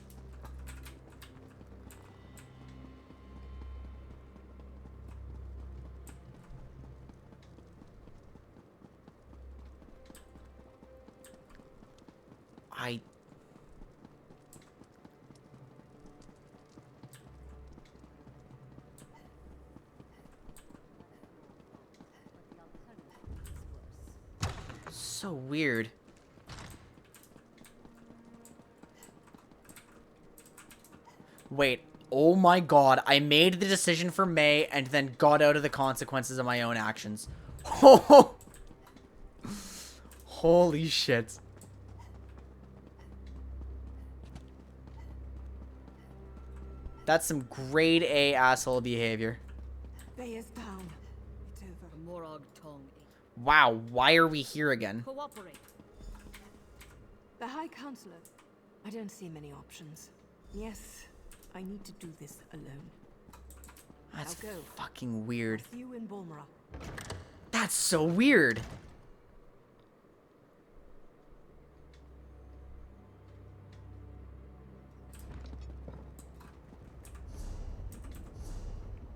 So weird. Wait, oh my god, I made the decision for May and then got out of the consequences of my own actions. Holy shit. That's some grade A asshole behavior. Thea's down. It's over. Morag tongue. Wow, why are we here again? Cooperate. The High Counselor. I don't see many options. Yes, I need to do this alone. That's I'll go. fucking weird. See you in Bolmera. That's so weird.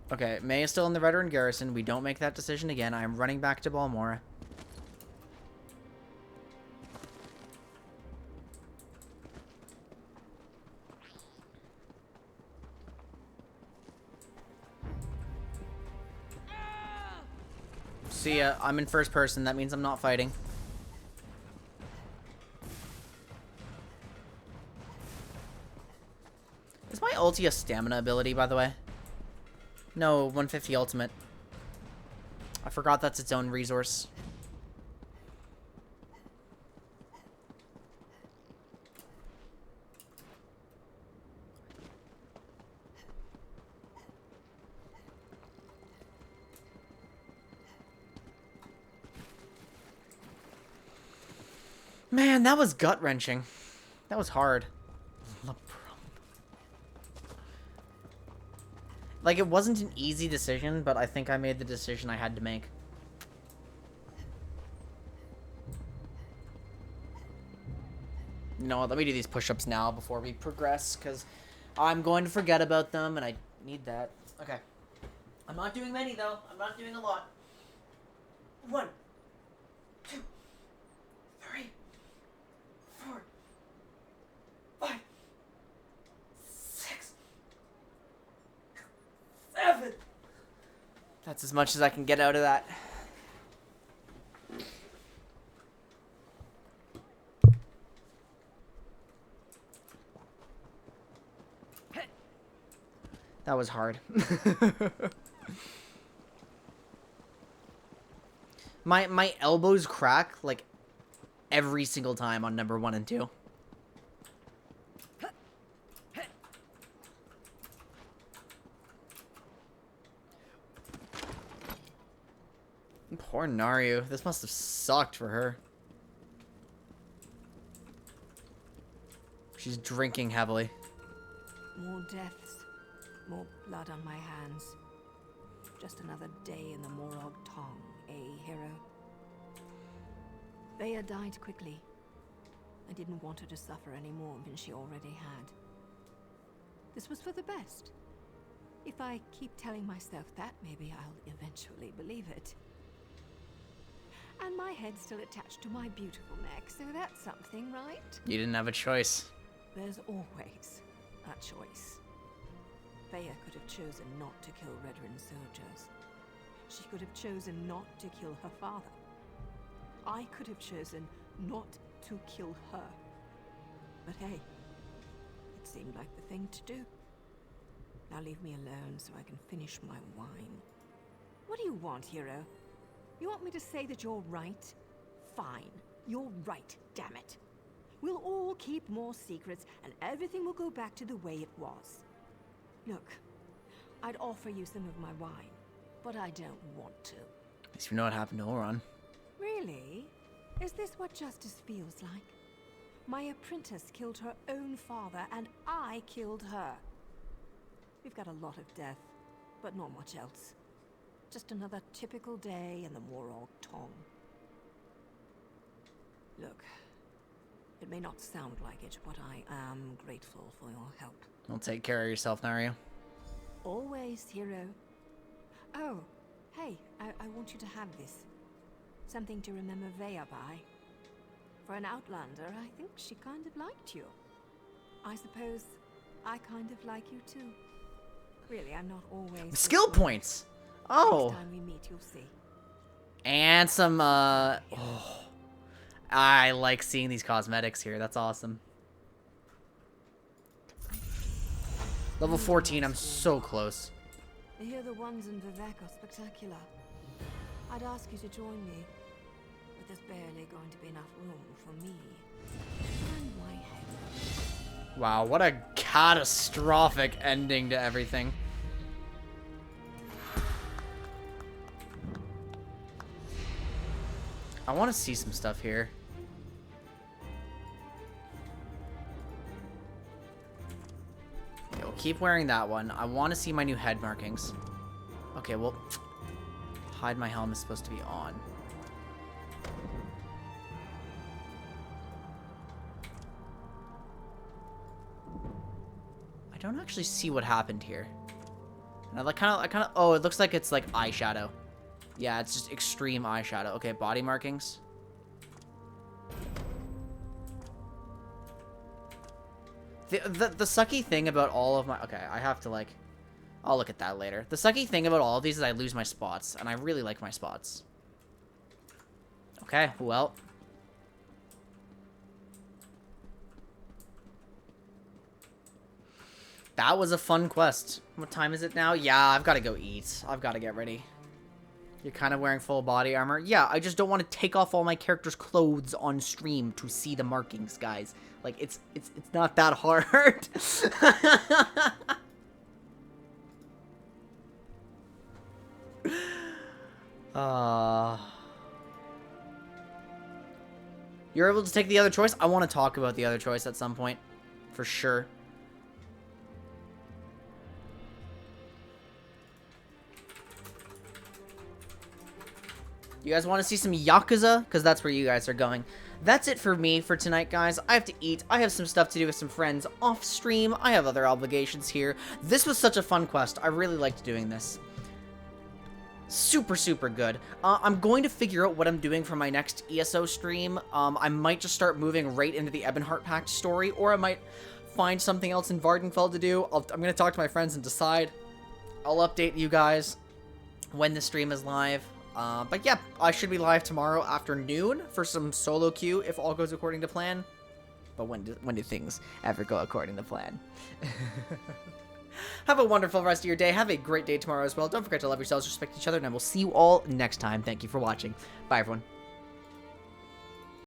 Okay, May is still in the Redoran garrison. We don't make that decision again. I am running back to Balmora. See ya. I'm in first person. That means I'm not fighting. Is my ulti a stamina ability, by the way? No, 150 ultimate. I forgot that's its own resource. Man, that was gut-wrenching. That was hard. Like, it wasn't an easy decision, but I think I made the decision I had to make. You know what, let me do these push-ups now before we progress, because I'm going to forget about them, and I need that. Okay. I'm not doing many, though. I'm not doing a lot. 1, 2, 3, 4, 5, 6, 7. That's as much as I can get out of that. That was hard. My elbows crack like every single time on number 1 and 2. Poor Naryu. This must have sucked for her. She's drinking heavily. More deaths, more blood on my hands. Just another day in the Morag Tong, hero? Bea died quickly. I didn't want her to suffer any more than she already had. This was for the best. If I keep telling myself that, maybe I'll eventually believe it. And my head's still attached to my beautiful neck, so that's something, right? You didn't have a choice. There's always a choice. Bea could have chosen not to kill Redoran soldiers. She could have chosen not to kill her father. I could have chosen not to kill her. But hey, it seemed like the thing to do. Now leave me alone so I can finish my wine. What do you want, hero? You want me to say that you're right? Fine. You're right, damn it. We'll all keep more secrets, and everything will go back to the way it was. Look, I'd offer you some of my wine, but I don't want to. At least you know what happened to Oron. Really? Is this what justice feels like? My apprentice killed her own father, and I killed her. We've got a lot of death, but not much else. Just another typical day in the Morog Tong. Look, it may not sound like it, but I am grateful for your help. Don't take care of yourself, Nario. Always, hero. Oh, hey, I want you to have this. Something to remember Vea by. For an Outlander, I think she kind of liked you. I suppose I kind of like you too. Really, I'm not always... Skill points! Oh! Next time we meet, you'll see. And some, oh. I like seeing these cosmetics here. That's awesome. Level 14, I'm so close. I hear the ones in Vivek are spectacular. I'd ask you to join me, but there's barely going to be enough room for me and my head. Wow, what a catastrophic ending to everything. I want to see some stuff here. Okay, we'll keep wearing that one. I want to see my new head markings. Okay, well, hide my helm is supposed to be on. I don't actually see what happened here. And I kind of, oh, it looks like it's like eyeshadow. Yeah, it's just extreme eyeshadow. Okay, body markings. The sucky thing about all of my... Okay, I have to, like... I'll look at that later. The sucky thing about all of these is I lose my spots, and I really like my spots. Okay, well... That was a fun quest. What time is it now? Yeah, I've got to go eat. I've got to get ready. You're kind of wearing full body armor? Yeah, I just don't want to take off all my character's clothes on stream to see the markings, guys. Like, it's not that hard. You're able to take the other choice? I want to talk about the other choice at some point. For sure. You guys want to see some Yakuza? Because that's where you guys are going. That's it for me for tonight, guys. I have to eat. I have some stuff to do with some friends off stream. I have other obligations here. This was such a fun quest. I really liked doing this. Super, super good. I'm going to figure out what I'm doing for my next ESO stream. I might just start moving right into the Ebonheart Pact story, or I might find something else in Vardenfell to do. I'm going to talk to my friends and decide. I'll update you guys when the stream is live. But yeah, I should be live tomorrow afternoon for some solo queue if all goes according to plan. But when do things ever go according to plan? Have a wonderful rest of your day. Have a great day tomorrow as well. Don't forget to love yourselves, respect each other, and I will see you all next time. Thank you for watching. Bye, everyone.